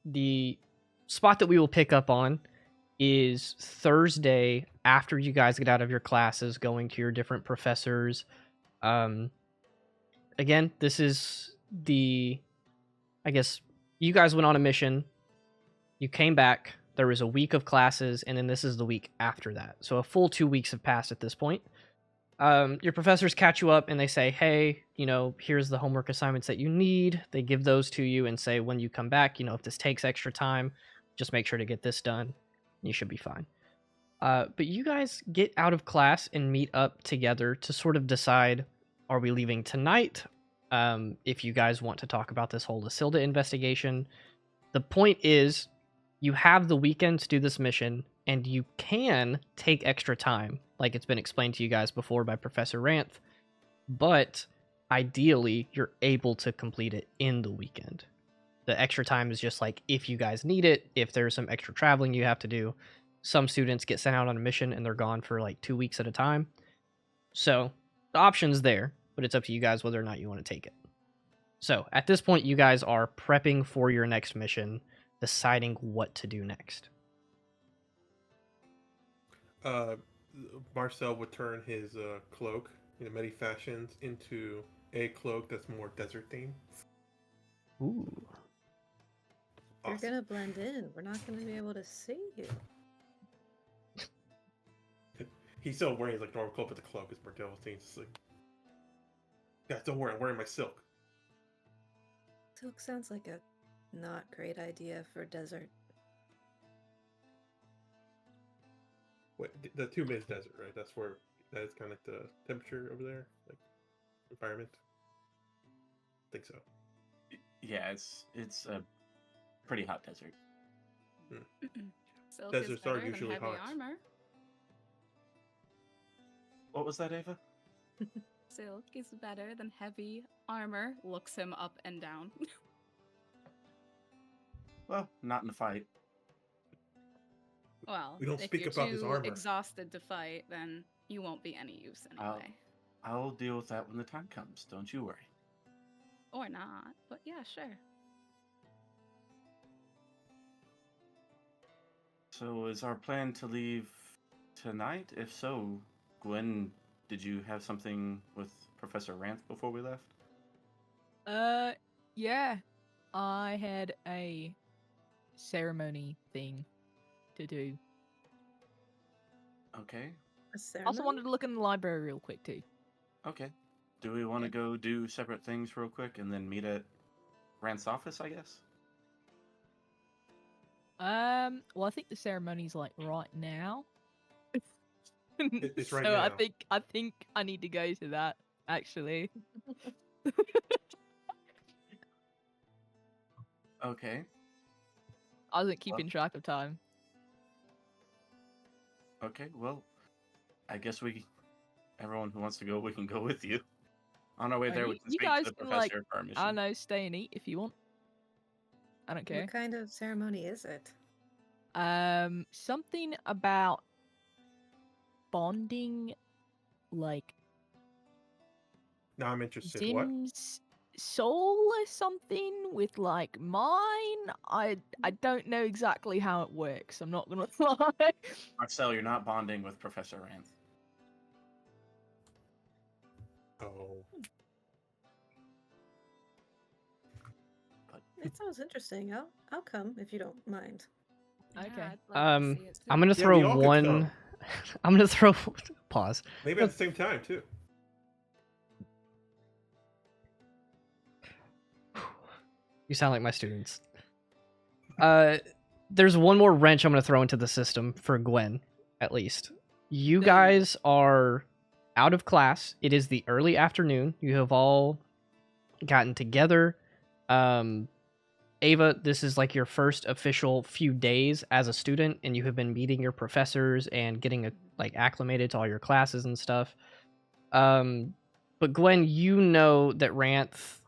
the spot that we will pick up on is Thursday after you guys get out of your classes, going to your different professors. Um, Again, this is I guess you guys went on a mission. You came back. There was a week of classes, and then this is the week after that. So a full 2 weeks have passed at this point. Your professors catch you up and they say, hey, here's the homework assignments that you need. They give those to you and say, when you come back, if this takes extra time, just make sure to get this done. You should be fine. But you guys get out of class and meet up together to sort of decide, are we leaving tonight? If you guys want to talk about this whole Isilda investigation. The point is, you have the weekend to do this mission, and you can take extra time, like it's been explained to you guys before by Professor Ranth, but ideally, you're able to complete it in the weekend. The extra time is just like if you guys need it, if there's some extra traveling you have to do. Some students get sent out on a mission and they're gone for like 2 weeks at a time. So the option's there, but it's up to you guys whether or not you want to take it. So at this point, you guys are prepping for your next mission, deciding what to do next. Marcel would turn his cloak in many fashions into a cloak that's more desert themed. Ooh. You're gonna blend in. We're not gonna be able to see you. He's still wearing his normal cloak, but the cloak is more devil themed. It's like, guys, don't worry, I'm wearing my silk. Silk sounds like a not great idea for desert. Wait, the tomb is desert, right? That is kind of like the temperature over there, like environment. I think so. Yeah, it's a pretty hot desert. Silk Deserts is better are usually than heavy hot. armor. What was that, Ava? Silk is better than heavy armor. Looks him up and down. Well, not in a fight. Well, We don't if speak you're about his too armor. exhausted to fight, then you won't be any use anyway. I'll deal with that when the time comes. Don't you worry. Or not, but yeah, sure. So is our plan to leave tonight? If so, Gwen, did you have something with Professor Ranth before we left? Yeah. I had a ceremony thing to do. Okay. A Also wanted ceremony? to look in the library real quick too. Okay. Do we want to go do separate things real quick and then meet at Ranth's office, I guess? Well, I think the ceremony's like right now. It's right so now. I think I need to go to that actually. Okay. I wasn't keeping track of time. Okay, well, I guess everyone who wants to go, we can go with you. On our way there, we can You speak guys to the can, like, professor for our mission. I don't know, stay and eat if you want. I don't care. What kind of ceremony is it? Something about bonding, like Now I'm interested. What? Zim's soul or something with like mine. I don't know exactly how it works. I'm not gonna lie. Marcel, you're not bonding with Professor Ranth. Oh. It sounds interesting. I'll come if you don't mind. Yeah, Okay. I'd love to see it I'm too. gonna Yeah, throw we all could one. come. I'm gonna throw pause. Maybe at the same time too. You sound like my students. There's one more wrench I'm gonna throw into the system for Gwen, at least. You guys are out of class. It is the early afternoon. You have all gotten together. Ava, this is like your first official few days as a student, and you have been meeting your professors and getting acclimated to all your classes and stuff. But Gwen, you know that Ranth,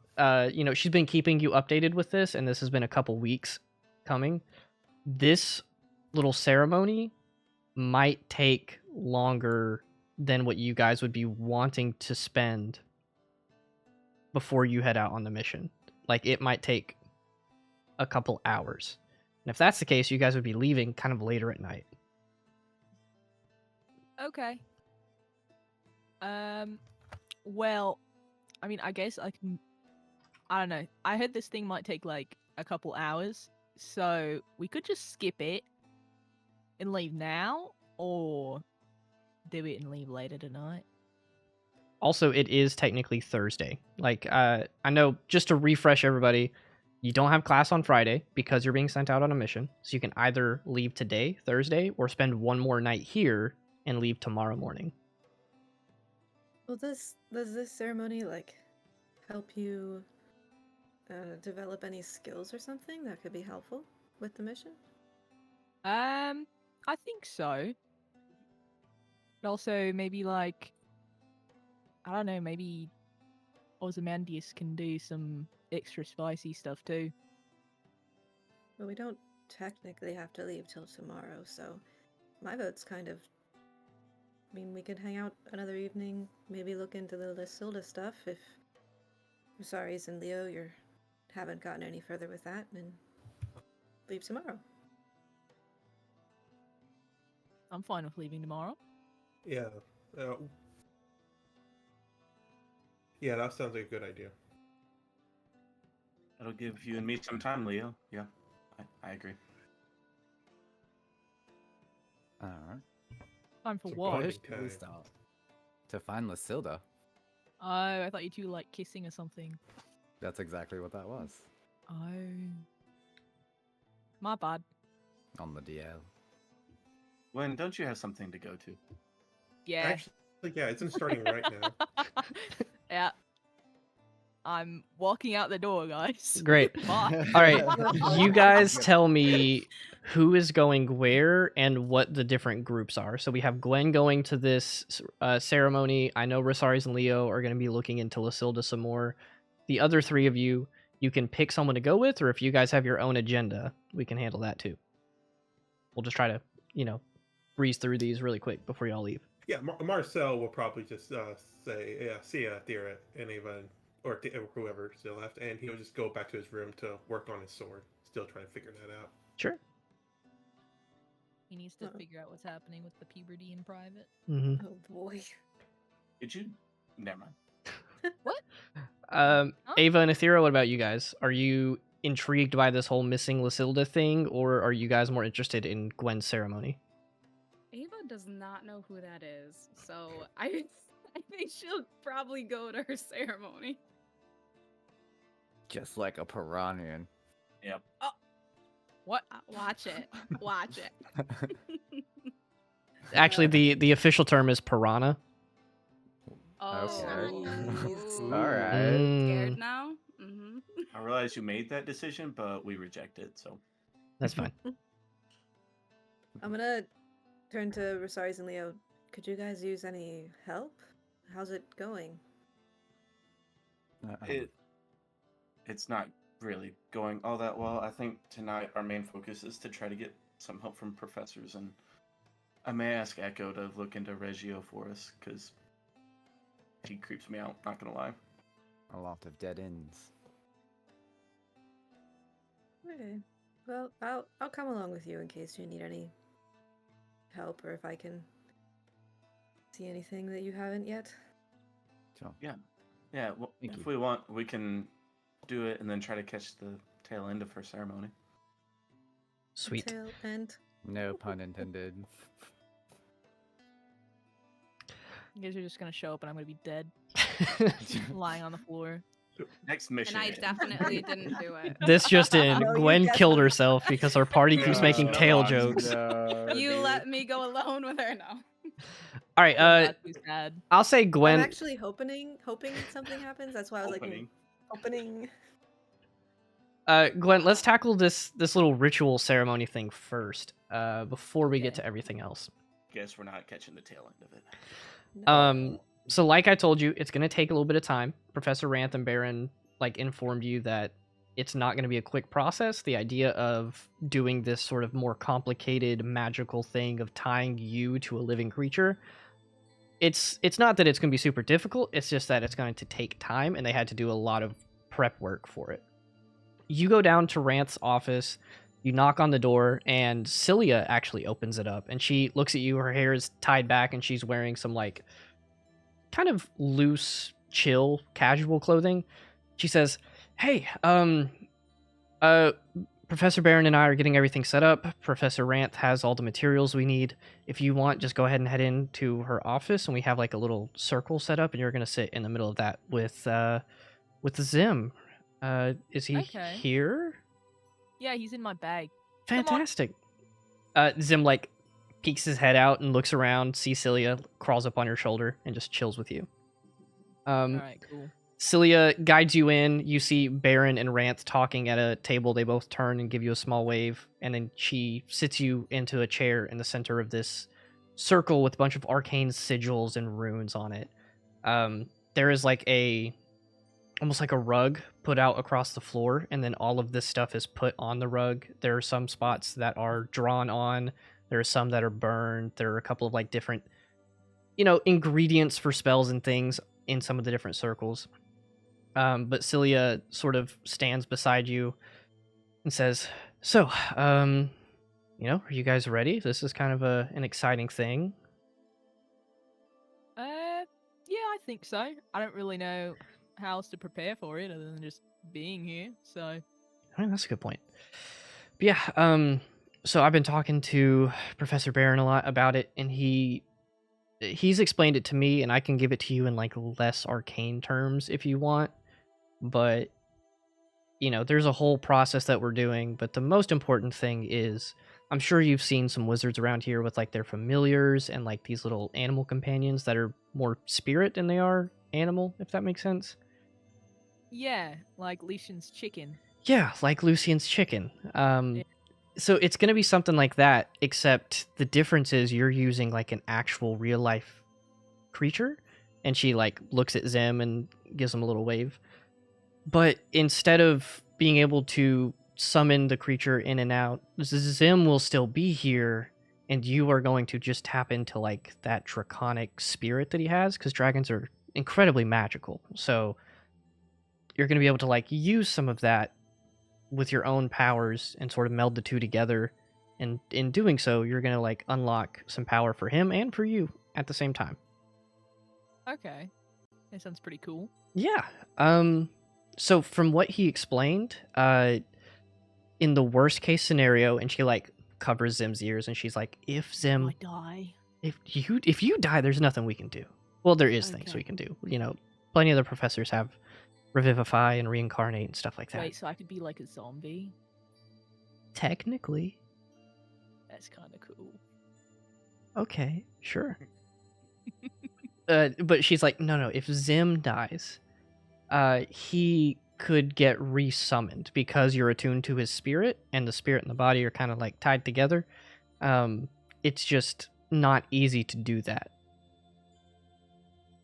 she's been keeping you updated with this, and this has been a couple weeks coming. This little ceremony might take longer than what you guys would be wanting to spend before you head out on the mission. Like, it might take a couple hours. And if that's the case, you guys would be leaving kind of later at night. Okay. Well, I mean, I guess I can. I don't know. I heard this thing might take like a couple hours, so we could just skip it and leave now, or do it and leave later tonight. Also, it is technically Thursday. Like, I know, just to refresh everybody, you don't have class on Friday because you're being sent out on a mission. So you can either leave today, Thursday, or spend one more night here and leave tomorrow morning. Well, does this ceremony like help you develop any skills or something that could be helpful with the mission? I think so. But also, maybe like, I don't know, maybe Ozymandias can do some extra spicy stuff too. But we don't technically have to leave till tomorrow, so my vote's kind of. I mean, we could hang out another evening, maybe look into the Lysilda stuff if Rosaries and Leo you haven't gotten any further with that, and leave tomorrow. I'm fine with leaving tomorrow. Yeah. Yeah, that sounds like a good idea. That'll give you and me some time, Leo. Yeah, I agree. All right. Time for It's a what? bonding Where should we time. start? To find Lysilda. Oh, I thought you two like kissing or something. That's exactly what that was. Oh. My bad. On the DL. Gwen, don't you have something to go to? Yeah. Actually, yeah, it's starting right now. Yeah. I'm walking out the door, guys. Great. Bye. All right, you guys tell me who is going where and what the different groups are. So we have Gwen going to this ceremony. I know Rosaries and Leo are going to be looking into Lysilda some more. The other three of you, you can pick someone to go with, or if you guys have your own agenda, we can handle that too. We'll just try to, breeze through these really quick before y'all leave. Yeah, Marcel will probably just say, "Yeah, see ya, Thera," and even or whoever still left, and he'll just go back to his room to work on his sword. Still trying to figure that out. Sure. He needs to figure out what's happening with the puberty in private. Mm-hmm. Oh boy. Did you? Never mind. Ava and Athera, what about you guys? Are you intrigued by this whole missing Lysilda thing, or are you guys more interested in Gwen's ceremony? Ava does not know who that is, so I think she'll probably go to her ceremony. Just like a Piranian. Yep. What? Watch it. Watch it. Actually, the official term is piranha. Oh, Okay. All right. Scared now? Mm-hmm. I realize you made that decision, but we reject it, so. That's fine. I'm gonna turn to Rosaries and Leo. Could you guys use any help? How's it going? It's not really going all that well. I think tonight our main focus is to try to get some help from professors, and I may ask Echo to look into Reggio for us, because he creeps me out, not gonna lie. A lot of dead ends. Okay. Well, I'll come along with you in case you need any help, or if I can see anything that you haven't yet. Sure. Yeah, well, Thank if you. we want, we can do it and then try to catch the tail end of her ceremony. Sweet. Tail end. No pun intended. You guys are just gonna show up and I'm gonna be dead, lying on the floor. Next mission. And I definitely didn't do it. This just in. No, you Gwen killed definitely- herself because our party keeps making No, tail no, jokes. You let me go alone with her now. All right, That's too sad. I'll say Gwen. I'm actually hoping something happens. That's why I was Opening. opening. Gwen, let's tackle this little ritual ceremony thing first, before we get Okay. to everything else. Guess we're not catching the tail end of it. No. So like I told you, it's gonna take a little bit of time. Professor Ranth and Baron informed you that it's not gonna be a quick process. The idea of doing this sort of more complicated magical thing of tying you to a living creature, it's not that it's gonna be super difficult. It's just that it's going to take time, and they had to do a lot of prep work for it. you go down to Ranth's office, you knock on the door, and Cilia actually opens it up, and she looks at you. Her hair is tied back, and she's wearing some like kind of loose, chill, casual clothing. She says, "Hey, Professor Barron and I are getting everything set up. Professor Ranth has all the materials we need. If you want, just go ahead and head into her office, and we have like a little circle set up, and you're gonna sit in the middle of that with Zim. Is he Okay. here? Yeah, he's in my bag. Come on. Fantastic." Zim like peeks his head out and looks around, sees Cilia, crawls up on your shoulder, and just chills with you. Alright, cool. Cilia guides you in. You see Baron and Ranth talking at a table. They both turn and give you a small wave, and then she sits you into a chair in the center of this circle with a bunch of arcane sigils and runes on it. There is like almost like a rug put out across the floor, and then all of this stuff is put on the rug. There are some spots that are drawn on. There are some that are burned. There are a couple of like different, ingredients for spells and things in some of the different circles. But Cilia sort of stands beside you and says, "So, are you guys ready? This is kind of an exciting thing." Yeah, I think so. I don't really know how else to prepare for it other than just being here, so... I mean, that's a good point. But yeah, so I've been talking to Professor Barron a lot about it, and he's explained it to me, and I can give it to you in like less arcane terms if you want. But there's a whole process that we're doing, but the most important thing is, I'm sure you've seen some wizards around here with like their familiars and like these little animal companions that are more spirit than they are animal, if that makes sense. Yeah, like Lucian's chicken. Yeah, like Lucian's chicken. So it's going to be something like that, except the difference is you're using like an actual real life creature. And she like looks at Zim and gives him a little wave. But instead of being able to summon the creature in and out, Zim will still be here, and you are going to just tap into like that draconic spirit that he has, because dragons are incredibly magical. So you're going to be able to like use some of that with your own powers and sort of meld the two together. And in doing so, you're going to like unlock some power for him and for you at the same time. Okay. That sounds pretty cool. Yeah. So from what he explained, in the worst case scenario, and she like covers Zim's ears, and she's like, "If Zim, I die. if you die, there's nothing we can do. Well, there is things Okay. we can do. Plenty of the professors have revivify and reincarnate and stuff like that. Wait, so I could be like a zombie? Technically, That's kind of cool. okay, sure." But she's like, no. If Zim dies, he could get resummoned because you're attuned to his spirit, and the spirit and the body are kind of like tied together. It's just not easy to do that.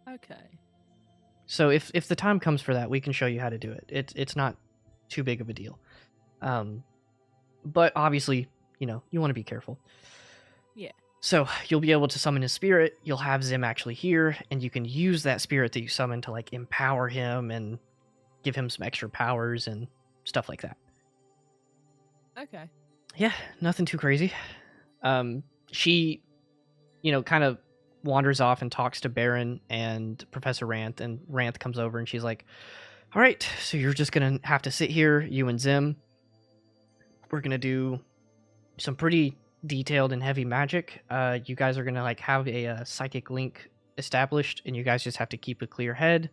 Okay. So if the time comes for that, we can show you how to do it. It's not too big of a deal. But obviously, you want to be careful. Yeah. So you'll be able to summon his spirit. You'll have Zim actually here, and you can use that spirit that you summon to like empower him and give him some extra powers and stuff like that. Okay. Yeah, nothing too crazy. She, kind of wanders off and talks to Baron and Professor Ranth, and Ranth comes over and she's like, "All right, so you're just gonna have to sit here, you and Zim. We're gonna do some pretty detailed and heavy magic. You guys are gonna like have a psychic link established, and you guys just have to keep a clear head.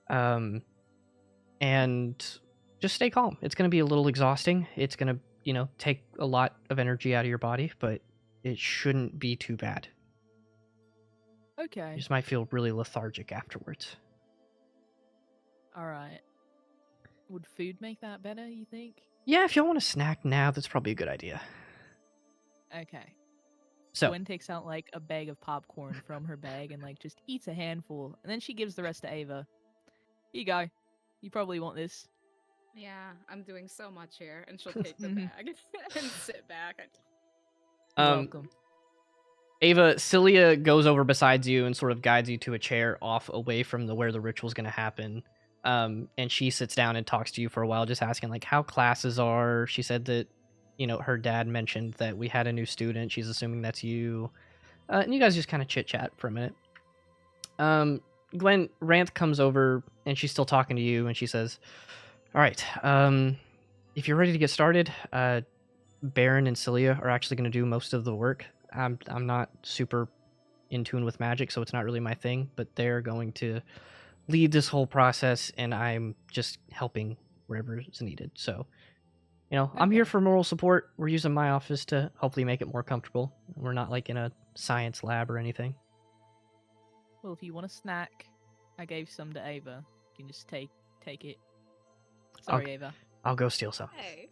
And just stay calm. It's gonna be a little exhausting. It's gonna, take a lot of energy out of your body, but it shouldn't be too bad. You Okay. just might feel really lethargic afterwards." Alright. Would food make that better, you think? Yeah, if y'all want a snack now, that's probably a good idea. Okay. So, Gwen takes out like a bag of popcorn from her bag and like just eats a handful, and then she gives the rest to Ava. Here you go. You probably want this. Yeah, I'm doing so much here, and she'll take the bag and sit back. You're um, welcome. Ava, Cilia goes over besides you and sort of guides you to a chair off away from where the ritual's going to happen. And she sits down and talks to you for a while, just asking like how classes are. She said that, her dad mentioned that we had a new student. She's assuming that's you. And you guys just kind of chit chat for a minute. Gwen Ranth comes over and she's still talking to you, and she says, "All right, if you're ready to get started, Baron and Celia are actually going to do most of the work. I'm not super in tune with magic, so it's not really my thing, but they're going to lead this whole process, and I'm just helping wherever is needed. So, I'm here Okay. for moral support. We're using my office to hopefully make it more comfortable. We're not like in a science lab or anything." Well, if you want a snack, I gave some to Ava. You can just take it. Sorry, Ava. I'll go steal some. Hey.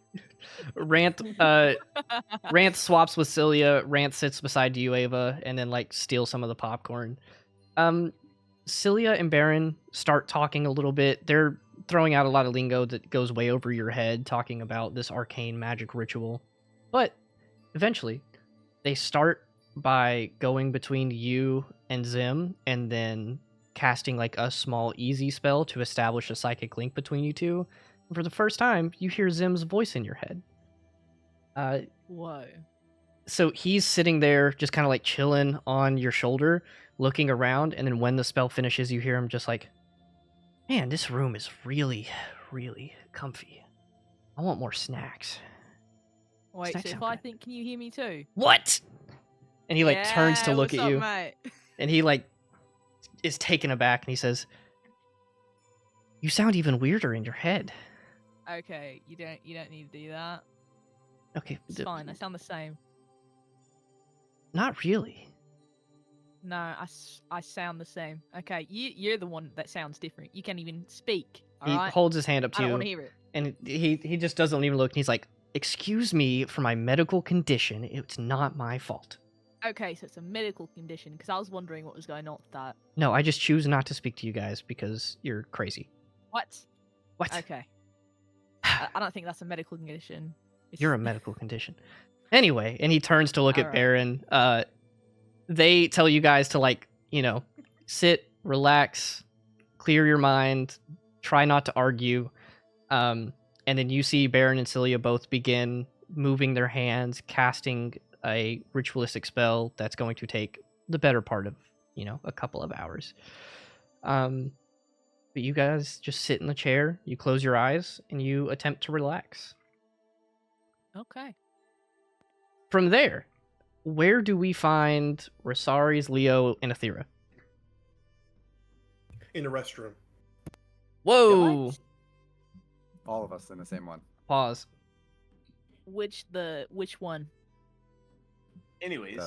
Ranth swaps with Celia. Ranth sits beside you, Ava, and then like steals some of the popcorn. Celia and Baron start talking a little bit. They're throwing out a lot of lingo that goes way over your head, talking about this arcane magic ritual. But eventually, they start by going between you and Zim, and then casting like a small easy spell to establish a psychic link between you two. And for the first time, you hear Zim's voice in your head. Whoa. So he's sitting there just kind of like chilling on your shoulder, looking around, and then when the spell finishes, you hear him just like, "Man, this room is really, really comfy. I want more snacks." Wait, Snacks so if sound I good. think, can you hear me too? What? And he like turns to Yeah, look what's at up, you, mate? and he like is taken aback, and he says, "You sound even weirder in your head." Okay, you don't need to do that. Okay, It's fine. I sound the same. not really. No, I sound the same. Okay, you're the one that sounds different. You can't even speak. All He right. holds his hand up to I don't you, want to hear it. and he just doesn't even look, and he's like, "Excuse me for my medical condition. It's not my fault. Okay, so it's a medical condition because I was wondering what was going on with that. No, I just choose not to speak to you guys because you're crazy." What? What? Okay. I don't think that's a medical condition. You're a medical condition. Anyway, and he turns to look at Alright. Baron. They tell you guys to like, sit, relax, clear your mind, try not to argue. And then you see Baron and Celia both begin moving their hands, casting a ritualistic spell that's going to take the better part of, a couple of hours. But you guys just sit in the chair, you close your eyes, and you attempt to relax. Okay. From there, where do we find Rosaries, Leo, and Athera? In the restroom. Whoa! What? All of us in the same one. Pause. Which one? Anyways,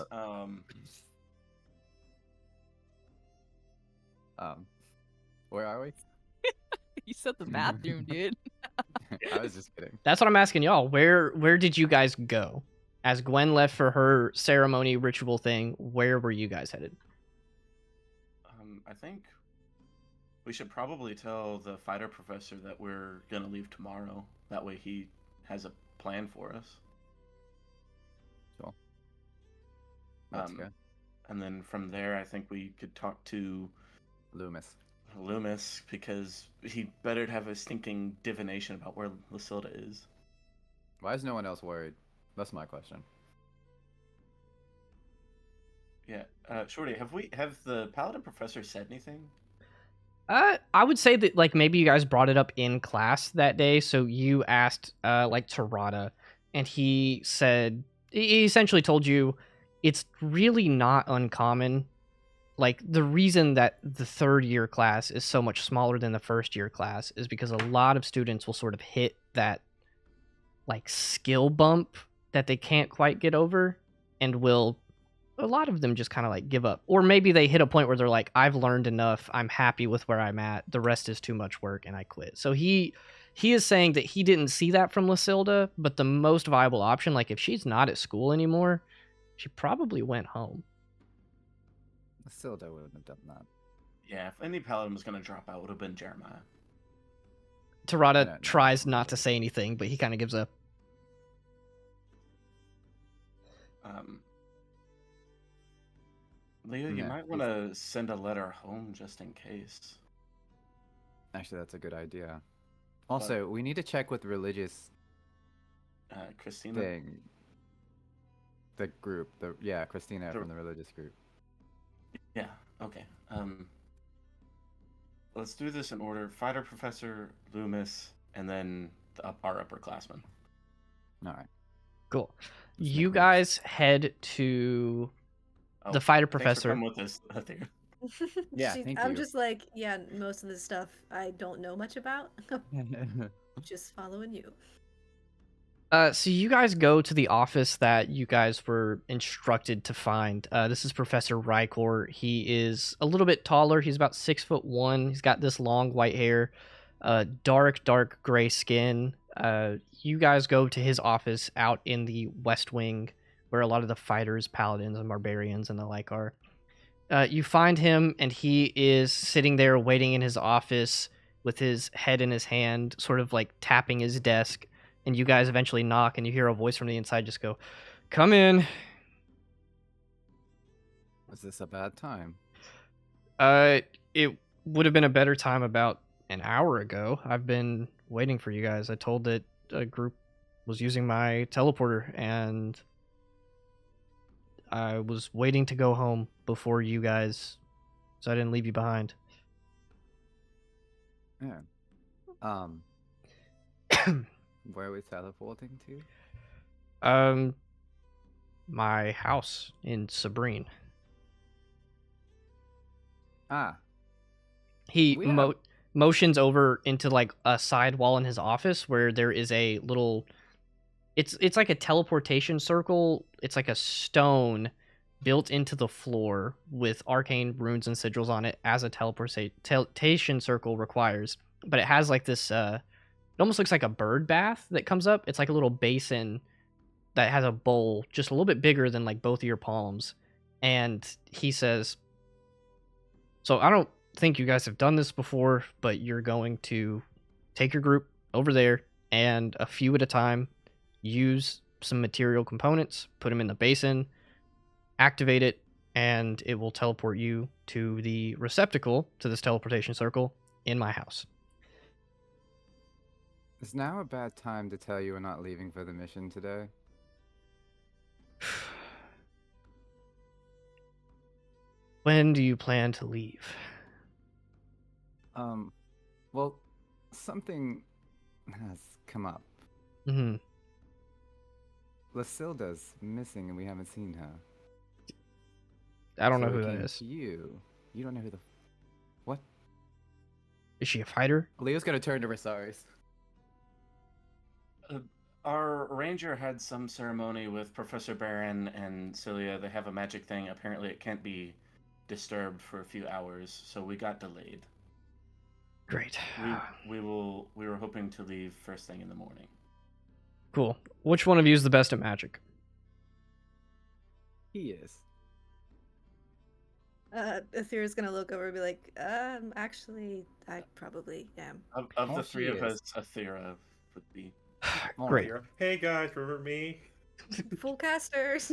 Where are we? You said the bathroom, dude. I was just kidding. That's what I'm asking y'all. Where did you guys go? As Gwen left for her ceremony ritual thing, where were you guys headed? I think we should probably tell the fighter professor that we're gonna leave tomorrow. That way he has a plan for us. Sure. Let's go. And then from there, I think we could talk to Loomis, because he better have a stinking divination about where Lysilda is. Why is no one else worried? That's my question. Yeah, Shorty, have the Paladin professor said anything? I would say that like maybe you guys brought it up in class that day, so you asked like Tarada, and he essentially told you it's really not uncommon. Like the reason that the third year class is so much smaller than the first year class is because a lot of students will sort of hit that like skill bump that they can't quite get over, and a lot of them just kind of like give up. Or maybe they hit a point where they're like, I've learned enough, I'm happy with where I'm at, the rest is too much work, and I quit. So he is saying that he didn't see that from Lysilda, but the most viable option, like if she's not at school anymore, she probably went home. Silda wouldn't have done that. Yeah, if any Paladin was gonna drop out, it would have been Jeremiah. Tarada No. tries not to say anything, but he kind of gives up. Leo, you Yeah, might want to send a letter home just in case. Actually, that's a good idea. Also, we need to check with religious Christina. thing. The group, Christina from the religious group. Yeah. Okay. Let's do this in order: Fighter Professor, Loomis, and then our upperclassmen. All right. Cool. Let's You make moves. guys head to the fighter Thanks for professor. coming with us, Athena. Yeah, thank I'm you. just like, yeah, most of this stuff I don't know much about. Just following you. So you guys go to the office that you guys were instructed to find. This is Professor Rykor. He is a little bit taller. He's about 6'1". He's got this long white hair, dark gray skin. You guys go to his office out in the West Wing, where a lot of the fighters, paladins, and barbarians and the like are. You find him, and he is sitting there waiting in his office with his head in his hand, sort of like tapping his desk. And you guys eventually knock, and you hear a voice from the inside just go, "Come in." Was this a bad time? It would have been a better time about an hour ago. I've been waiting for you guys. I told that a group was using my teleporter, and I was waiting to go home before you guys, so I didn't leave you behind. Yeah. Where are we teleporting to? My house in Tsabreen. Ah. He We have- motions over into like a side wall in his office where there is a little. It's like a teleportation circle. It's like a stone built into the floor with arcane runes and sigils on it, as a teleportation circle requires. But it has like this. It almost looks like a bird bath that comes up. It's like a little basin that has a bowl just a little bit bigger than like both of your palms. And he says, "So I don't think you guys have done this before, but you're going to take your group over there and a few at a time use some material components, put them in the basin, activate it, and it will teleport you to the receptacle to this teleportation circle in my house." Is now a bad time to tell you we're not leaving for the mission today? When do you plan to leave? Well, something has come up. Mm-hmm. Lasilda's missing and we haven't seen her. I don't know So who we that came is. to You don't know who the... What? Is she a fighter? Leo's gonna turn to Rosaris. Our ranger had some ceremony with Professor Baron and Celia. They have a magic thing. Apparently it can't be disturbed for a few hours, so we got delayed. Great. We were hoping to leave first thing in the morning. Cool. Which one of you is the best at magic? He is. Aetheria's gonna look over and be like, actually, I probably am. Of Oh, the three she of is. us, Athera would be. Great. Hey guys, remember me? Full casters.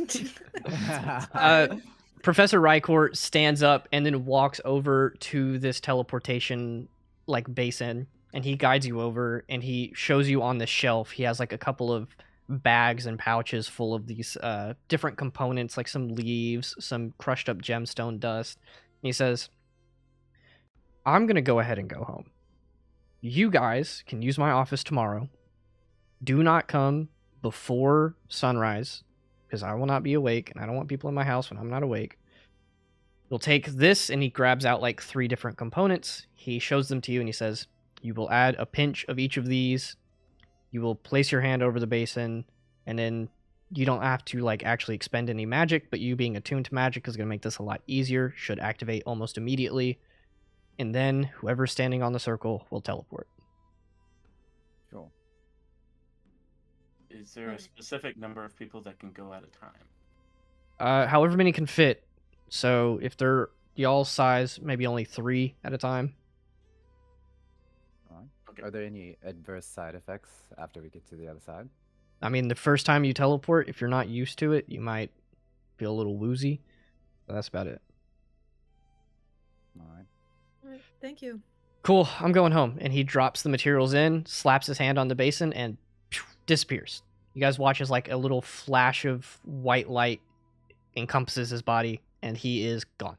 Professor Rykor stands up and then walks over to this teleportation like basin, and he guides you over, and he shows you on the shelf. He has like a couple of bags and pouches full of these different components, like some leaves, some crushed up gemstone dust. And he says, "I'm gonna go ahead and go home. You guys can use my office tomorrow. Do not come before sunrise, because I will not be awake, and I don't want people in my house when I'm not awake. You'll take this," and he grabs out like 3 different components. He shows them to you, and he says, "You will add a pinch of each of these. You will place your hand over the basin, and then you don't have to like actually expend any magic, but you being attuned to magic is going to make this a lot easier. Should activate almost immediately. And then whoever's standing on the circle will teleport." Sure. Is there a specific number of people that can go at a time? However many can fit. So if they're y'all's size, maybe only 3 at a time. Alright. Okay. Are there any adverse side effects after we get to the other side? I mean, the first time you teleport, if you're not used to it, you might feel a little woozy. But that's about it. Alright. Alright, thank you. Cool, I'm going home. And he drops the materials in, slaps his hand on the basin, and disappears. You guys watch as like a little flash of white light encompasses his body, and he is gone.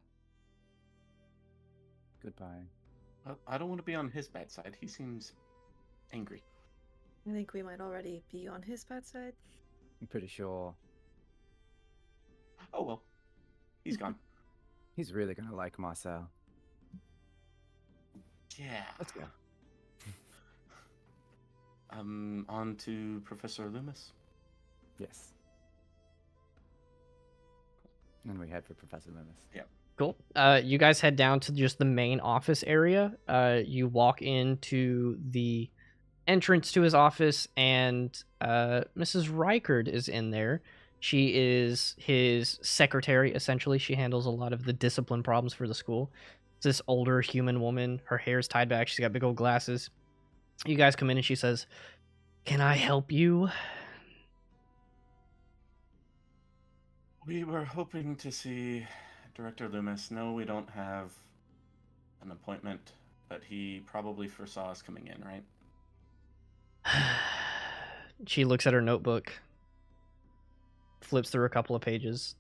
Goodbye. Well, I don't want to be on his bad side. He seems angry. I think we might already be on his bad side. I'm pretty sure Oh well, he's gone. he's really gonna like Marcel. Yeah. Let's go. On to Professor Loomis. Yes. And we head for Professor Loomis. Cool. You guys head down to just the main office area. You walk into the entrance to his office, and Mrs. Reichard is in there. She is his secretary, essentially. She handles a lot of the discipline problems for the school. It's this older human woman. Her hair's tied back. She's got big old glasses. You guys come in, and she says, "Can I help you?" We were hoping to see Director Loomis. No, we don't have an appointment, but he probably foresaw us coming in, right? She looks at her notebook, flips through a couple of pages.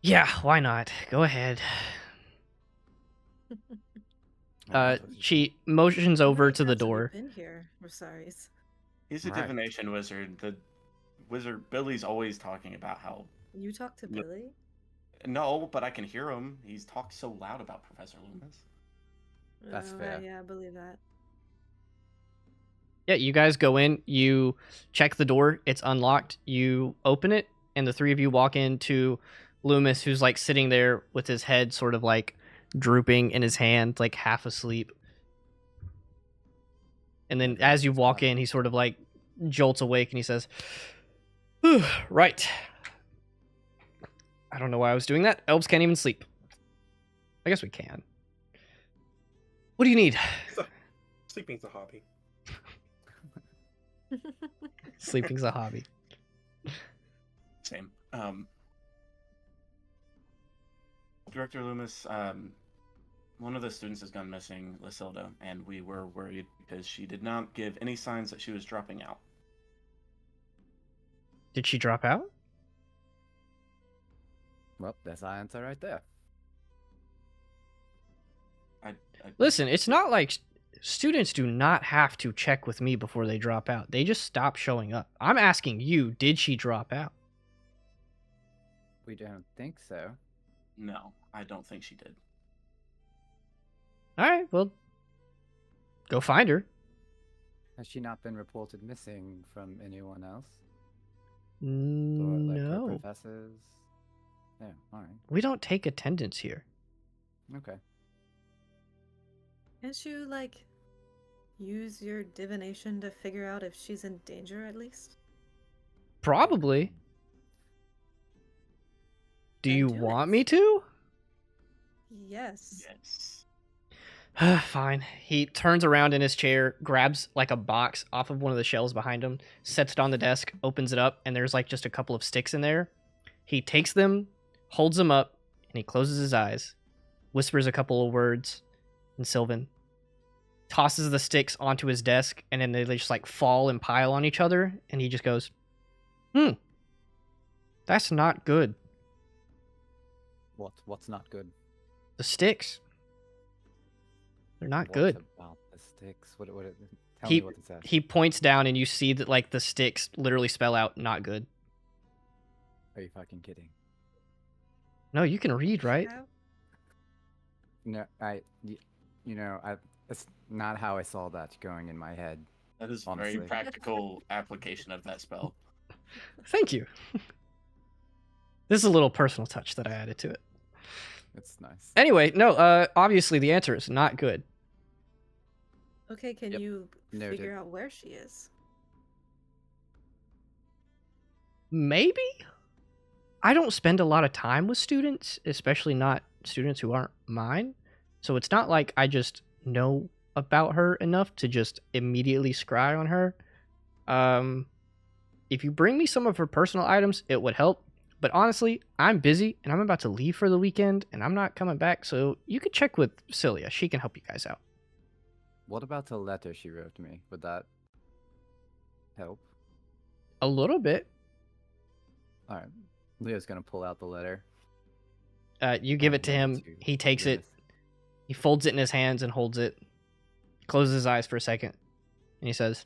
Yeah, why not? Go ahead. She motions over to the door. Been here. We're sorry. He's a Right. divination wizard. The wizard Billy's always talking about how. You talk to Look- Billy? No, but I can hear him. He's talked so loud about Professor Loomis. That's Oh, fair. Yeah, I believe that. Yeah, you guys go in, you check the door, it's unlocked, you open it, and the three of you walk into Loomis, who's like sitting there with his head sort of like drooping in his hand, like half asleep. And then as you walk in, he sort of like jolts awake and he says, "Whew, right. I don't know why I was doing that. Elves can't even sleep. I guess we can. What do you need?" Sleeping's a hobby. Sleeping's a hobby. Same. Director Loomis, one of the students has gone missing, Lysilda, and we were worried because she did not give any signs that she was dropping out. Did she drop out? Well, that's our answer right there. I Listen, it's not like students do not have to check with me before they drop out. They just stop showing up. I'm asking you, did she drop out? We don't think so. No, I don't think she did. All right, well, go find her. Has she not been reported missing from anyone else? Or like her No, professors? Yeah, alright. we don't take attendance here. Okay. Can't you, like, use your divination to figure out if she's in danger at least? Probably. Do Then you do it. want me to? Yes. Yes. Fine. He turns around in his chair, grabs like a box off of one of the shelves behind him, sets it on the desk, opens it up, and there's like just a couple of sticks in there. He takes them, holds them up, and he closes his eyes, whispers a couple of words in Sylvan, tosses the sticks onto his desk, and then they just like fall and pile on each other, and he just goes, that's not good. What's not good? The sticks. They're not What good. about the sticks? Tell me what it says. He points down and you see that like the sticks literally spell out "not good." Are you fucking kidding? No, you can read, right? How? No, it's not how I saw that going in my head. That is a Honestly. very practical application of that spell. Thank you. This is a little personal touch that I added to it. It's nice. Anyway, no, obviously the answer is not good. Okay, can Yep. you Noted. figure out where she is? Maybe? I don't spend a lot of time with students, especially not students who aren't mine. So it's not like I just know about her enough to just immediately scry on her. If you bring me some of her personal items, it would help. But honestly, I'm busy and I'm about to leave for the weekend and I'm not coming back. So you could check with Celia. She can help you guys out. What about the letter she wrote to me? Would that help? A little bit. All right. Leo's gonna pull out the letter. You give it and to read him. He takes it. Lewis. He folds it in his hands and holds it. Closes his eyes for a second. And he says,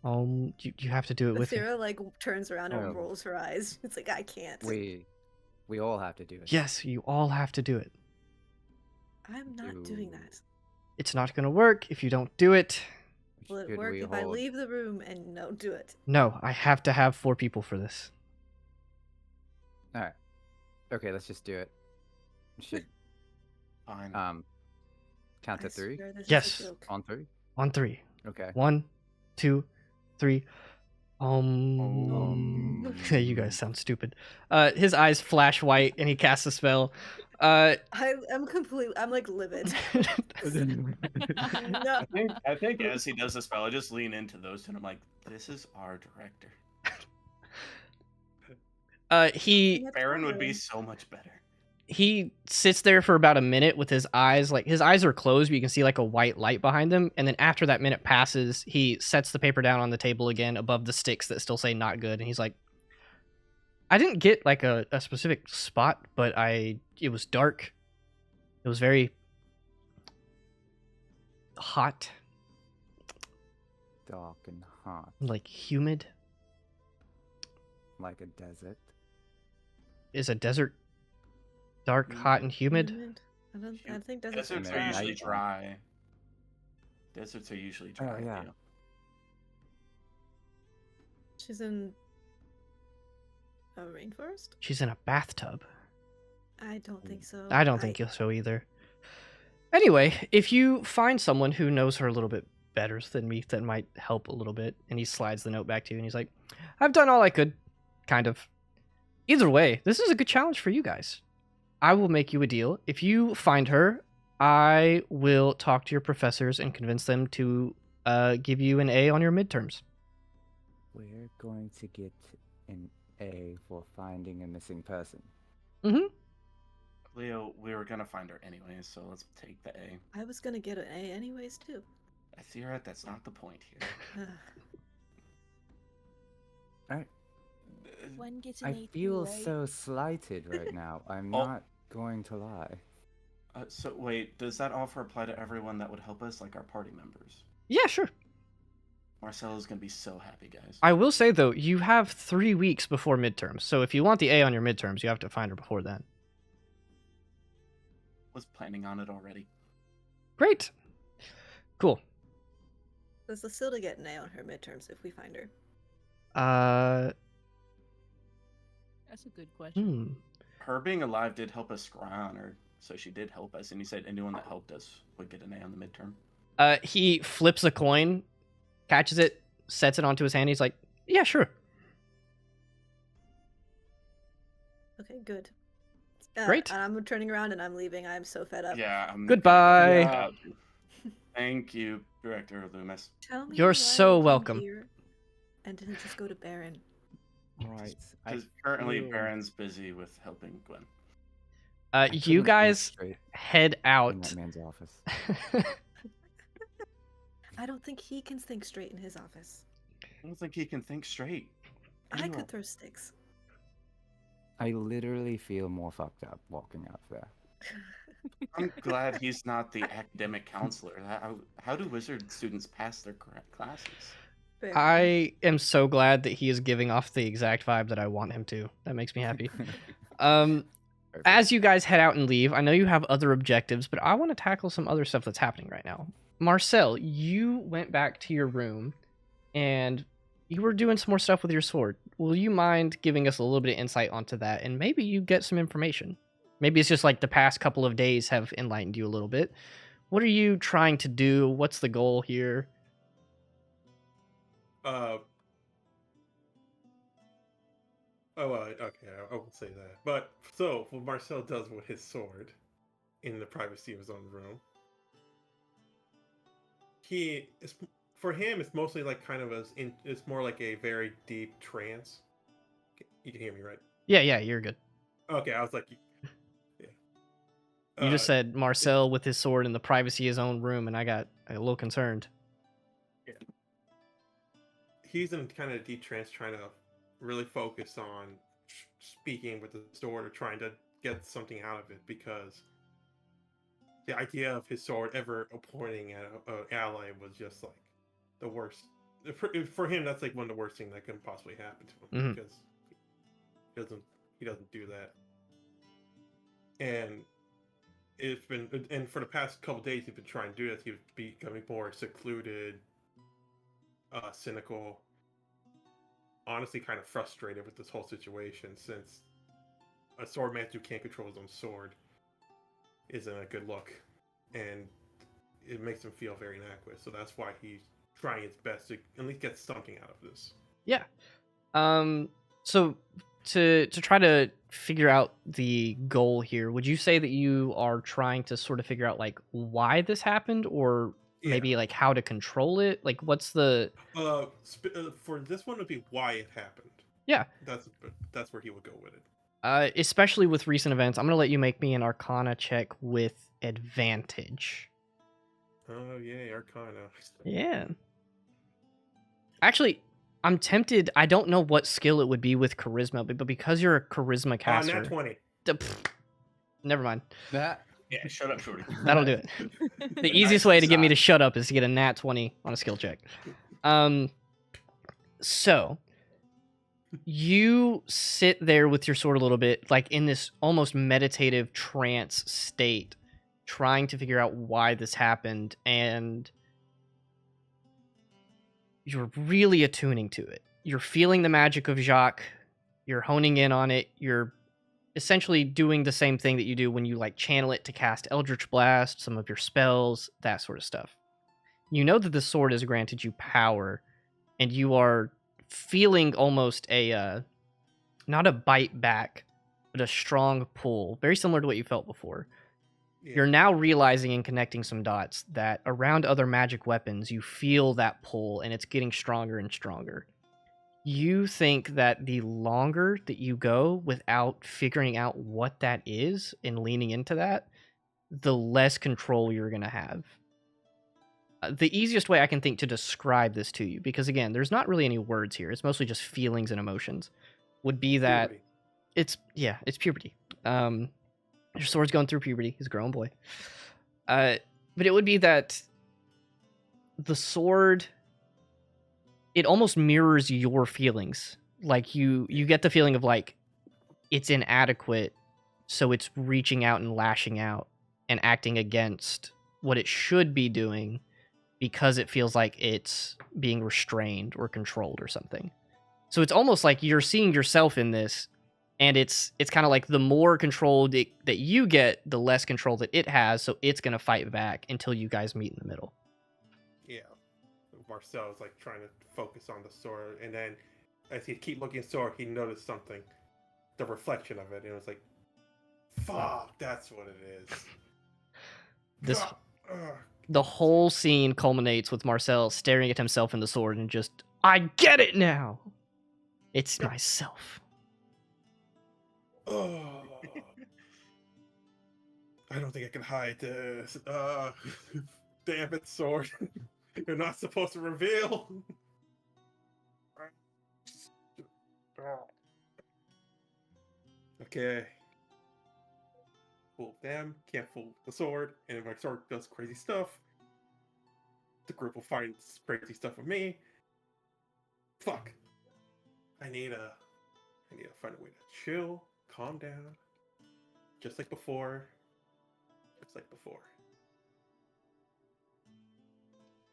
you have to do it with me. Sarah like turns around and Oh. rolls her eyes. It's like I can't. We all have to do it. Yes, you all have to do it. I'm not doing Do- that. It's not going to work if you don't do it. Will it Should work we if I hold- leave the room and don't do it? No, I have to have 4 people for this. All right. Okay, let's just do it. We should Fine. count I to 3 swear this Yes. is a joke. on 3. On 3. Okay. 1, 2, 3. You guys sound stupid. His eyes flash white and he casts a spell. I'm like livid. No. I think as he does the spell, I just lean into those two and I'm like, this is our director. Baron would be so much better. He sits there for about a minute with his eyes are closed, but you can see like a white light behind them. And then after that minute passes, he sets the paper down on the table again above the sticks that still say not good. And he's like, I didn't get like a specific spot, but it was dark. It was very hot, Dark and hot, like humid. like a desert. Is a desert dark, hot, and humid? I think Deserts deserts are Yeah, usually I- dry. Deserts are usually dry. yeah. Leo. She's in a rainforest? She's in a bathtub. I don't think so. I don't think so either. Anyway, if you find someone who knows her a little bit better than me, that might help a little bit. And he slides the note back to you and he's like, I've done all I could, kind of. Either way, this is a good challenge for you guys. I will make you a deal. If you find her, I will talk to your professors and convince them to give you an A on your midterms. We're going to get an A for finding a missing person. Mm-hmm. Leo, we were gonna find her anyways, so let's take the A. I was gonna get an A anyways too. I see her. That's not the point here. Alright. When gets an I A feel through, right? so slighted right now. I'm Oh. not going to lie. So wait, does that offer apply to everyone that would help us, like our party members? Yeah, sure. Marcelo's gonna be so happy, guys. I will say, though, you have 3 weeks before midterms. So if you want the A on your midterms, you have to find her before then. Was planning on it already. Great. Cool. Does Lucilda get an A on her midterms if we find her? That's a good question. Hmm. Her being alive did help us scry on her, so she did help us, and he said anyone that helped us would get an A on the midterm. He flips a coin, catches it, sets it onto his hand. He's like, yeah, sure. Okay, good. Great. And I'm turning around and I'm leaving. I'm so fed up. Yeah. Goodbye. Yeah. Thank you, Director Loomis. Tell me You're why so you came welcome. here and didn't just go to Baron. Right. Because currently Baron's busy with helping Gwen. You guys head in out. that man's office. I don't think he can think straight in his office. I don't think he can think straight. I Anyone. could throw sticks. I literally feel more fucked up walking out there. I'm glad he's not the academic counselor. How do wizard students pass their classes? Fair. I am so glad that he is giving off the exact vibe that I want him to. That makes me happy. Perfect. As you guys head out and leave, I know you have other objectives, but I want to tackle some other stuff that's happening right now. Marcel, you went back to your room and you were doing some more stuff with your sword. Will you mind giving us a little bit of insight onto that? And maybe you get some information. Maybe it's just like the past couple of days have enlightened you a little bit. What are you trying to do? What's the goal here? Okay, I won't say that. But so what Marcel does with his sword in the privacy of his own room, he is for him, it's mostly like kind of it's more like a very deep trance. You can hear me, right? Yeah, you're good. Okay, I was like, yeah. You just said Marcel with his sword in the privacy of his own room, and I got a little concerned. He's in kind of a deep trance, trying to really focus on speaking with the sword or trying to get something out of it, because the idea of his sword ever pointing at an ally was just like the worst. For him, that's like one of the worst things that can possibly happen to him, because he doesn't do that. And for the past couple days he's been trying to do this. He was becoming more secluded, cynical, honestly kind of frustrated with this whole situation, since a sword man who can't control his own sword isn't a good look, and it makes him feel very inadequate. So that's why he's trying his best to at least get something out of this. Yeah. So to try to figure out the goal here, would you say that you are trying to sort of figure out like why this happened, or maybe like how to control it? Like, what's the for this one would be why it happened. Yeah. That's where he would go with it. Especially with recent events, I'm gonna let you make me an Arcana check with advantage. Oh yeah, Arcana. Yeah. Actually, I'm tempted. I don't know what skill it would be with charisma, but because you're a charisma caster, Nat 20. Never mind. Yeah, shut up, Shorty. That'll do it. The easiest way to get me to shut up is to get a nat 20 on a skill check. So you sit there with your sword a little bit, like in this almost meditative trance state, trying to figure out why this happened, and you're really attuning to it. You're feeling the magic of Jacques. You're honing in on it. You're essentially doing the same thing that you do when you like channel it to cast Eldritch Blast, some of your spells, that sort of stuff. You know that the sword has granted you power, and you are feeling almost a not a bite back, but a strong pull, very similar to what you felt before. You're now realizing and connecting some dots that around other magic weapons, you feel that pull, and it's getting stronger and stronger. You think that the longer that you go without figuring out what that is and leaning into that, the less control you're going to have. The easiest way I can think to describe this to you, because again, there's not really any words here, it's mostly just feelings and emotions, would be that it's puberty. Your sword's going through puberty. He's a grown boy. But it would be that the sword, it almost mirrors your feelings. Like you get the feeling of like it's inadequate, so it's reaching out and lashing out and acting against what it should be doing because it feels like it's being restrained or controlled or something. So it's almost like you're seeing yourself in this. And it's kind of like the more control that you get, the less control that it has, so it's going to fight back until you guys meet in the middle. Yeah. Marcel is like trying to focus on the sword, and then as he keep looking at the sword, he noticed something. The reflection of it, and it was like, fuck, that's what it is. The whole scene culminates with Marcel staring at himself in the sword and just, I get it now! It's myself. Oh, I don't think I can hide this. Damn it, sword. You're not supposed to reveal. Okay. Fool them, can't fool the sword, and if my sword does crazy stuff, the group will find crazy stuff with me. Fuck. I need to find a way to chill. Calm down. Just like before.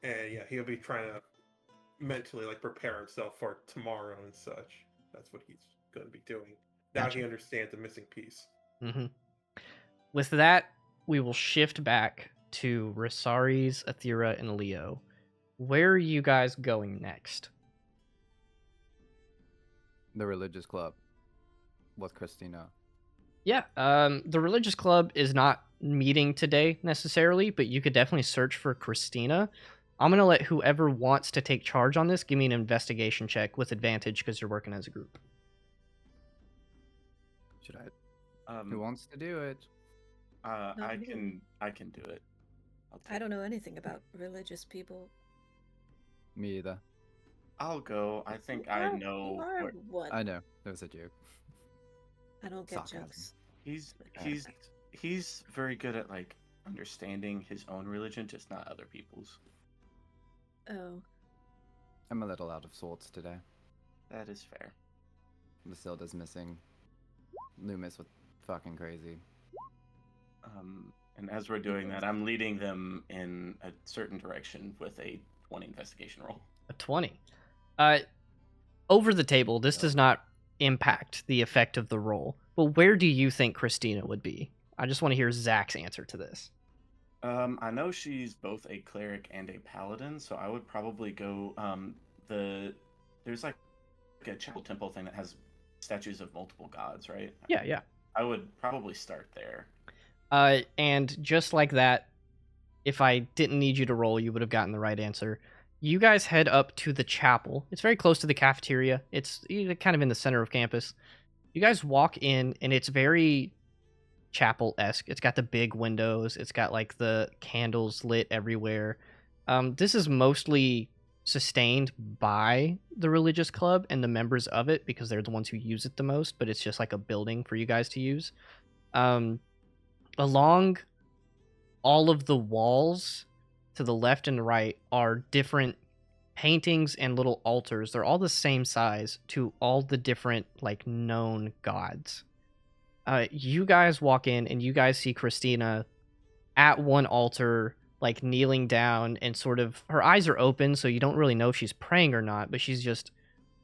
And yeah, he'll be trying to mentally like prepare himself for tomorrow and such. That's what he's going to be doing. Now he understands the missing piece. Mm-hmm. With that, we will shift back to Rosaries, Athera, and Leo. Where are you guys going next? The religious club. With Christina. Yeah, the religious club is not meeting today necessarily, but you could definitely search for Christina. I'm going to let whoever wants to take charge on this give me an investigation check with advantage because you're working as a group. Should I? Who wants to do it? Not I me. can do it. I don't know anything about religious people. Me either. I'll go. I think You I are- know. You are Where... I one. know. That was a joke. I don't get Sarcasm. jokes. He's very good at like understanding his own religion, just not other people's. Oh. I'm a little out of sorts today. That is fair. Lucilda's missing. Loomis was fucking crazy. And as we're doing that, I'm leading them in a certain direction with a 20 investigation roll. A 20. Over the table, this does not impact the effect of the roll. But where do you think Christina would be? I just want to hear Zach's answer to this. I know she's both a cleric and a paladin, so I would probably go. There's like a chapel temple thing that has statues of multiple gods, right? Yeah. I would probably start there. And just like that, if I didn't need you to roll, you would have gotten the right answer. You guys head up to the chapel. It's very close to the cafeteria. It's kind of in the center of campus. You guys walk in, and it's very chapel-esque. It's got the big windows. It's got like the candles lit everywhere. This is mostly sustained by the religious club and the members of it because they're the ones who use it the most, but it's just like a building for you guys to use. Along all of the walls to the left and right are different paintings and little altars. They're all the same size to all the different like known gods. You guys walk in and you guys see Christina at one altar, like kneeling down, and sort of her eyes are open, so you don't really know if she's praying or not, but she's just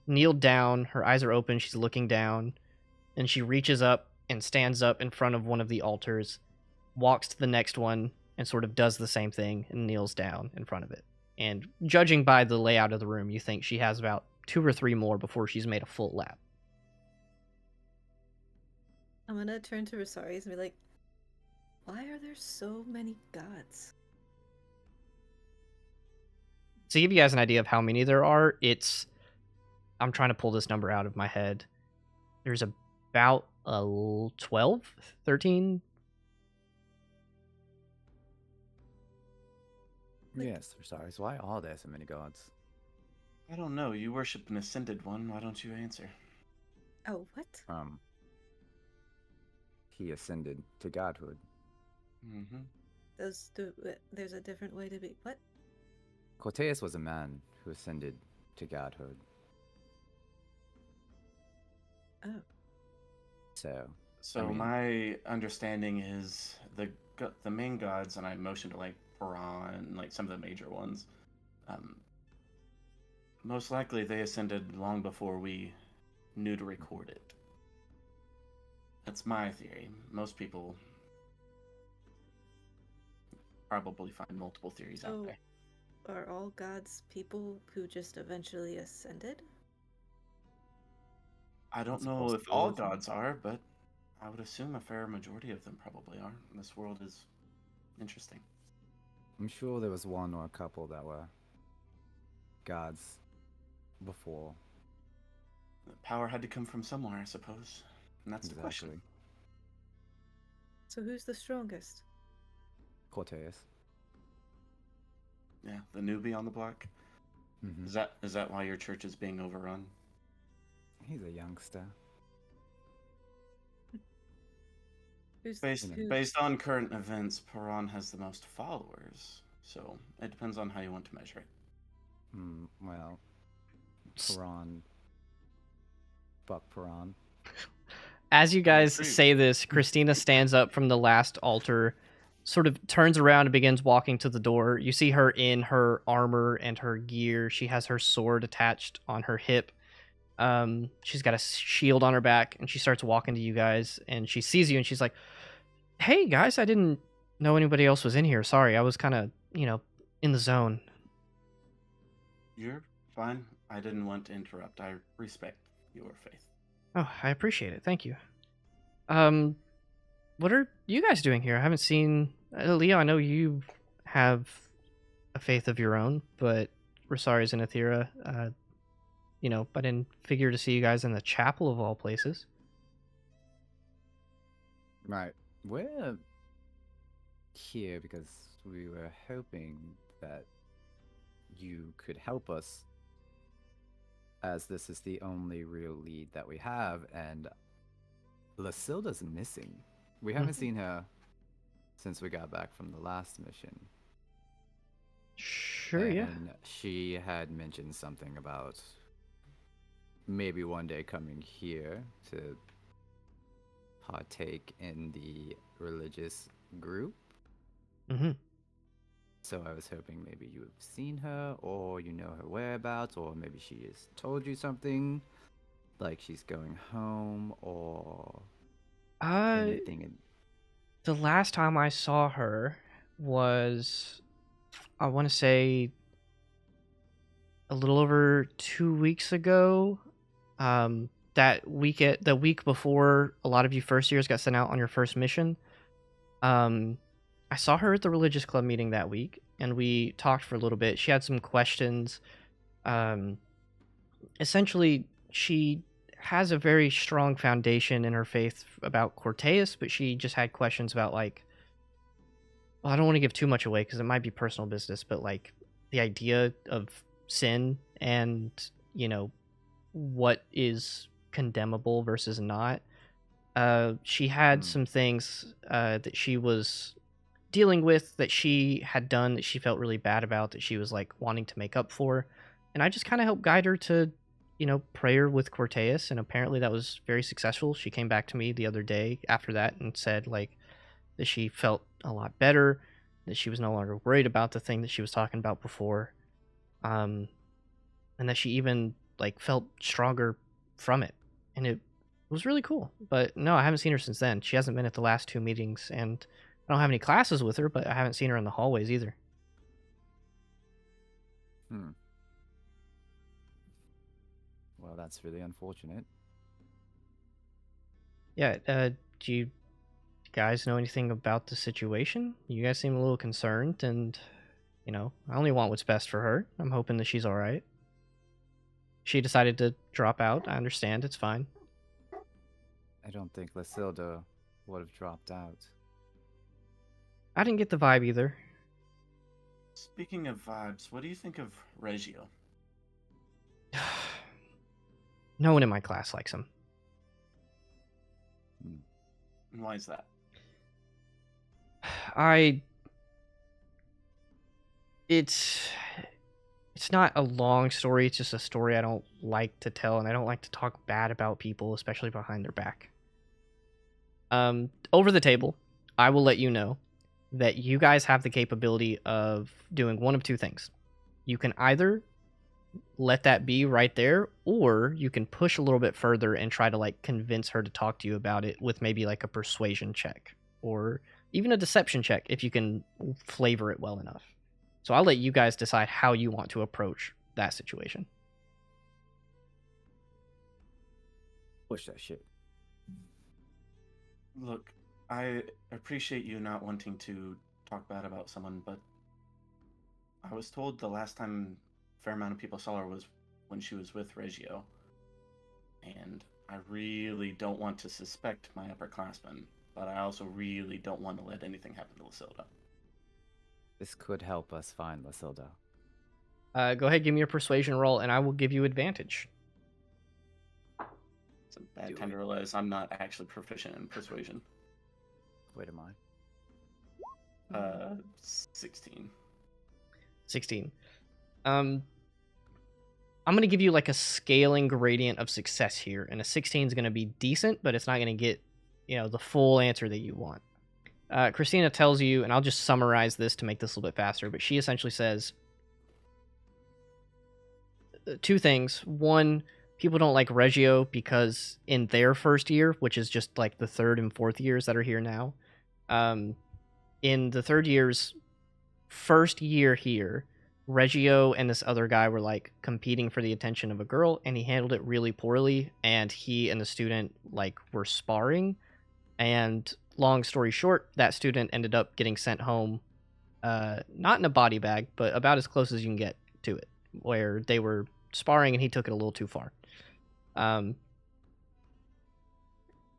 kneeled down, her eyes are open, she's looking down, and she reaches up and stands up in front of one of the altars, walks to the next one, and sort of does the same thing and kneels down in front of it. And judging by the layout of the room, you think she has about 2 or 3 more before she's made a full lap. I'm gonna turn to Rosaris and be like, why are there so many gods? To give you guys an idea of how many there are, I'm trying to pull this number out of my head. There's about 12, 13. Yes, sorry. So why are there so many gods? I don't know. You worship an ascended one. Why don't you answer? Oh, what? He ascended to godhood. Mm-hmm. There's a different way to be. What? Corteus was a man who ascended to godhood. Oh. So my understanding is the main gods, and I motioned to like Paran and like some of the major ones. Most likely they ascended long before we knew to record it. That's my theory. Most people probably find multiple theories out there. Are all gods people who just eventually ascended? I don't know if all gods are, but I would assume a fair majority of them probably are. This world is interesting. I'm sure there was one or a couple that were gods before. The power had to come from somewhere, I suppose. And that's the question. So who's the strongest? Corteus. Yeah, the newbie on the block. Mm-hmm. Is that why your church is being overrun? He's a youngster. Based on current events, Paran has the most followers. So it depends on how you want to measure it. Well, Paran. Fuck Paran. As you guys say this, Christina stands up from the last altar, sort of turns around and begins walking to the door. You see her in her armor and her gear. She has her sword attached on her hip. She's got a shield on her back, and she starts walking to you guys, and she sees you, and she's like, "Hey, guys, I didn't know anybody else was in here. Sorry, I was kind of, in the zone." You're fine. I didn't want to interrupt. I respect your faith. Oh, I appreciate it. Thank you. What are you guys doing here? I haven't seen... Leo, I know you have a faith of your own, but Rosari's and Athera, but I didn't figure to see you guys in the chapel of all places. Right. We're here because we were hoping that you could help us, as this is the only real lead that we have, and Lasilda's missing. We haven't seen her since we got back from the last mission. Sure, yeah. And she had mentioned something about maybe one day coming here to partake in the religious group. Mm-hmm. So I was hoping maybe you have seen her, or you know her whereabouts, or maybe she has told you something, like she's going home, or anything. The last time I saw her was, I want to say, a little over 2 weeks ago. The week before a lot of you first years got sent out on your first mission. I saw her at the religious club meeting that week, and we talked for a little bit. She had some questions. Essentially, she has a very strong foundation in her faith about Corteus, but she just had questions about, like, well, I don't want to give too much away because it might be personal business, but, like, the idea of sin and, what is condemnable versus not. She had some things that she was dealing with that she had done that she felt really bad about, that she was, like, wanting to make up for. And I just kind of helped guide her to, prayer with Corteus, and apparently that was very successful. She came back to me the other day after that and said, like, that she felt a lot better, that she was no longer worried about the thing that she was talking about before, and that she even, like, felt stronger from it. And it was really cool. But no, I haven't seen her since then. She hasn't been at the last 2 meetings, and I don't have any classes with her, but I haven't seen her in the hallways either. Well, that's really unfortunate. Yeah, do you guys know anything about the situation? You guys seem a little concerned, and, I only want what's best for her. I'm hoping that she's alright. She decided to drop out. I understand. It's fine. I don't think Lasilda would have dropped out. I didn't get the vibe either. Speaking of vibes, what do you think of Reggio? No one in my class likes him. And why is that? It's not a long story. It's just a story I don't like to tell, and I don't like to talk bad about people, especially behind their back. Over the table, I will let you know that you guys have the capability of doing one of two things. You can either let that be right there, or you can push a little bit further and try to, like, convince her to talk to you about it with maybe, like, a persuasion check or even a deception check if you can flavor it well enough. So I'll let you guys decide how you want to approach that situation. Push that shit. Look, I appreciate you not wanting to talk bad about someone, but I was told the last time a fair amount of people saw her was when she was with Reggio. And I really don't want to suspect my upperclassmen, but I also really don't want to let anything happen to Lasilda. This could help us find Lasilda. Go ahead, give me your persuasion roll, and I will give you advantage. It's a bad time to realize I'm not actually proficient in persuasion. Wait, am I? 16. 16. I'm going to give you, like, a scaling gradient of success here, and a 16 is going to be decent, but it's not going to get, the full answer that you want. Christina tells you, and I'll just summarize this to make this a little bit faster, but she essentially says two things. One, people don't like Reggio because in their first year, which is just like the third and fourth years that are here now, in the third year's first year here, Reggio and this other guy were, like, competing for the attention of a girl, and he handled it really poorly, and he and the student, like, were sparring, and long story short, that student ended up getting sent home not in a body bag, but about as close as you can get to it, where they were sparring and he took it a little too far.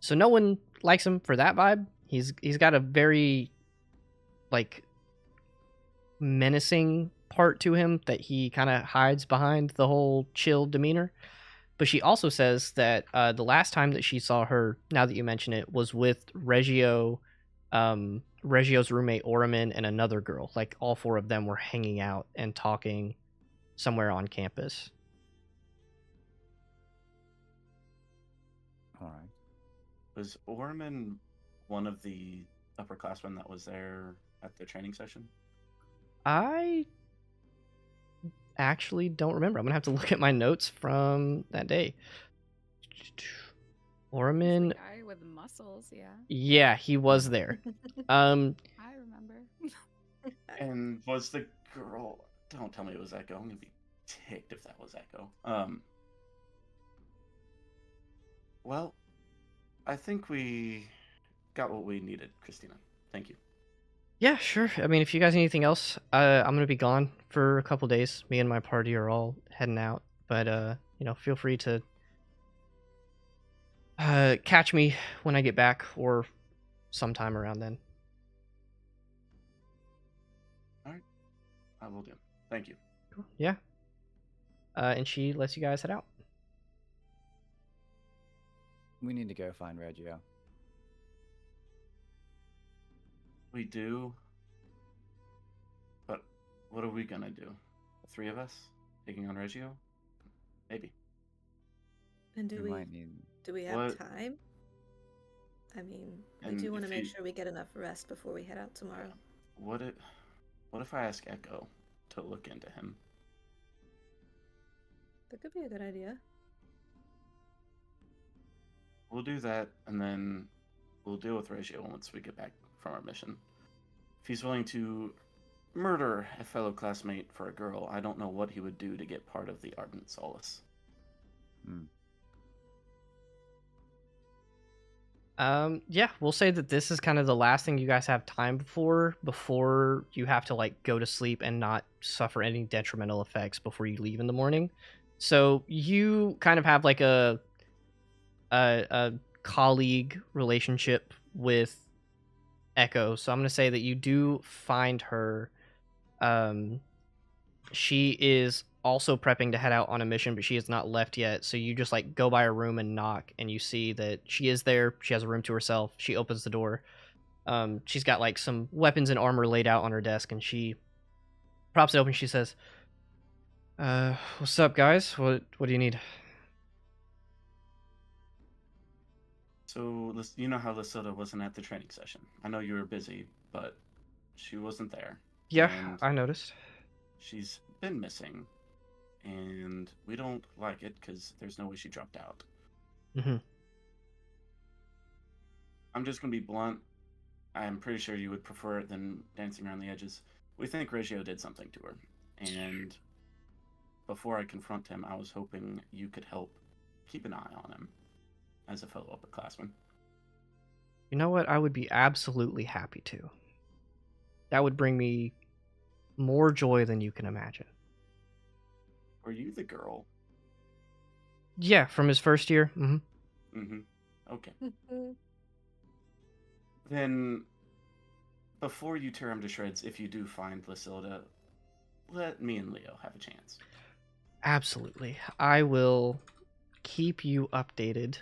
So no one likes him for that vibe. He's got a very like menacing part to him that he kind of hides behind the whole chill demeanor. But she also says that the last time that she saw her, now that you mention it, was with Reggio's roommate Oramin and another girl. Like all four of them were hanging out and talking somewhere on campus. All right. Was Orman one of the upperclassmen that was there at the training session? I actually don't remember. I'm gonna have to look at my notes from that day. Oramin, The guy with muscles, yeah. yeah, he was there. I remember. And was the girl? Don't tell me it was Echo. I'm gonna be ticked if that was Echo. Well, I think we got what we needed, Christina. Thank you. Yeah, sure. I mean, if you guys need anything else, I'm gonna be gone for a couple days. Me and my party are all heading out, but feel free to catch me when I get back or sometime around then. All right, I will do. Thank you. Cool. Yeah. And she lets you guys head out. We need to go find Reggio. We do. But what are we gonna do? The three of us taking on Reggio? Maybe. And do we might need. have What- time? I mean, we And do want to if make you- sure we get enough rest before we head out tomorrow. What if I ask Echo to look into him? That could be a good idea. We'll do that, and then we'll deal with Reggio once we get back from our mission. If he's willing to murder a fellow classmate for a girl, I don't know what he would do to get part of the Ardent Solace. Yeah, we'll say that this is kind of the last thing you guys have time for before you have to like go to sleep and not suffer any detrimental effects before you leave in the morning. So you kind of have like a colleague relationship with Echo. So I'm gonna say that you do find her. She is also prepping to head out on a mission, but she has not left yet. So you just like go by her room and knock, and you see that she is there. She has a room to herself. She opens the door. She's got like some weapons and armor laid out on her desk, and she props it open. She says, "What's up, guys? What do you need?" So, you know how Lysilda wasn't at the training session. I know you were busy, but she wasn't there. Yeah, And I noticed. she's been missing, and we don't like it because there's no way she dropped out. Mm-hmm. I'm just going to be blunt. I'm pretty sure you would prefer it than dancing around the edges. We think Reggio did something to her, and before I confront him, I was hoping you could help keep an eye on him as a fellow upperclassman. You know what? I would be absolutely happy to. That would bring me more joy than you can imagine. Were you the girl? Yeah, from his first year. Mm-hmm. Mm-hmm. Okay. Then, before you tear him to shreds, if you do find Lysilda, let me and Leo have a chance. Absolutely. I will keep you updated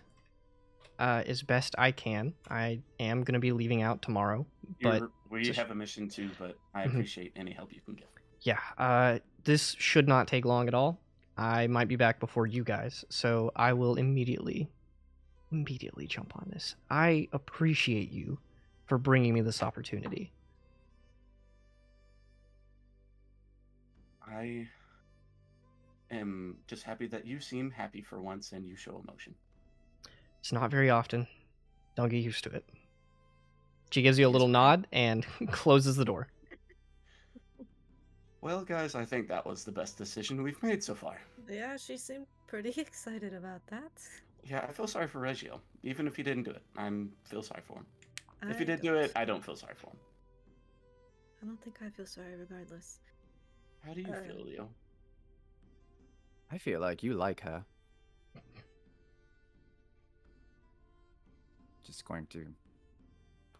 as best I can. I am going to be leaving out tomorrow, but We just- have a mission too, but I Mhm. appreciate any help you can give. yeah, this should not take long at all. I might be back before you guys, so I will immediately jump on this. I appreciate you for bringing me this opportunity. I am just happy that you seem happy for once and you show emotion. It's not very often. Don't get used to it. She gives you a little nod and closes the door. Well, guys, I think that was the best decision we've made so far. Yeah, she seemed pretty excited about that. Yeah, I feel sorry for Reggio. Even if he didn't do it, I feel sorry for him. If he I did do don't. it, I don't feel sorry for him. I don't think I feel sorry regardless. How do you feel, Leo? I feel like you like her. Just going to.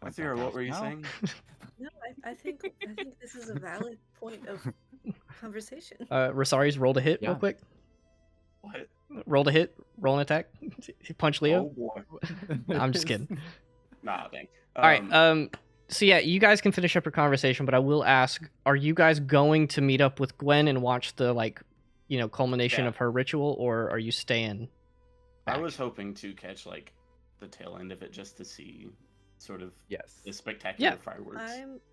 point that Athira, what out were you now. saying? No, I think this is a valid point of conversation. Rosari's rolled a hit real Yeah. quick. What? Rolled a hit. Roll an attack. Punch Leo. Oh boy. No, I'm just kidding. Nah, thanks. All right. So yeah, you guys can finish up your conversation, but I will ask: are you guys going to meet up with Gwen and watch the culmination Yeah. of her ritual, or are you staying? I back? was hoping to catch like the tail end of it just to see sort of Yes. the spectacular Yeah. fireworks.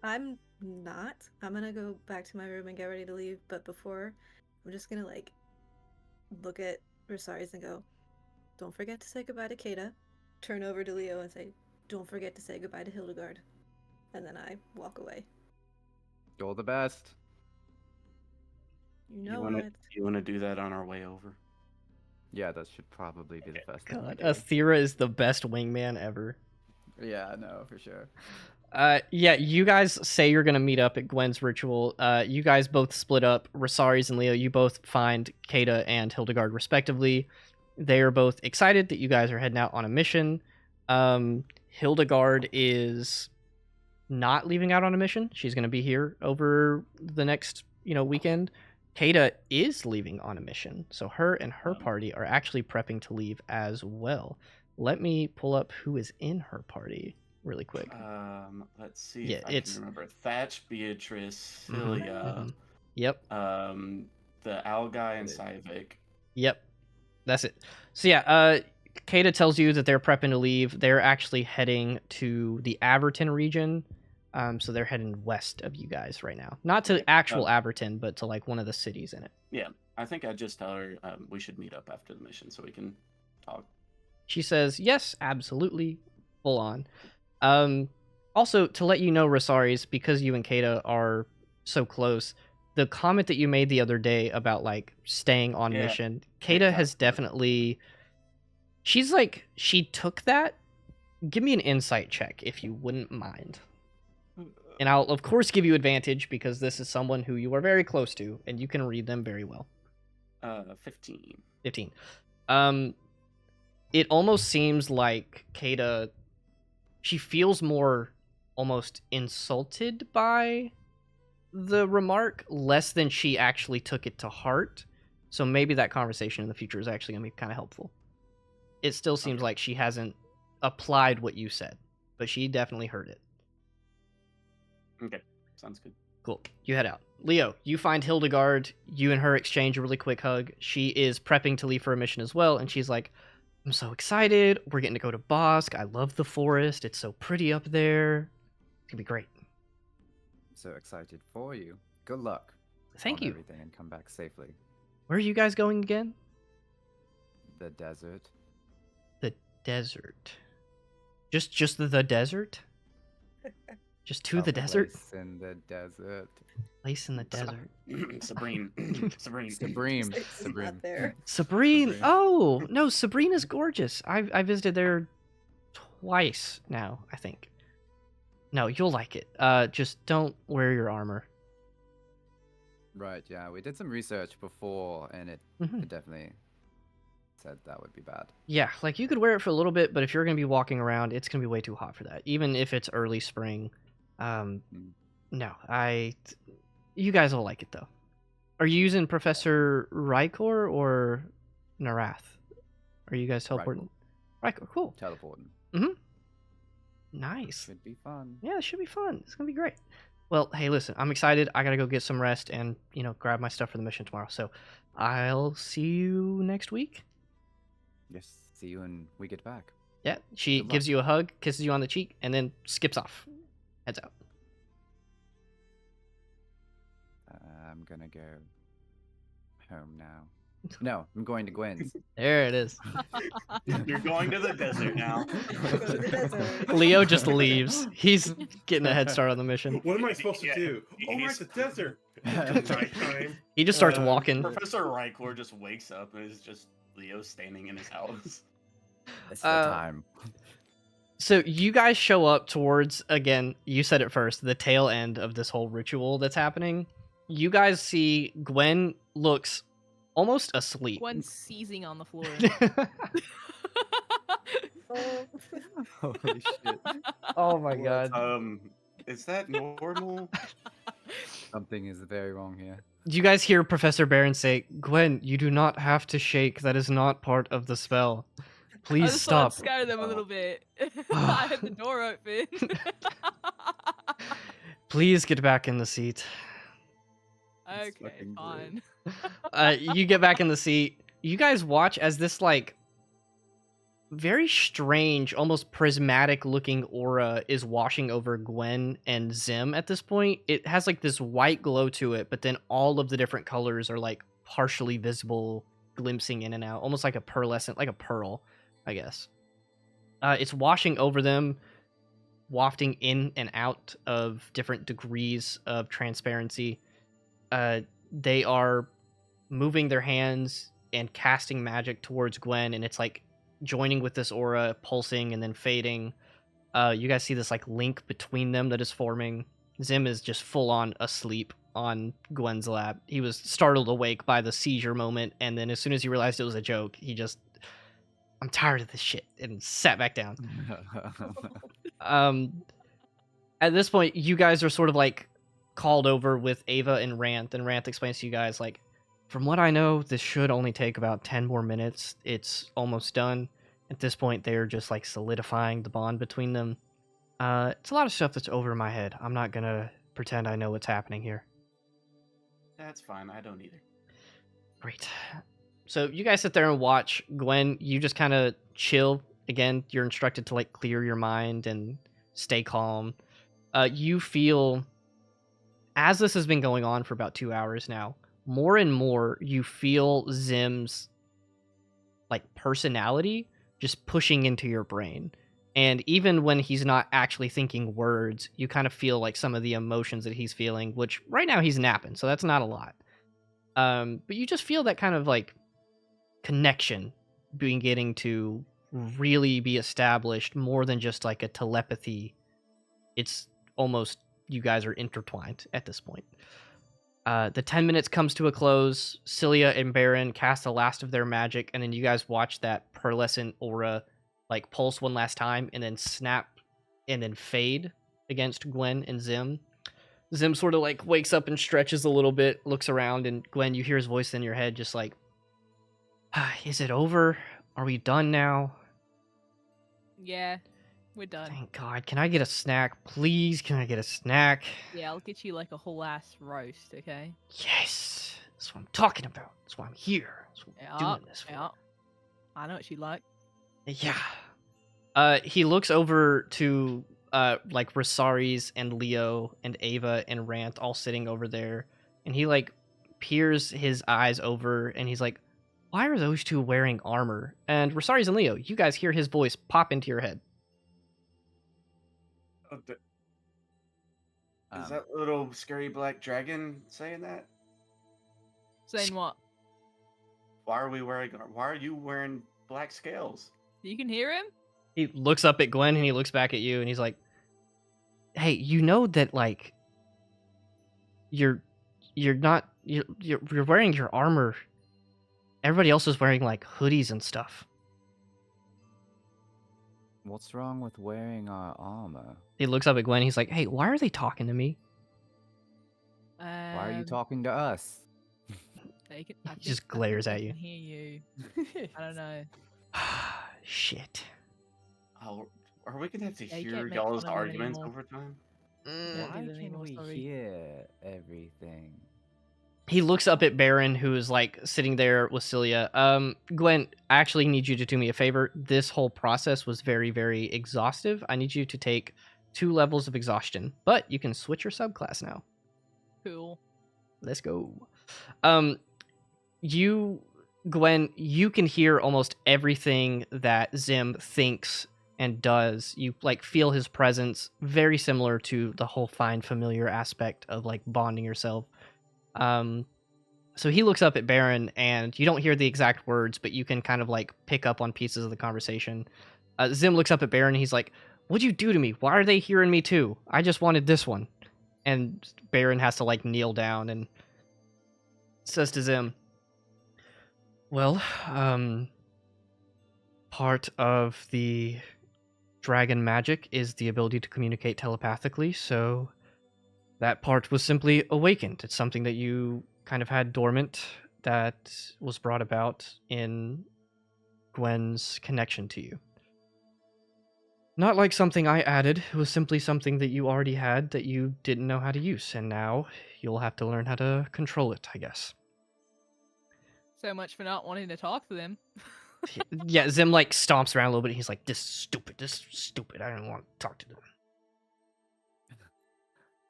I'm not. I'm gonna go back to my room and get ready to leave. But before, I'm just gonna like look at Rosaris and go, "Don't forget to say goodbye to Kata." Turn over to Leo and say, "Don't forget to say goodbye to Hildegard." And then I walk away. You're the best. You know it. You wanna do that on our way over? Yeah, that should probably be the first thing we God, do. Athira is the best wingman ever. Yeah, no, for sure. Yeah, you guys say you're gonna meet up at Gwen's ritual. You guys both split up. Rosaris and Leo, you both find Kata and Hildegard respectively. They are both excited that you guys are heading out on a mission. Hildegard is not leaving out on a mission. She's gonna be here over the next, weekend. Kata is leaving on a mission, so her and her party are actually prepping to leave as well. Let me pull up who is in her party really quick. Let's see Yeah, if I it's- can remember. Thatch, Beatrice, Mhm, Cilia, Yep. the Owl guy and Sivik. Yep. That's it. So yeah, Kata tells you that they're prepping to leave. They're actually heading to the Averton region. So they're heading west of you guys right now. Not to Okay. actual Averton, but to like one of the cities in it. Yeah, I think I'd just tell her we should meet up after the mission so we can talk. She says, yes, absolutely. Full on. Also, to let you know, Rosaris, because you and Kata are so close, the comment that you made the other day about like staying on Yeah. mission, Kata has definitely. She's like, she took that. Give me an insight check if you wouldn't mind. And I'll, of course, give you advantage because this is someone who you are very close to and you can read them very well. 15. 15. It almost seems like Kata, she feels more almost insulted by the remark, less than she actually took it to heart. So maybe that conversation in the future is actually going to be kind of helpful. It still seems like she hasn't applied what you said, but she definitely heard it. Okay, sounds good. Cool. You head out. Leo, you find Hildegard. You and her exchange a really quick hug. She is prepping to leave for a mission as well, and she's like, I'm so excited. We're getting to go to Bosk. I love the forest. It's so pretty up there. It's going to be great. So excited for you. Good luck. Thank on you. Everything and come back safely. Where are you guys going again? The desert. The desert. Just the desert? Just to the desert? Place in the desert. Place in the desert. Sabreen. Sabreen. Sabreen. It's not Sabreen. there. Sabreen. Sabreen. Oh, no, Sabreen is gorgeous. I visited there twice now, I think. No, you'll like it. Just don't wear your armor. Right, yeah. We did some research before, and it Mhm. definitely said that would be bad. Yeah, like you could wear it for a little bit, but if you're going to be walking around, it's going to be way too hot for that. Even if it's early spring. No, you guys will like it though. Are you using Professor Rykor or Narath? Are you guys teleporting? Rykor, cool. Teleporting. Nice. Should be fun. Yeah, it should be fun. It's going to be great. Well, hey, listen, I'm excited. I got to go get some rest and, grab my stuff for the mission tomorrow. So I'll see you next week. Yes. See you when we get back. Yeah, she Good gives luck. you a hug, kisses you on the cheek, and then skips off. Heads out. I'm gonna go home now. No, I'm going to Gwen's. There it is. You're going to the desert now. Go to the desert. Leo just leaves. He's getting a head start on the mission. What am I supposed to Yeah, do? Oh, right, he's- the desert. It's nighttime. He just starts walking. Professor Rykor just wakes up and is just Leo standing in his house. It's the Uh, time. So you guys show up towards, again, you said it first, the tail end of this whole ritual that's happening. You guys see Gwen looks almost asleep. Gwen's seizing on the floor. Oh. Holy shit. Oh my What, god. is that normal? Something is very wrong here. You guys hear Professor Barron say, Gwen, you do not have to shake. That is not part of the spell. I Please just thought I'd stop. scare them a little bit. I had the door open. Please get back in the seat. It's Okay, fucking fine. You get back in the seat. You guys watch as this, like, very strange, almost prismatic looking aura is washing over Gwen and Zim at this point. It has like this white glow to it, but then all of the different colors are like partially visible, glimpsing in and out, almost like a pearlescent, like a pearl, I guess. It's washing over them, wafting in and out of different degrees of transparency. They are moving their hands and casting magic towards Gwen, and it's like joining with this aura, pulsing and then fading. You guys see this like link between them that is forming. Zim is just full on asleep on Gwen's lap. He was startled awake by the seizure moment, and then as soon as he realized it was a joke, he just, I'm tired of this shit, and sat back down. At this point, you guys are sort of like called over with Ava and Ranth explains to you guys, like, from what I know, this should only take about 10 more minutes. It's almost done. At this point, they're just like solidifying the bond between them. It's a lot of stuff that's over my head. I'm not gonna pretend I know what's happening here. That's fine. I don't either. Great. So you guys sit there and watch. Gwen, you just kind of chill. Again, you're instructed to like clear your mind and stay calm. You feel, as this has been going on for about 2 hours now, more and more you feel Zim's like personality just pushing into your brain. And even when he's not actually thinking words, you kind of feel like some of the emotions that he's feeling, which right now he's napping, so that's not a lot. But you just feel that kind of like connection beginning to really be established more than just like a telepathy. It's almost, you guys are intertwined at this point. The 10 minutes comes to a close. Cilia and Baron cast the last of their magic, and then you guys watch that pearlescent aura like pulse one last time and then snap and then fade against Gwen and Zim. Zim sort of like wakes up and stretches a little bit, looks around, and Gwen, you hear his voice in your head just like, is it over? Are we done now? Yeah, we're done. Thank God. Can I get a snack? Please, can I get a snack? Yeah, I'll get you like a whole ass roast, okay? Yes. That's what I'm talking about. That's why I'm here. That's what I'm doing this for. Yeah. I know what you like. Yeah. He looks over to like Rosaries and Leo and Ava and Ranth all sitting over there, and he like peers his eyes over and he's like, why are those two wearing armor? And Rosaries and Leo, you guys hear his voice pop into your head. Oh, is that little scary black dragon saying that? Saying what? Why are you wearing black scales? You can hear him? He looks up at Gwen and he looks back at you and he's like, hey, you know that like you're wearing your armor. Everybody else is wearing like hoodies and stuff. What's wrong with wearing our armor? He looks up at Gwen. He's like, hey, why are they talking to me? Why are you talking to us? He just glares at you. I can hear you. I don't know. Shit. Oh, are we gonna have to Yeah, you hear can't make y'all's fun of him arguments anymore. over time? Yeah, Why do that can anymore, we sorry. hear everything? He looks up at Baron, who is like sitting there with Cilia. Gwen, I actually need you to do me a favor. This whole process was very, very exhaustive. I need you to take 2 levels of exhaustion, but you can switch your subclass now. Cool. Let's go. Gwen, you can hear almost everything that Zim thinks and does. You like feel his presence, very similar to the whole find familiar aspect of like bonding yourself. So he looks up at Baron, and you don't hear the exact words, but you can kind of like pick up on pieces of the conversation. Zim looks up at Baron and he's like, "What'd you do to me? Why are they hearing me too? I just wanted this one." And Baron has to like kneel down and says to Zim, "Well, part of the dragon magic is the ability to communicate telepathically, so that part was simply awakened. It's something that you kind of had dormant that was brought about in Gwen's connection to you. Not like something I added, it was simply something that you already had that you didn't know how to use, and now you'll have to learn how to control it, I guess." So much for not wanting to talk to them. Yeah, Zim like stomps around a little bit. He's like, this is stupid. I don't want to talk to them.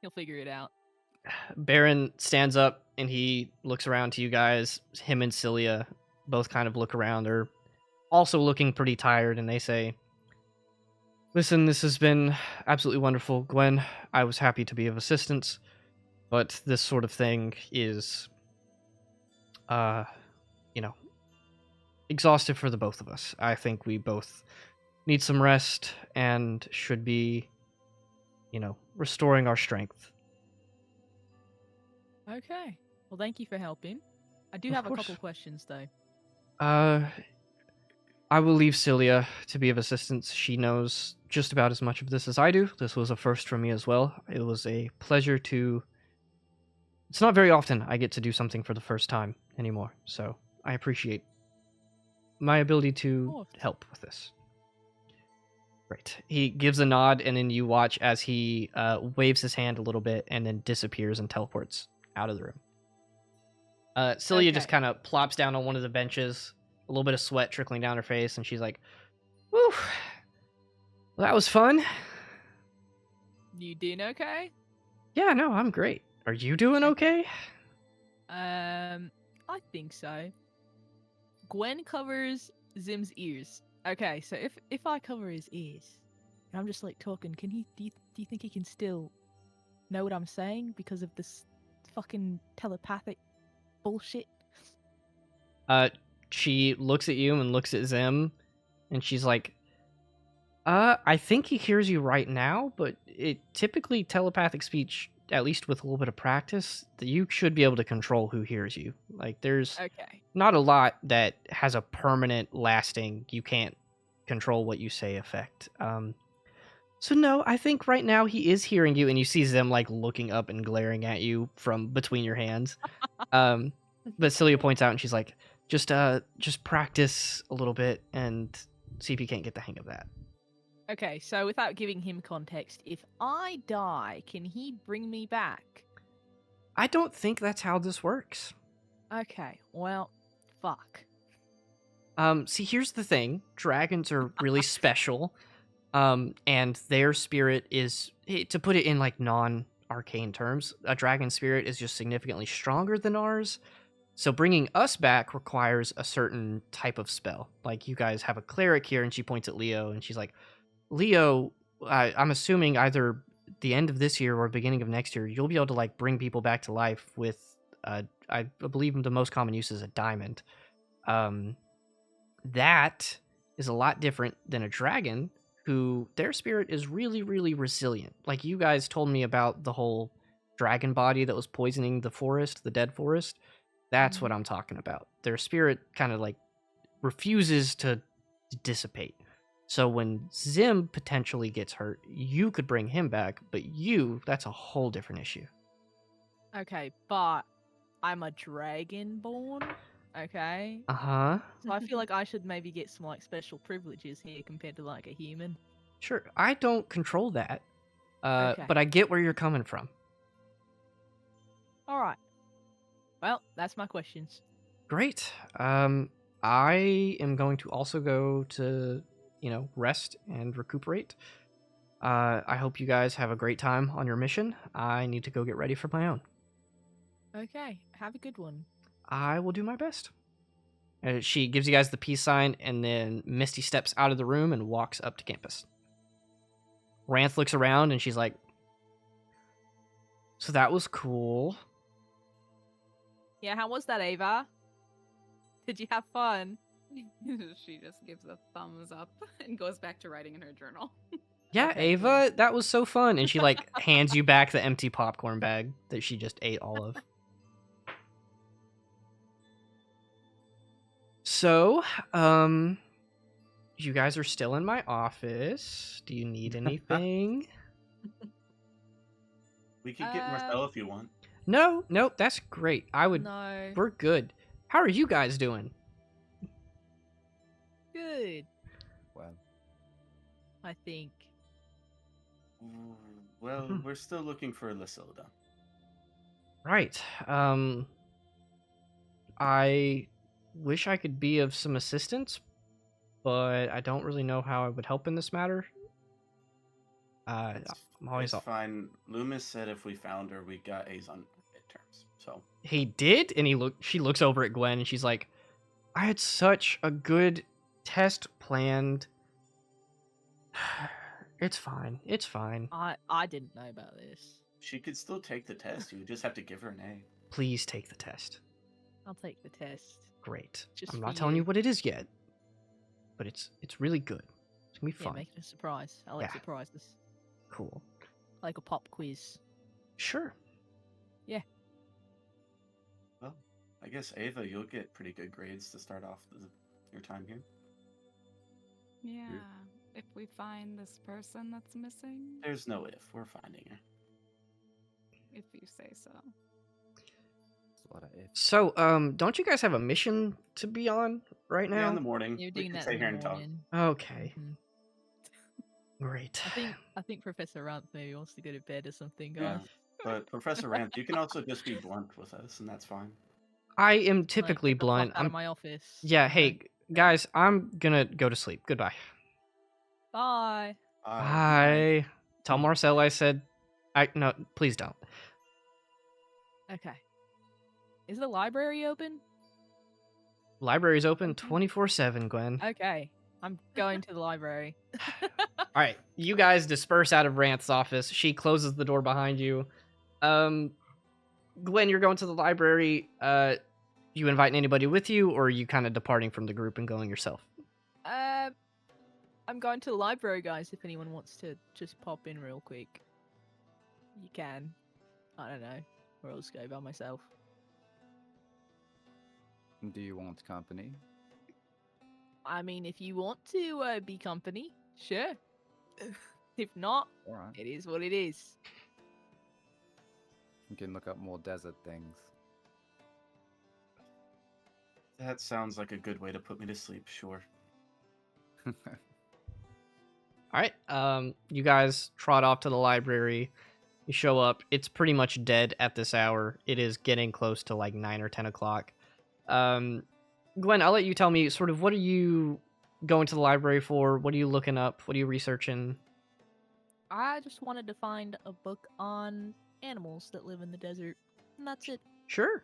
He'll figure it out. Baron stands up and he looks around to you guys. Him and Cilia both kind of look around. They're also looking pretty tired, and they say, "Listen, this has been absolutely wonderful. Gwen, I was happy to be of assistance, but this sort of thing is, exhaustive for the both of us. I think we both need some rest and should be, restoring our strength." Okay. Well, thank you for helping. I do Of have a course. couple questions, though. I will leave Cilia to be of assistance. She knows just about as much of this as I do. This was a first for me as well. It was a pleasure to... It's not very often I get to do something for the first time anymore, so I appreciate my ability to course. help with this. Right. He gives a nod, and then you watch as he waves his hand a little bit and then disappears and teleports out of the room. Cilia just Okay. kind of plops down on one of the benches, a little bit of sweat trickling down her face, and she's like, "Whew, well, that was fun." You doing okay? "Yeah, no, I'm great. Are you doing okay?" I think so. Gwen covers Zim's ears. Okay, so if I cover his ears, and I'm just like talking, can he? Do you think he can still know what I'm saying because of this fucking telepathic bullshit? She looks at you and looks at Zim, and she's like, "I think he hears you right now, but it typically telepathic speech, at least with a little bit of practice, that you should be able to control who hears you. Like, there's Okay. not a lot that has a permanent, lasting, you can't control what you say effect. So no, I think right now he is hearing you, and you see Zim like looking up and glaring at you from between your hands. But Cilia points out, and she's like, just practice a little bit and see if you can't get the hang of that." Okay, so without giving him context, if I die, can he bring me back? I don't think that's how this works. Okay, well, fuck. See, here's the thing. Dragons are really special. And their spirit is, to put it in like non-arcane terms, a dragon spirit is just significantly stronger than ours. So bringing us back requires a certain type of spell. Like, you guys have a cleric here, and she points at Leo, and she's like, "Leo, I'm assuming either the end of this year or beginning of next year, you'll be able to like bring people back to life with, I believe the most common use is a diamond. That is a lot different than a dragon, who their spirit is really, really resilient. Like, you guys told me about the whole dragon body that was poisoning the forest, the dead forest. That's what I'm talking about. Their spirit kind of like refuses to dissipate. So when Zim potentially gets hurt, you could bring him back, but that's a whole different issue. Okay, but I'm a dragonborn. Okay. Uh-huh. So I feel like I should maybe get some like special privileges here compared to like a human. Sure, I don't control that. Okay. But I get where you're coming from. All right. Well, that's my questions. Great. I am going to also go to, rest and recuperate. I hope you guys have a great time on your mission. I need to go get ready for my own. Okay, have a good one. I will do my best. She gives you guys the peace sign, and then Misty steps out of the room and walks up to campus. Ranth looks around, and she's like, "So that was cool." Yeah, how was that, Ava? Did you have fun? She just gives a thumbs up and goes back to writing in her journal. Yeah, Okay, Ava, that was so fun. And she like hands you back the empty popcorn bag that she just ate all of. So, you guys are still in my office. Do you need anything? We could get Marcel if you want. No, that's great. No. We're good. How are you guys doing? Good, Well, I think. Well, we're still looking for Lysilda. Right. I wish I could be of some assistance, but I don't really know how I would help in this matter. I'm always It's fine. Loomis said if we found her, we got A's on midterms. So He did, and she looks over at Gwen and she's like, I had such a good test planned. It's fine. It's fine. I didn't know about this. she could still take the test. You would just have to give her an A. Please take the test. I'll take the test. Great. Just I'm for not telling you you. what it is yet, but it's really good. It's gonna be Yeah, fun. make it a surprise. I like Yeah. surprises. Cool. Like a pop quiz. Sure. Well, I guess Ava, you'll get pretty good grades to start off your time here. Yeah. If we find this person that's missing, There's no if. We're finding her. if you say so. it's a lot of ifs. So, don't you guys have a mission to be on right Yeah, in now? the morning. You're we doing can that stay in here the and talk. morning. Okay. Mhm. Great. I think Professor Rant maybe wants to go to bed or something, Yeah. guys. But Professor Rant, you can also just be blunt with us, and that's fine. I am Like, typically get the fuck blunt. out of my office. Yeah, Okay. hey, guys, I'm gonna go to sleep. Goodbye. Bye. Bye. Tell Marcel I said no, please don't. Okay. Is the library open? Library's open Okay. 24/7, Gwen. Okay. I'm going to the library. All right, you guys disperse out of Rant's office. She closes the door behind you. Gwen, you're going to the library. You inviting anybody with you, or are you kind of departing from the group and going yourself? I'm going to the library, guys. If anyone wants to just pop in real quick, you can. I don't know. Or I'll just go by myself. Do you want company? I mean, if you want to be company, sure. If not, All right. it is what it is. You can look up more desert things. That sounds like a good way to put me to sleep, sure. All right. You guys trot off to the library. You show up. It's pretty much dead at this hour. It is getting close to like 9 or 10 o'clock. Gwen, I'll let you tell me sort of what are you going to the library for? What are you looking up? What are you researching? I just wanted to find a book on animals that live in the desert. And that's it. Sure.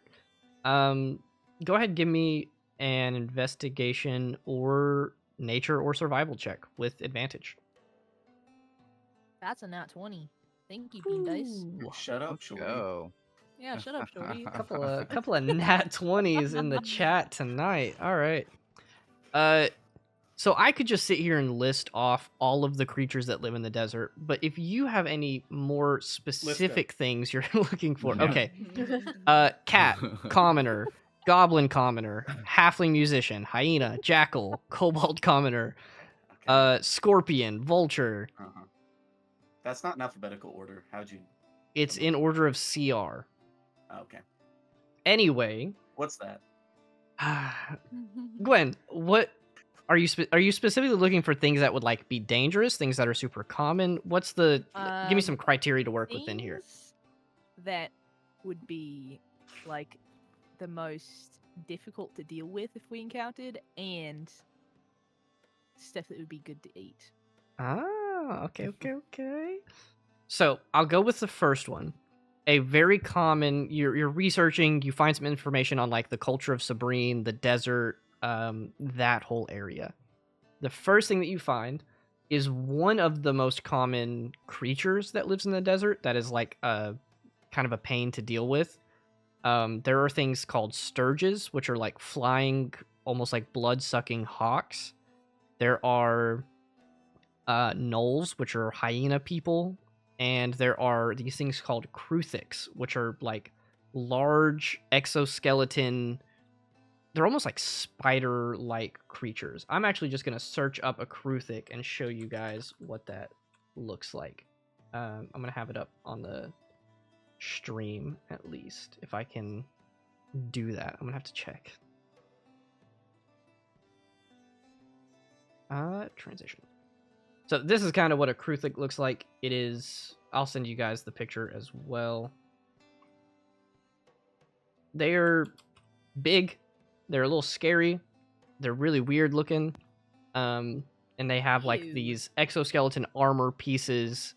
Go ahead and give me an investigation or nature or survival check with advantage. That's a nat 20. Thank you, Bean Dice. Shut up, Let's Shorty. go. Yeah, shut up, Shorty. Couple of nat 20s in the chat tonight. All right. So I could just sit here and list off all of the creatures that live in the desert, but if you have any more specific things you're looking for, Yeah. okay. Cat, commoner, goblin commoner, halfling musician, hyena, jackal, kobold commoner, Okay. scorpion, vulture. Uh-huh. That's not in alphabetical order. How'd you? It's in order of CR. Okay. Anyway, What's that? Gwen, what are you specifically looking for? Things that would like be dangerous, things that are super common. What's the give me some criteria to work within here? Things that would be like the most difficult to deal with if we encountered, and stuff that would be good to eat. Ah, okay. So I'll go with the first one. A very common. You're researching. You find some information on like the culture of Tsabreen, the desert, that whole area. The first thing that you find is one of the most common creatures that lives in the desert. That is like a kind of a pain to deal with. There are things called sturges, which are like flying, almost like blood-sucking hawks. There are gnolls, which are hyena people, and there are these things called kruthiks, which are like large exoskeleton. They're almost like spider-like creatures. I'm actually just gonna search up a kruthik and show you guys what that looks like. I'm gonna have it up on the stream at least, if I can do that. I'm gonna have to check. Transition. So this is kind of what a kruthik looks like. It is. I'll send you guys the picture as well. They're big. They're a little scary. They're really weird looking. And they have like Ew. these exoskeleton armor pieces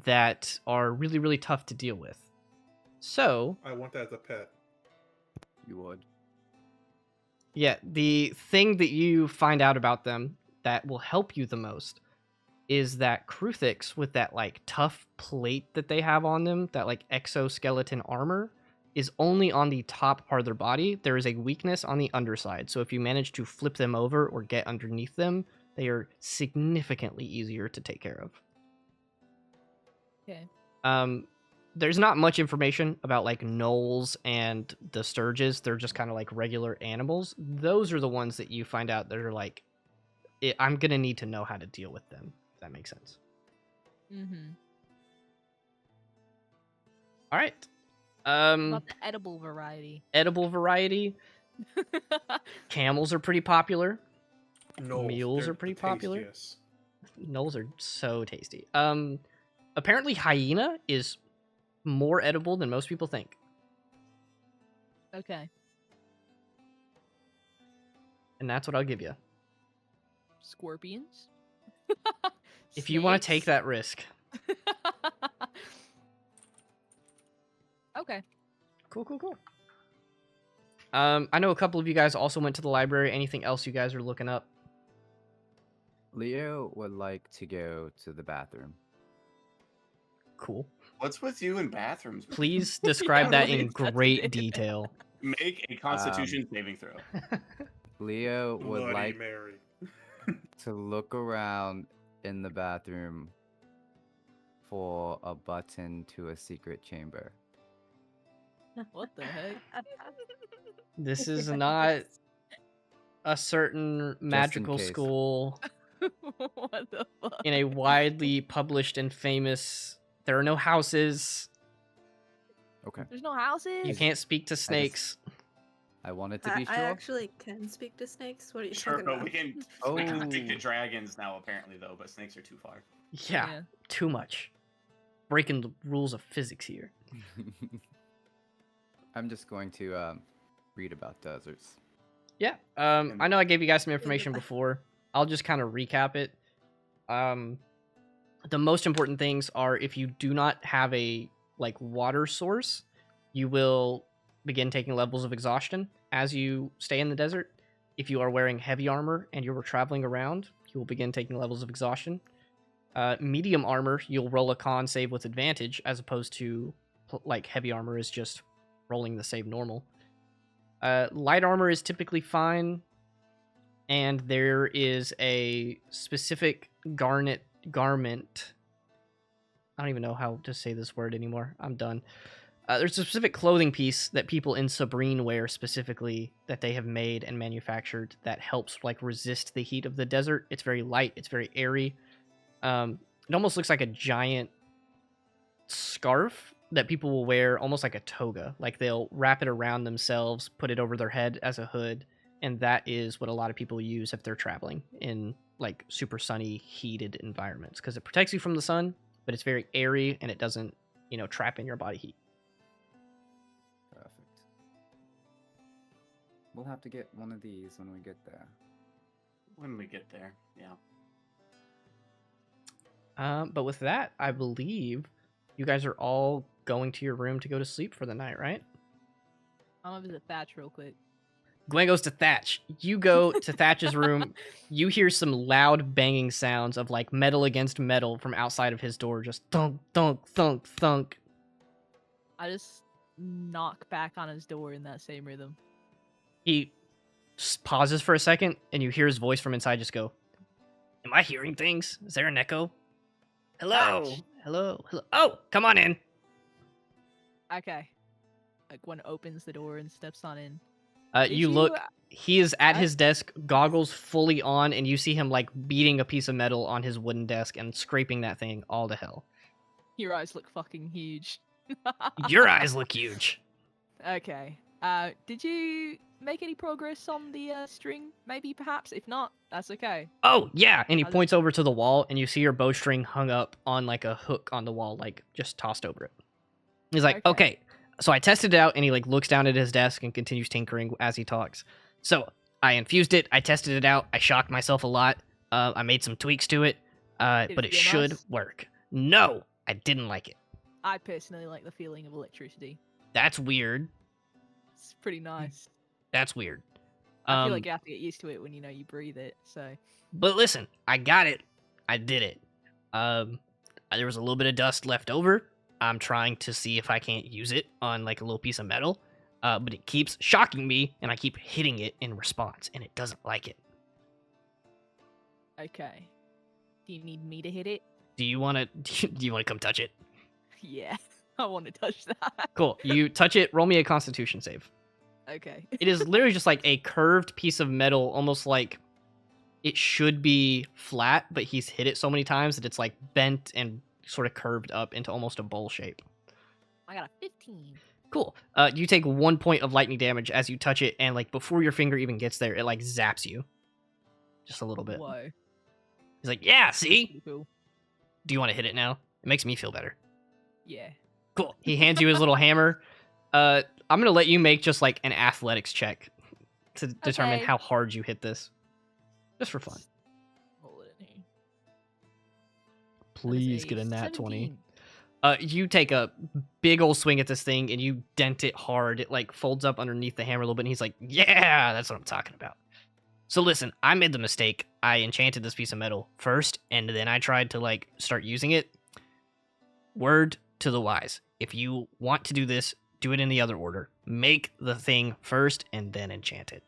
that are really, really tough to deal with. So I want that as a pet. You would. yeah, the thing that you find out about them that will help you the most is that kruthiks, with that like tough plate that they have on them, that like exoskeleton armor, is only on the top part of their body. There is a weakness on the underside. So if you manage to flip them over or get underneath them, they are significantly easier to take care of. Okay. There's not much information about like gnolls and the sturges. They're just kind of like regular animals. Those are the ones that you find out that are like, I'm gonna need to know how to deal with them. If that makes sense. Mm-hmm. All right. Not the edible variety. Edible variety. Camels are pretty popular. No, Mules they're are pretty the popular. tastiest. Gnolls are so tasty. Apparently hyena is more edible than most people think. Okay. And that's what I'll give you. Scorpions. If you want to take Snakes? that risk. Okay. Cool. I know a couple of you guys also went to the library. Anything else you guys are looking up? Leo would like to go to the bathroom. Cool. What's with you in bathrooms? Please describe Yeah, that what in is that great to do? detail. Make a Constitution saving throw. Leo would Bloody like Mary. to look around in the bathroom for a button to a secret chamber. What the heck? This is not a certain magical case. school What the fuck? in a widely published and famous. There are no houses. Okay. There's no houses. You can't speak to snakes. I wanted to I be sure. actually can speak to snakes. What are you Sure, talking but about? we can speak to dragons now, apparently, though, but snakes are too far. Yeah, too much. Breaking the rules of physics here. I'm just going to read about deserts. Yeah, I know I gave you guys some information before. I'll just kind of recap it. The most important things are, if you do not have a like water source, you will begin taking levels of exhaustion as you stay in the desert. If you are wearing heavy armor and you were traveling around, you will begin taking levels of exhaustion. Medium armor, you'll roll a con save with advantage, as opposed to like heavy armor is just rolling the save normal. Light armor is typically fine, and there is a specific garment. I don't even know how to say this word anymore. I'm done. There's a specific clothing piece that people in Tsabreen wear specifically that they have made and manufactured that helps like resist the heat of the desert. It's very light. It's very airy. It almost looks like a giant scarf that people will wear, almost like a toga. Like they'll wrap it around themselves, put it over their head as a hood, and that is what a lot of people use if they're traveling in like super sunny, heated environments, because it protects you from the sun, but it's very airy and it doesn't, trap in your body heat. Perfect. We'll have to get one of these when we get there. When we get there, yeah. But with that, I believe you guys are all going to your room to go to sleep for the night, right? I'm gonna visit Thatch real quick. Gwen goes to Thatch. You go to Thatch's room. You hear some loud banging sounds of like metal against metal from outside of his door. Just thunk, thunk, thunk, thunk. I just knock back on his door in that same rhythm. He pauses for a second, and you hear his voice from inside just go, "Am I hearing things? Is there an echo? Hello? Thatch. Hello? Hello? Oh, come on in." Okay. Like one opens the door and steps on in. Did You look, you- he is at I- his desk, goggles fully on, and you see him like beating a piece of metal on his wooden desk and scraping that thing all to hell. Your eyes look fucking huge. Your eyes look huge. Okay. Did you make any progress on the string? Maybe, perhaps. If not, that's okay. Oh, yeah. And he How's it- points over to the wall, and you see your bowstring hung up on like a hook on the wall, like just tossed over it. He's like, Okay. okay. So I tested it out, and he like looks down at his desk and continues tinkering as he talks. So I infused it. I tested it out. I shocked myself a lot. I made some tweaks to it, Did but it it feel should nice? work. No, I didn't like it. I personally like the feeling of electricity. That's weird. It's pretty nice. That's weird. I feel like you have to get used to it when you breathe it. So But listen, I got it. I did it. There was a little bit of dust left over. I'm trying to see if I can't use it on like a little piece of metal. But it keeps shocking me, and I keep hitting it in response, and it doesn't like it. okay. Do you need me to hit it? Do you want to? Do you want to come touch it? Yeah, I want to touch that. Cool. You touch it. Roll me a Constitution save. Okay. It is literally just like a curved piece of metal, almost like it should be flat, but he's hit it so many times that it's like bent and sort of curved up into almost a bowl shape. I got a 15. Cool. You take 1 point of lightning damage as you touch it, and like before your finger even gets there, it like zaps you, just a little bit. Whoa. He's like, "Yeah, That's see? pretty cool. Do you want to hit it now? It makes me feel better." Yeah. Cool. He hands you his little hammer. I'm gonna let you make just like an athletics check to determine Okay. how hard you hit this, just for fun. Roll it in here. That is Please get a nat 20. 17. You take a big old swing at this thing and you dent it hard. It like folds up underneath the hammer a little bit, and he's like, "Yeah, that's what I'm talking about." So listen, I made the mistake. I enchanted this piece of metal first, and then I tried to like start using it. Word to the wise. If you want to do this, do it in the other order. Make the thing first and then enchant it.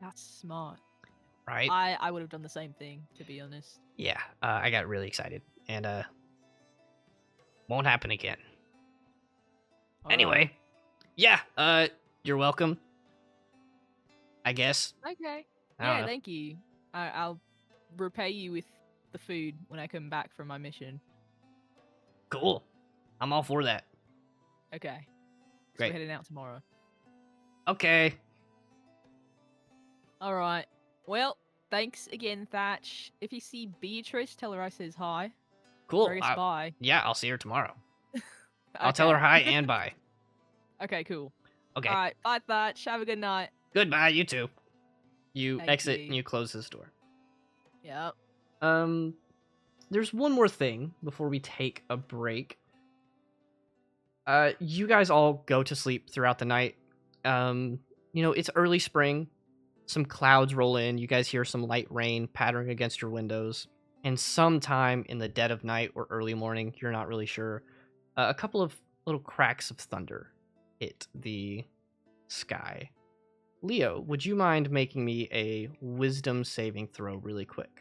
That's smart. Right? I would have done the same thing, to be honest. Yeah. I got really excited. And won't happen again. Anyway. Yeah, you're welcome. I guess. Okay. I don't Yeah, know. thank you. I'll repay you with the food when I come back from my mission. Cool. I'm all for that. Okay. So Great. we're heading out tomorrow. Okay. Alright. Well, thanks again, Thatch. If you see Beatrice, tell her I says hi. Cool. Or I guess bye. Yeah, I'll see her tomorrow. I'll tell her hi and bye. Okay, cool. Okay. Alright, bye, Thatch. Have a good night. Goodbye, you too. You Thank exit you. and you close this door. Yep. There's one more thing before we take a break. You guys all go to sleep throughout the night. It's early spring. Some clouds roll in. You guys hear some light rain pattering against your windows. And sometime in the dead of night or early morning, you're not really sure, a couple of little cracks of thunder hit the sky. Leo, would you mind making me a wisdom saving throw really quick?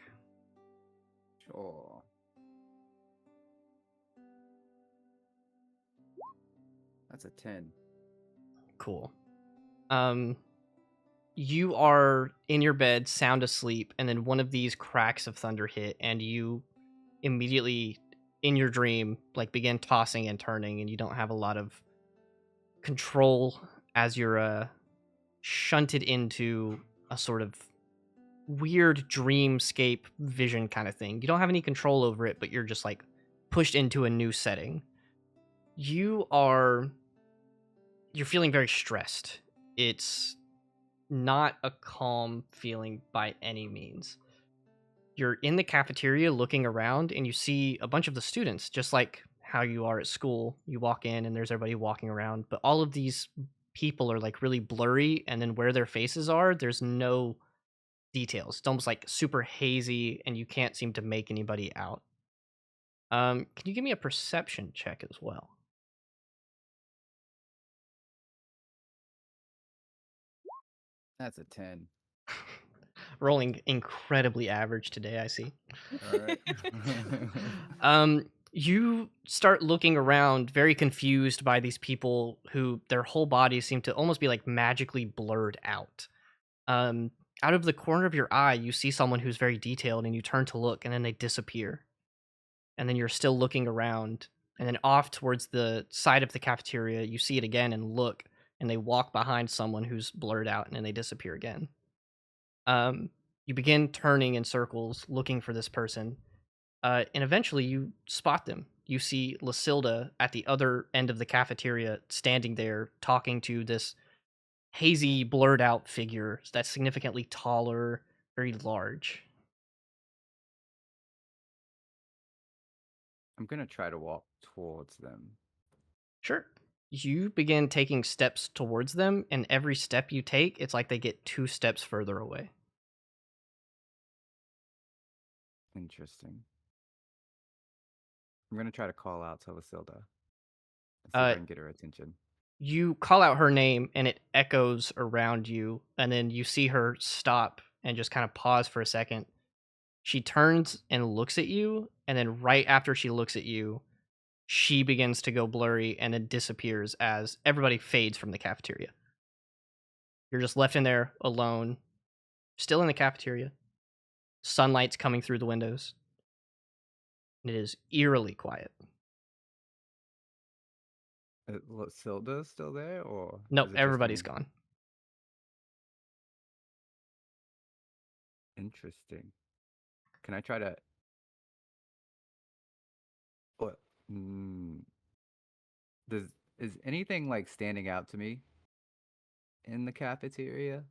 Sure. That's a 10. Cool. You are in your bed, sound asleep, and then one of these cracks of thunder hit, and you immediately, in your dream, like begin tossing and turning, and you don't have a lot of control as you're shunted into a sort of weird dreamscape vision kind of thing. You don't have any control over it, but you're just like pushed into a new setting. You're feeling very stressed. It's not a calm feeling by any means. You're in the cafeteria looking around, and you see a bunch of the students, just like how you are at school. You walk in and there's everybody walking around, but all of these people are like really blurry, and then where their faces are, there's no details. It's almost like super hazy, and you can't seem to make anybody out. Can you give me a perception check as well? That's a 10. Rolling incredibly average today, I see. All right. You start looking around, very confused by these people who their whole bodies seem to almost be like magically blurred out. Um, Out of the corner of your eye, you see someone who's very detailed, and you turn to look, and then they disappear. And then you're still looking around, and then off towards the side of the cafeteria, you see it again and look, and they walk behind someone who's blurred out, and then they disappear again. You begin turning in circles, looking for this person, and eventually you spot them. You see Lasilda at the other end of the cafeteria, standing there, talking to this hazy, blurred out figure that's significantly taller, very large. I'm gonna try to walk towards them. Sure. You begin taking steps towards them, and every step you take, it's like they get 2 steps further away. Interesting. I'm gonna try to call out to Lasilda. See if Uh, I can get her attention. you call out her name, and it echoes around you, and then you see her stop and just kind of pause for a second. She turns and looks at you, and then right after she looks at you, she begins to go blurry and then disappears as everybody fades from the cafeteria. You're just left in there alone, still in the cafeteria. Sunlight's coming through the windows. And it is eerily quiet. Is Lasilda still there, or Nope, is it just everybody's me? gone. Interesting. Can I try to? What? Does is anything like standing out to me in the cafeteria?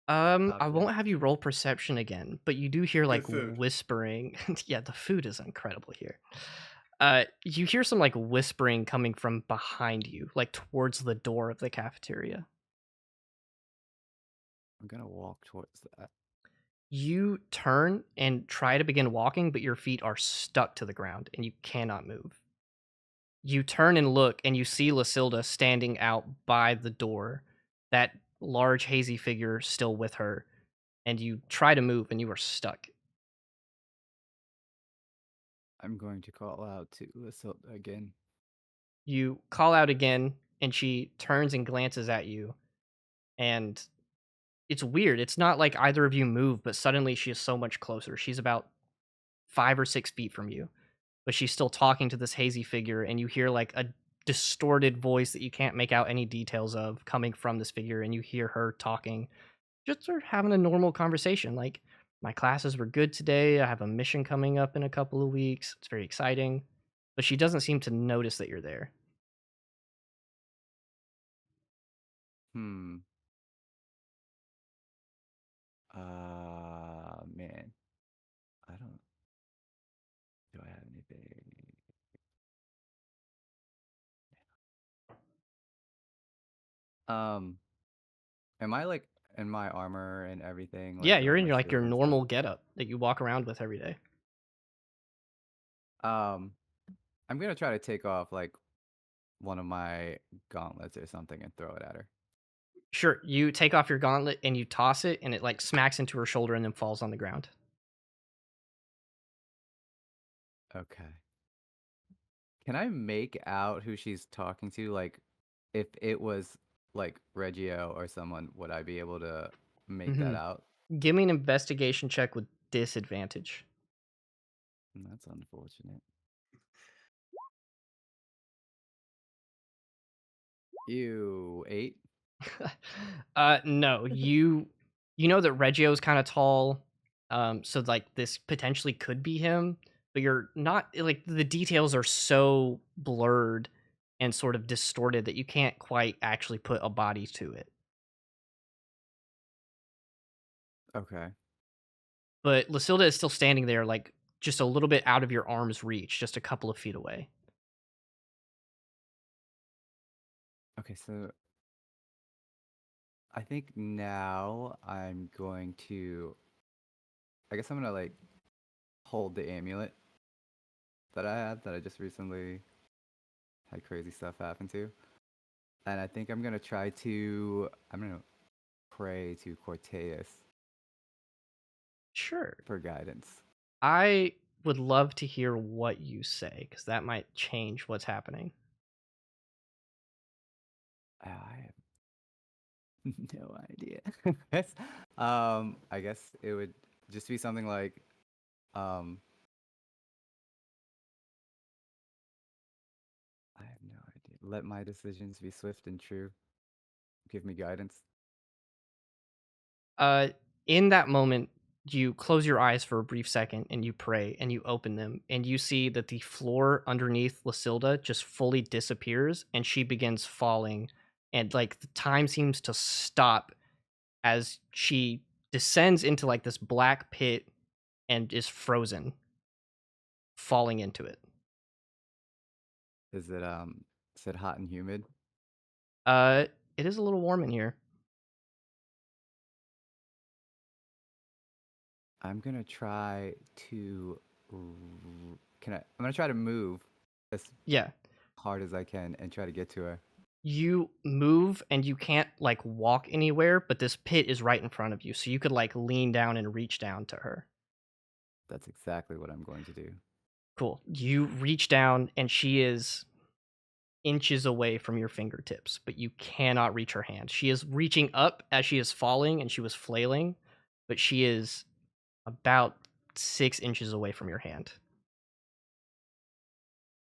I won't Object. have you roll perception again, but you do hear like Good food. whispering. Yeah, the food is incredible here. You hear some like whispering coming from behind you, like towards the door of the cafeteria. I'm gonna walk towards that. You turn and try to begin walking, but your feet are stuck to the ground and you cannot move. You turn and look, and you see Lasilda standing out by the door, that large hazy figure still with her, and you try to move and you are stuck. I'm going to call out to Lasilda again. You call out again, and she turns and glances at you, and it's weird. It's not like either of you move, but suddenly she is so much closer. She's about 5 or 6 feet from you, but she's still talking to this hazy figure, and you hear like a distorted voice that you can't make out any details of coming from this figure, and you hear her talking, just sort of having a normal conversation. Like, my classes were good today. I have a mission coming up in a couple of weeks. It's very exciting. But she doesn't seem to notice that you're there. Hmm. Man. I don't. Do I have anything? Um. Am I like in my armor and everything? Like, Yeah, do I you're have in my your like your shield and stuff? normal getup that you walk around with every day. Um. I'm gonna try to take off like one of my gauntlets or something and throw it at her. Sure, you take off your gauntlet and you toss it, and it like smacks into her shoulder and then falls on the ground. Okay. Can I make out who she's talking to? Like, if it was like Reggio or someone, would I be able to make that Hmm. out? Give me an investigation check with disadvantage. That's unfortunate. Ew, 8. No, you know that Reggio's kind of tall, so like this potentially could be him, but you're not like the details are so blurred and sort of distorted that you can't quite actually put a body to it. Okay. But Lasilda is still standing there, like just a little bit out of your arm's reach, just a couple of feet away. Okay, so I think now I'm going to. I guess I'm gonna like hold the amulet that I had that I just recently had crazy stuff happen to. And I think I'm gonna try to. I'm gonna pray to Corteus Sure. for guidance. I would love to hear what you say, because that might change what's happening. I have no idea. I guess it would just be something like, um, I have no idea. Let my decisions be swift and true. Give me guidance. In that moment, you close your eyes for a brief second and you pray and you open them and you see that the floor underneath Lysilda just fully disappears and she begins falling, and like the time seems to stop as she descends into like this black pit and is frozen, falling into it. Is it hot and humid? It is a little warm in here. I'm gonna try to I'm gonna try to move as Yeah. hard as I can and try to get to her. You move and you can't like walk anywhere, but this pit is right in front of you, so you could like lean down and reach down to her. That's exactly what I'm going to do. Cool. You reach down and she is inches away from your fingertips, but you cannot reach her hand. She is reaching up as she is falling and she was flailing, but she is about 6 inches away from your hand.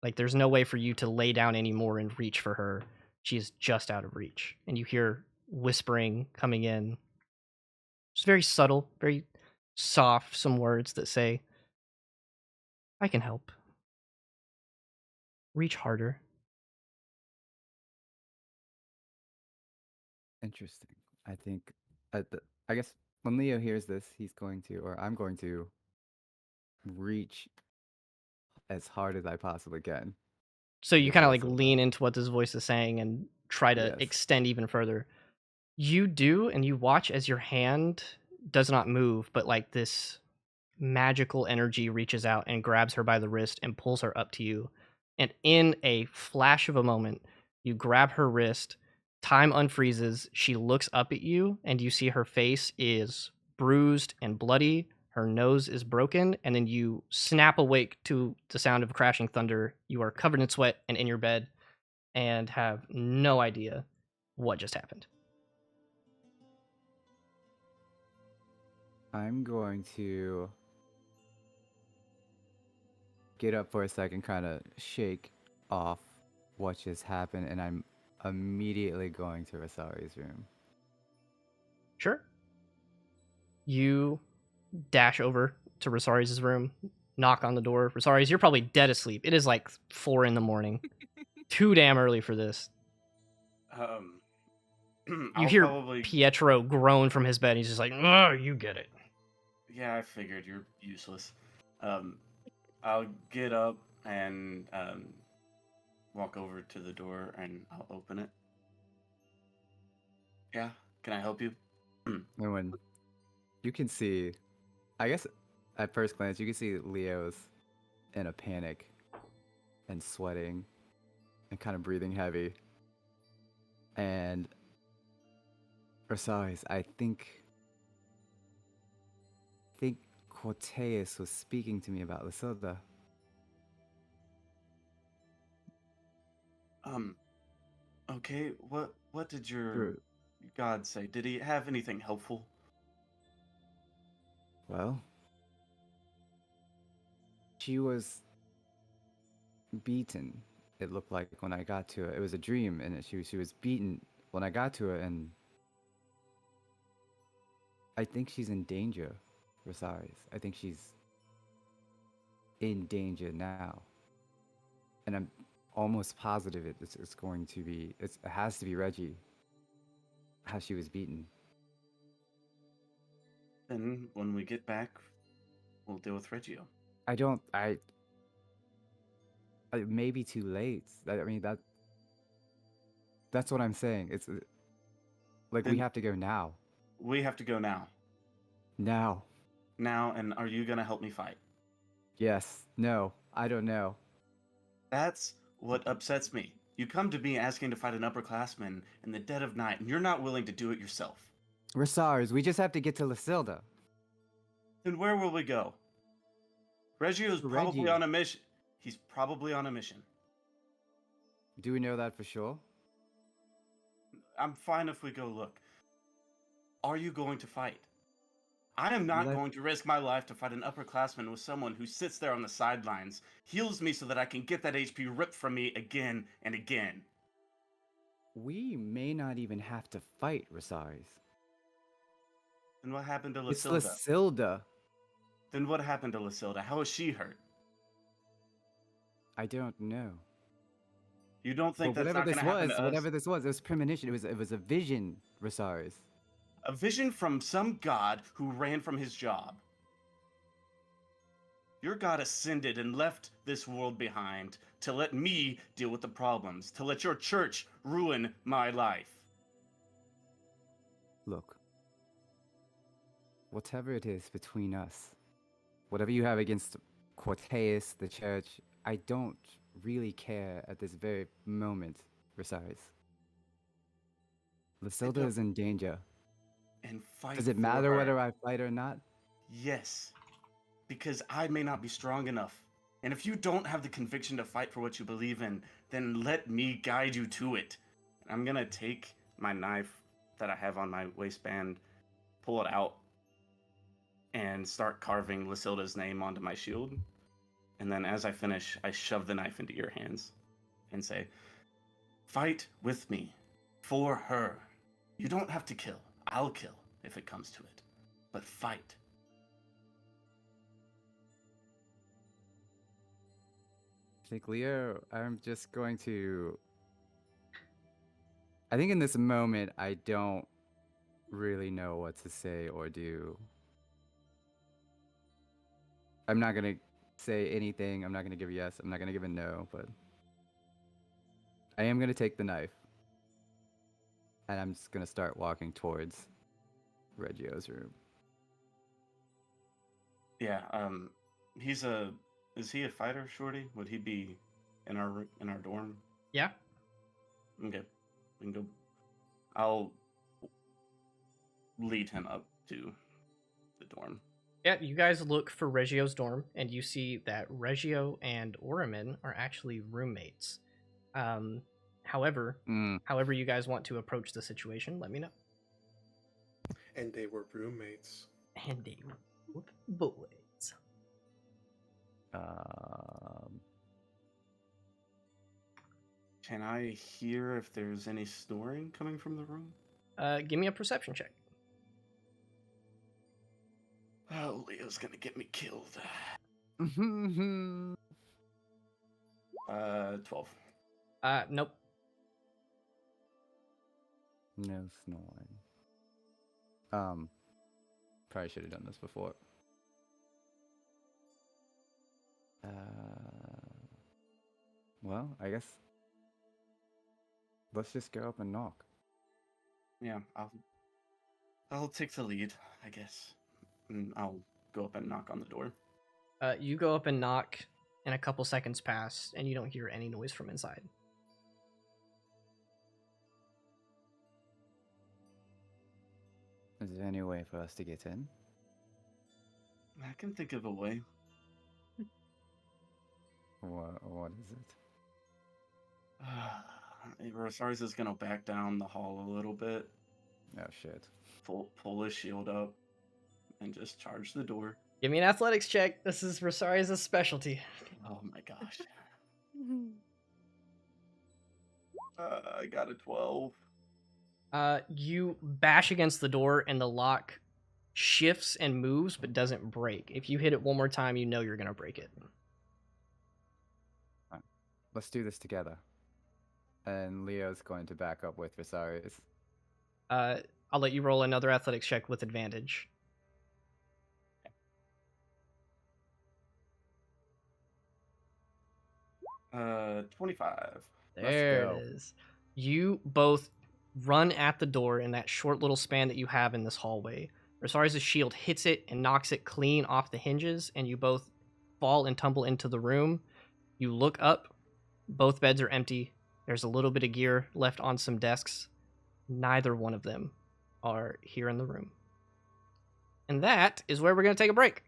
Like there's no way for you to lay down anymore and reach for her. She is just out of reach. And you hear whispering coming in. It's very subtle, very soft, some words that say, I can help. Reach harder. Interesting. I think I guess when Leo hears this, he's going to, or I'm going to reach as hard as I possibly can. So you Get kind to of like Lysilda. lean into what this voice is saying and try to Yes. extend even further. You do, and you watch as your hand does not move, but like this magical energy reaches out and grabs her by the wrist and pulls her up to you. And in a flash of a moment, you grab her wrist, time unfreezes, she looks up at you, and you see her face is bruised and bloody, her nose is broken, and then you snap awake to the sound of crashing thunder. You are covered in sweat and in your bed and have no idea what just happened. I'm going to get up for a second, kind of shake off what just happened, and I'm immediately going to Rosari's room. Sure. You dash over to Rosari's room, knock on the door. Rosari's, you're probably dead asleep. It is like 4 a.m. Too damn early for this. You I'll hear probably. Pietro groan from his bed. He's just like, oh, you get it. Yeah, I figured you're useless. I'll get up and walk over to the door and I'll open it. Yeah, can I help you? And when you can see, I guess at first glance, you can see Leo's in a panic and sweating and kind of breathing heavy. And Rosari's, I think Corteus was speaking to me about Lysilda. Okay, what did your True. god say? Did he have anything helpful? Well, she was beaten. It looked like when I got to her. It was a dream, and she was beaten when I got to her, and I think she's in danger, Rosari's. I think she's in danger now, and I'm almost positive it's going to be. It has to be Reggie. How she was beaten. Then when we get back, we'll deal with Reggio. It may be too late. I mean that's what I'm saying. It's like we Then- have to go now. We have to go now. Now. Now, and are you gonna help me fight? Yes. No. I don't know. That's what upsets me. You come to me asking to fight an upperclassman in the dead of night, and you're not willing to do it yourself. Rosars, we just have to get to Lysilda. Then where will we go? Reggio's probably Reggie. on a mission. He's probably on a mission. Do we know that for sure? I'm fine if we go look. Are you going to fight? I am not going to risk my life to fight an upperclassman with someone who sits there on the sidelines, heals me so that I can get that HP ripped from me again and again. We may not even have to fight, Rosars. Then what happened to It's Lysilda? Lysilda. Then what happened to Lysilda? How is she hurt? I don't know. You don't think But that's not going to happen to us? whatever this was, it was premonition. It was a vision, Rosars. A vision from some god who ran from his job. Your god ascended and left this world behind to let me deal with the problems, to let your church ruin my life. Look. Whatever it is between us, whatever you have against Corteus, the church, I don't really care at this very moment, Rosars. Lysilda is in danger. And fight. Does it for matter her. whether I fight or not? Yes, because I may not be strong enough. And if you don't have the conviction to fight for what you believe in, then let me guide you to it. I'm gonna take my knife that I have on my waistband, pull it out, and start carving Lysilda's name onto my shield. And then as I finish, I shove the knife into your hands and say, fight with me, for her. You don't have to kill. I'll kill if it comes to it. But fight. I think, Leo, I'm just going to... I think in this moment, I don't really know what to say or do. I'm not going to say anything. I'm not going to give a yes. I'm not going to give a no, but I am going to take the knife. And I'm just going to start walking towards Reggio's room. Yeah, is he a fighter, Shorty? Would he be in our dorm? Yeah. Okay, we can go. I'll lead him up to the dorm. Yeah, you guys look for Reggio's dorm, and you see that Reggio and Oramin are actually roommates. However, you guys want to approach the situation, let me know. And they were roommates. And they were boys. Can I hear if there's any snoring coming from the room? Give me a perception check. Oh, Leo's gonna get me killed. 12. Nope. No snoring. Probably should have done this before. Well, I guess let's just go up and knock. Yeah, I'll take the lead, I guess. And I'll go up and knock on the door. You go up and knock, and a couple seconds pass, and you don't hear any noise from inside. Is there any way for us to get in? I can think of a way. What is it? Rosars is gonna back down the hall a little bit. Oh shit. Pull his shield up and just charge the door. Give me an athletics check. This is Rosaria's specialty. Oh my gosh. I got a 12. You bash against the door, and the lock shifts and moves, but doesn't break. If you hit it one more time, you know you're gonna break it. Let's do this together. And Leo's going to back up with Rosarius. I'll let you roll another athletics check with advantage. 25. There go. it is. You both run at the door in that short little span that you have in this hallway. Rosarius' shield hits it and knocks it clean off the hinges, and you both fall and tumble into the room. You look up. Both beds are empty. There's a little bit of gear left on some desks. Neither one of them are here in the room. And that is where we're going to take a break.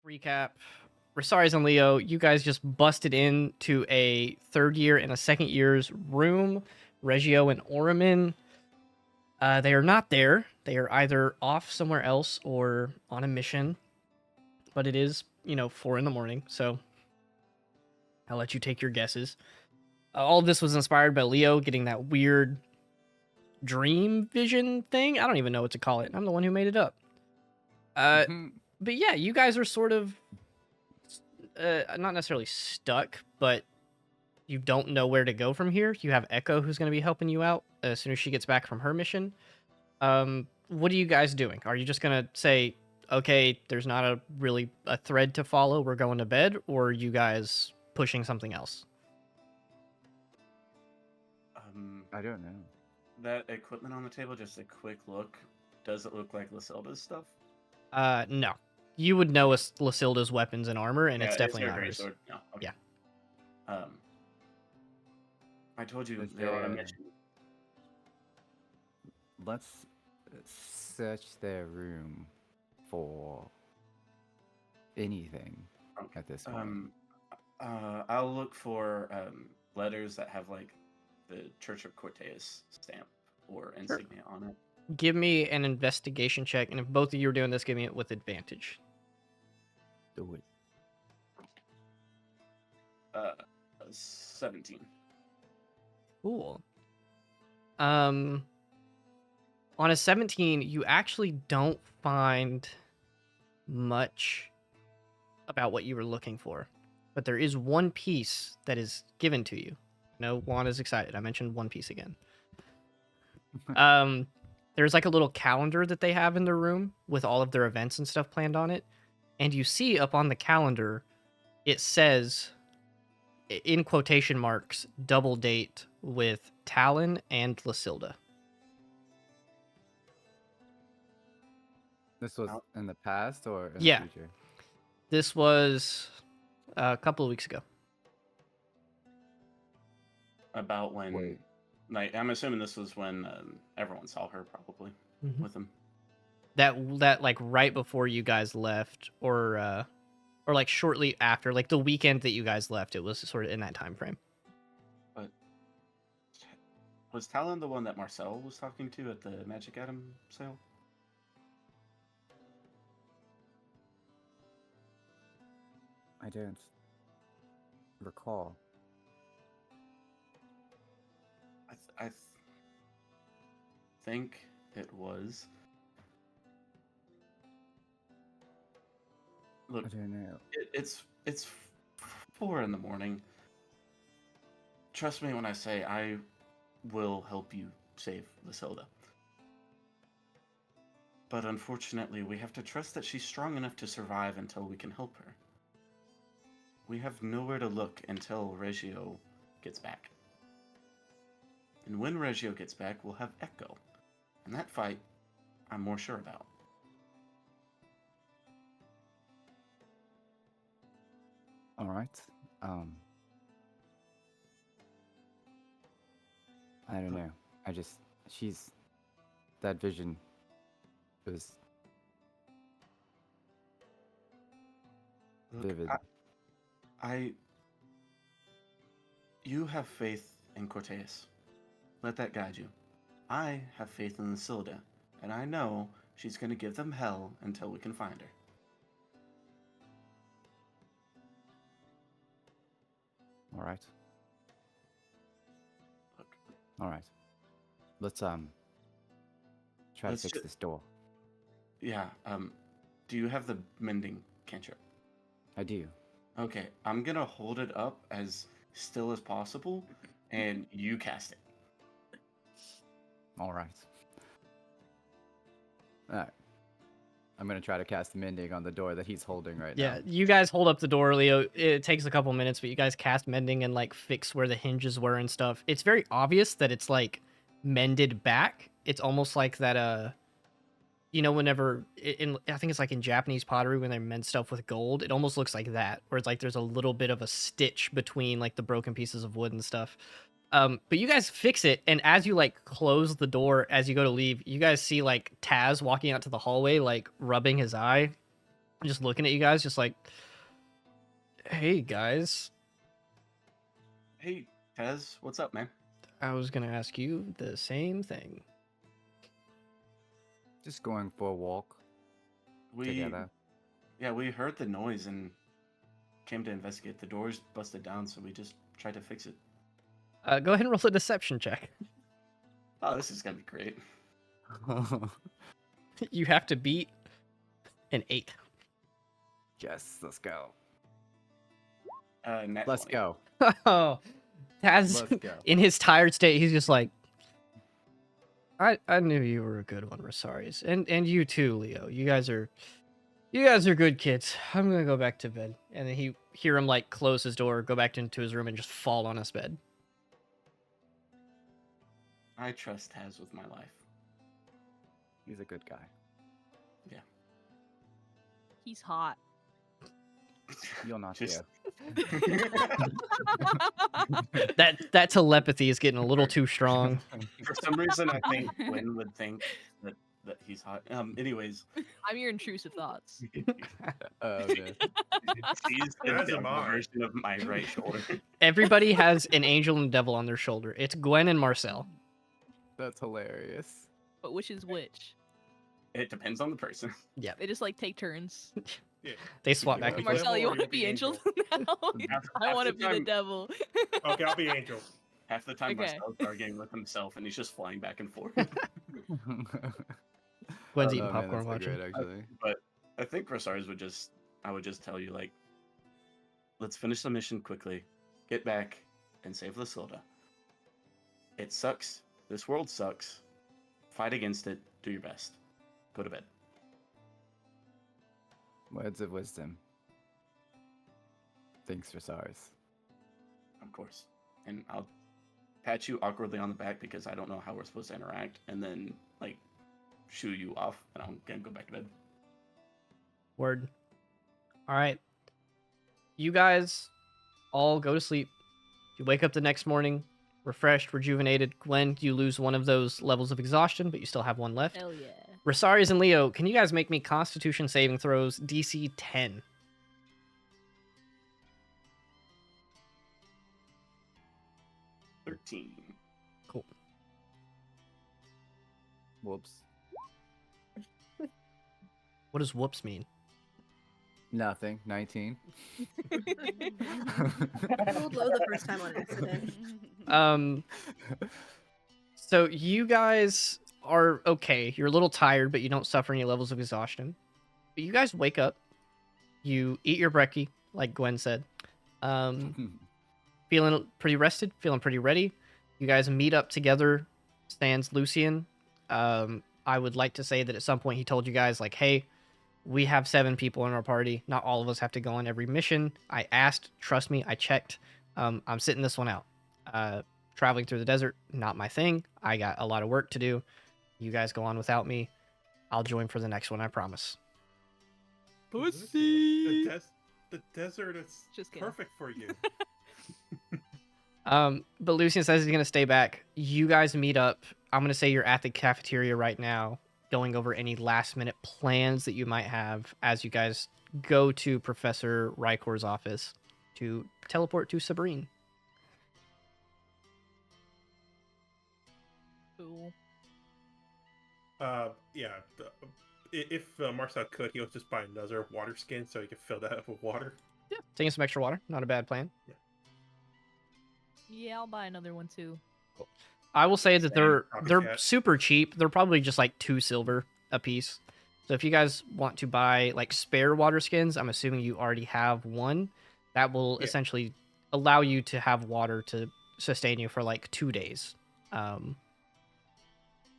Recap. Rosari's and Leo, you guys just busted into a third year and a second year's room. Reggio and Orimin, they are not there. They are either off somewhere else or on a mission. But it is, 4 in the morning, so I'll let you take your guesses. All of this was inspired by Leo getting that weird dream vision thing. I don't even know what to call it. I'm the one who made it up. But yeah, you guys are sort of not necessarily stuck, but you don't know where to go from here. You have Echo who's going to be helping you out as soon as she gets back from her mission. What are you guys doing? Are you just going to say, okay, there's not really a thread to follow, we're going to bed, or are you guys pushing something else? I don't know. That equipment on the table, just a quick look. Does it look like Lysilda's stuff? No. You would know Lysilda's weapons and armor, and it's definitely not hers. Sword? No. Okay. Yeah. I told you they were on a mission. Let's search their room for anything at this point. I'll look for letters that have like the Church of Corteus stamp or insignia on it. Give me an investigation check, and if both of you are doing this, give me it with advantage. Do it. 17. Cool. On a 17, you actually don't find much about what you were looking for, but there is one piece that is given to you. No, Juan is excited. I mentioned One Piece again. There's like a little calendar that they have in their room with all of their events and stuff planned on it. And you see up on the calendar, it says, in quotation marks, double date with Talon and Lysilda. This was in the past or in Yeah. the future? This was a couple of weeks ago. About when... Wait. Like, I'm assuming this was when everyone saw her, probably, with him. That like right before you guys left, or like shortly after, like the weekend that you guys left, it was sort of in that time frame. But was Talon the one that Marcel was talking to at the Magic Atom sale? I don't recall. I think it was. Look, I don't know. it's 4 in the morning. Trust me when I say I will help you save Lysilda. But unfortunately, we have to trust that she's strong enough to survive until we can help her. We have nowhere to look until Reggio gets back. And when Reggio gets back, we'll have Echo. And that fight, I'm more sure about. All right. I don't know. That vision was vivid. You have faith in Corteus. Let that guide you. I have faith in Lysilda, and I know she's gonna give them hell until we can find her. All right. Look, All right. Let's try Let's to fix ju- this door. yeah. Do you have the mending cantrip? I do. Okay, I'm gonna hold it up as still as possible, and you cast it. All right. All right. I'm gonna try to cast mending on the door that he's holding right Yeah, now. you guys hold up the door, Leo. It takes a couple minutes, but you guys cast mending and like fix where the hinges were and stuff. It's very obvious that it's like mended back. It's almost like that you know, whenever in I think it's like in Japanese pottery when they mend stuff with gold, it almost looks like that, where it's like there's a little bit of a stitch between like the broken pieces of wood and stuff. But you guys fix it, and as you like close the door as you go to leave, you guys see like Taz walking out to the hallway, like rubbing his eye, just looking at you guys, just like, "Hey guys, Hey, Tez, what's up, man? I was gonna ask you the same thing." Just going for a walk We together. Yeah, we heard the noise and came to investigate. The door's busted down, so we just tried to fix it. Go ahead and roll a deception check. Oh, this is gonna be great. You have to beat an 8. Yes, let's go. Nat Let's 20. go. Oh, Taz, Let's go. in his tired state, he's just like, I knew you were a good one, Rosaris, and you too, Leo. You guys are good kids. I'm gonna go back to bed. And then he hear him like close his door, go back into his room, and just fall on his bed. I trust Taz with my life. He's a good guy. He's hot. You're not Just- here. That telepathy is getting a little too strong. For some reason, I think Gwen would think that he's hot. Anyways, I'm your intrusive thoughts. Oh, man. she's the As am devil I. version of my right shoulder. Everybody has an angel and devil on their shoulder. It's Gwen and Marcel. That's hilarious. But which is which? It depends on the person. They just like take turns. They swap You back want and Devil forth. Marcel, you or want you'll to be be angel now? Half I want to the be the time- devil. Okay, I'll be Angel. Half the time, Okay. Marcel's arguing with himself, and he's just flying back and forth. Gwen's Oh, eating man, popcorn that's so watching. great, actually. But I think Rosars I would just tell you, like, let's finish the mission quickly, get back, and save Lysilda. It sucks. This world sucks. Fight against it. Do your best. Go to bed. Words of wisdom. Thanks for SARS. Of course. And I'll pat you awkwardly on the back because I don't know how we're supposed to interact, and then, like, shoo you off, and I'm gonna go back to bed. Word. All right. You guys all go to sleep. You wake up the next morning, refreshed, rejuvenated. Gwen, you lose one of those levels of exhaustion, but you still have one left. Hell yeah. Rosaries and Leo, can you guys make me Constitution saving throws DC 10? 13. Cool. Whoops. What does whoops mean? Nothing. 19. I rolled low the first time on accident. So you guys are okay. You're a little tired, but you don't suffer any levels of exhaustion. But you guys wake up. You eat your brekkie, like Gwen said. Feeling pretty rested, feeling pretty ready. You guys meet up together, sans Lucian. I would like to say that at some point he told you guys, like, hey, we have 7 people in our party. Not all of us have to go on every mission. I asked, trust me, I checked. I'm sitting this one out. Traveling through the desert, not my thing. I got a lot of work to do. You guys go on without me. I'll join for the next one, I promise. Pussy. The desert is Just kidding. perfect for you. But Lucian says he's gonna stay back. You guys meet up. I'm gonna say you're at the cafeteria right now, going over any last minute plans that you might have as you guys go to Professor Rykor's office to teleport to Tsabreen. Cool. Yeah. If Marcel could, he'll just buy another water skin so he can fill that up with water. Yeah, taking some extra water, not a bad plan. Yeah, I'll buy another one too. I will say that they're Copycat. super cheap. They're probably just like 2 silver a piece. So if you guys want to buy like spare water skins, I'm assuming you already have one. That will Yeah. essentially allow you to have water to sustain you for like 2 days,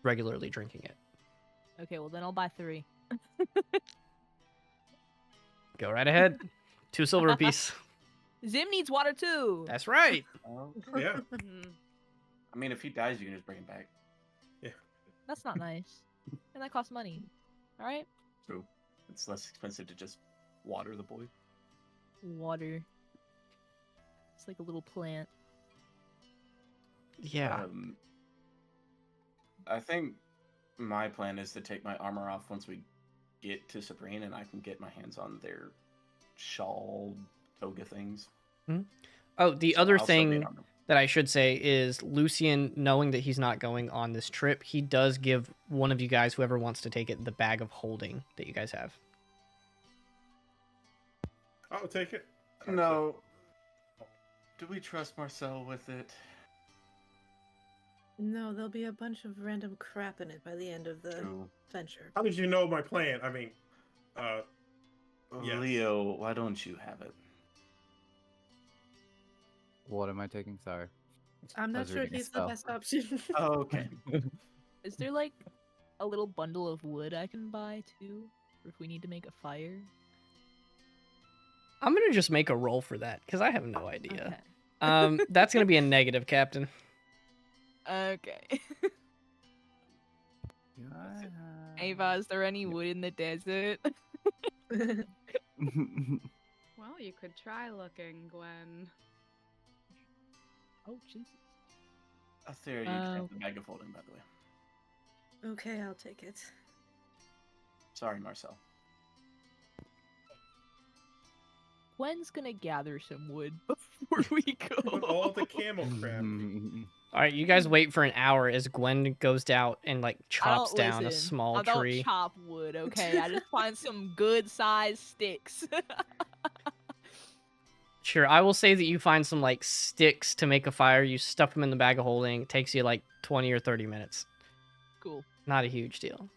regularly drinking it. Okay, well then I'll buy 3. Go right ahead. 2 silver a piece. Zim needs water too. That's right. Yeah. Mhm. I mean, if he dies, you can just bring him back. That's not nice. And that costs money. All right? True. It's less expensive to just water the boy. Water. It's like a little plant. Yeah. I think my plan is to take my armor off once we get to Tsabreen, and I can get my hands on their shawl toga things. Oh, the So other I'll still get thing armor. that I should say is Lucian, knowing that he's not going on this trip, he does give one of you guys, whoever wants to take it, the bag of holding that you guys have. I'll take it. No. Do we trust Marcel with it? No, there'll be a bunch of random crap in it by the end of the True. venture. How did you know my plan? I mean, Yes. Leo, why don't you have it? What am I taking? Sorry. I'm I not was sure reading a he's the spell. best option. Oh, okay. Is there like a little bundle of wood I can buy too? Or if we need to make a fire? I'm going to just make a roll for that because I have no idea. Okay. That's going to be a negative, Captain. Okay. Yeah. Ava, is there any wood in the desert? Well, you could try looking, Gwen. Oh, Jesus. Athera, you can have the bag of holding, by the way. Okay, I'll take it. Sorry, Marcel. Gwen's gonna gather some wood before we go. with all the camel crap. All right, you guys wait for an hour as Gwen goes out and like chops I don't down a listen. small I don't tree. chop wood, okay? I just find some good sized sticks. Sure, I will say that you find some like sticks to make a fire. You stuff them in the bag of holding. It takes you like 20 or 30 minutes. Cool. Not a huge deal.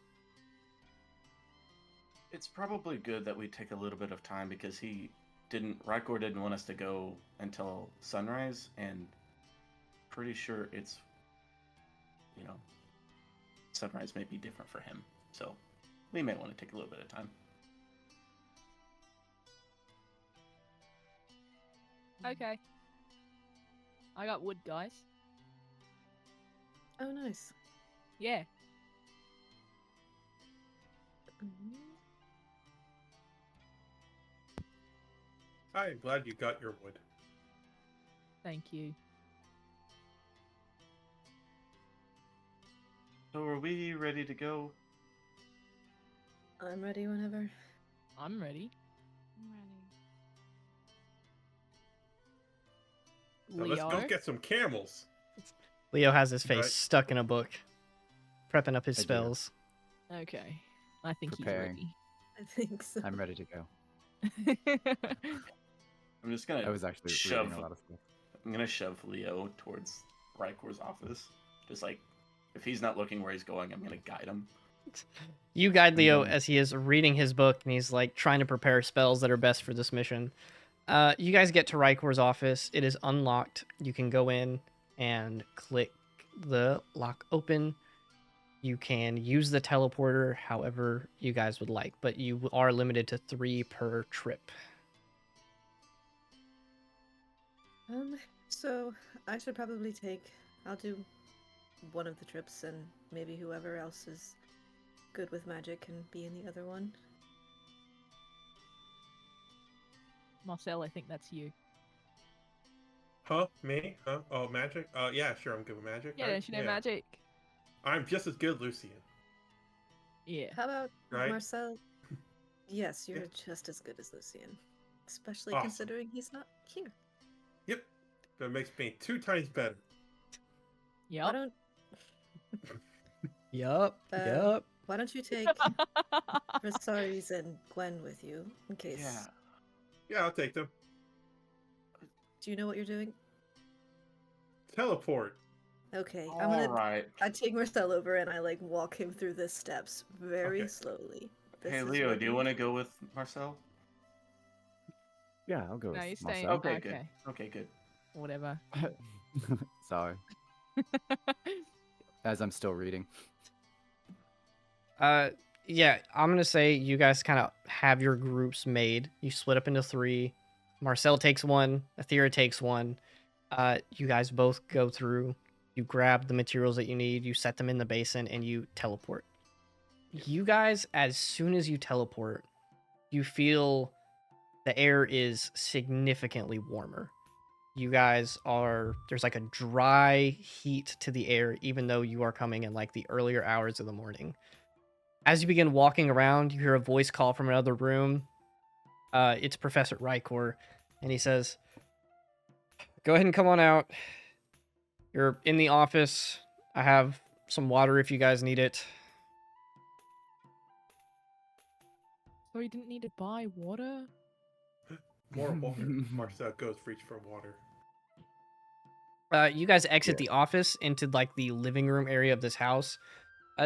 It's probably good that we take a little bit of time because Rykor didn't want us to go until sunrise, and pretty sure it's, sunrise may be different for him. So we may want to take a little bit of time. Okay. I got wood, guys. Oh, nice. Yeah. Mhm. I'm glad you got your wood. Thank you. So are we ready to go? I'm ready whenever. I'm ready. I'm ready. Now let's go Leo. get some camels. Leo has his face Right. stuck in a book, prepping up his I do. spells. Okay. I think Preparing. I think so. I'm ready to go. he's ready. I'm just gonna I was actually reading a lot of stuff. I'm gonna shove Leo towards Rykor's office. Just like, if he's not looking where he's going, I'm gonna guide him. You guide Leo Mhm. as he is reading his book and he's like trying to prepare spells that are best for this mission. You guys get to Rykor's office. It is unlocked. You can go in and click the lock open. You can use the teleporter however you guys would like, but you are limited to 3 per trip. So I should probably I'll do one of the trips, and maybe whoever else is good with magic can be in the other one. Marcel, I think that's you. Huh? Me? Huh? Oh, magic? Yeah, sure, I'm good with magic. Yeah, Right? don't you know magic? I'm just as good, Lucian. Yeah. How about Right? Marcel? Yes, you're Yeah. just as good as Lucian. Especially Awesome. considering he's not here. Yep. That makes me 2 times better. Why Yep. don't Yup. Uh, Yup. Why don't you take Viserys and Gwen with you in case? Yeah. Yeah, I'll take them. Do you know what you're doing? Teleport. Okay, All right. I take Marcel over and I like walk him through the steps very Okay. slowly. Hey, is Leo, what do you want to go with Marcel? Yeah, I'll go No, with you're staying. myself. Okay, good. Okay. Okay, good. Whatever. Sorry, as I'm still reading. Yeah, I'm gonna say you guys kind of have your groups made. You split up into 3. Marcel takes one. Athera takes one. You guys both go through. You grab the materials that you need. You set them in the basin, and you teleport. You guys, as soon as you teleport, you feel the air is significantly warmer. You guys are there's like a dry heat to the air, even though you are coming in like the earlier hours of the morning. As you begin walking around, you hear a voice call from another room. It's Professor Rykor, and he says, "Go ahead and come on out. You're in the office. I have some water if you guys need it." So you didn't need to buy water? More water. Marcel goes reach for water. You guys exit Yeah. the office into like the living room area of this house.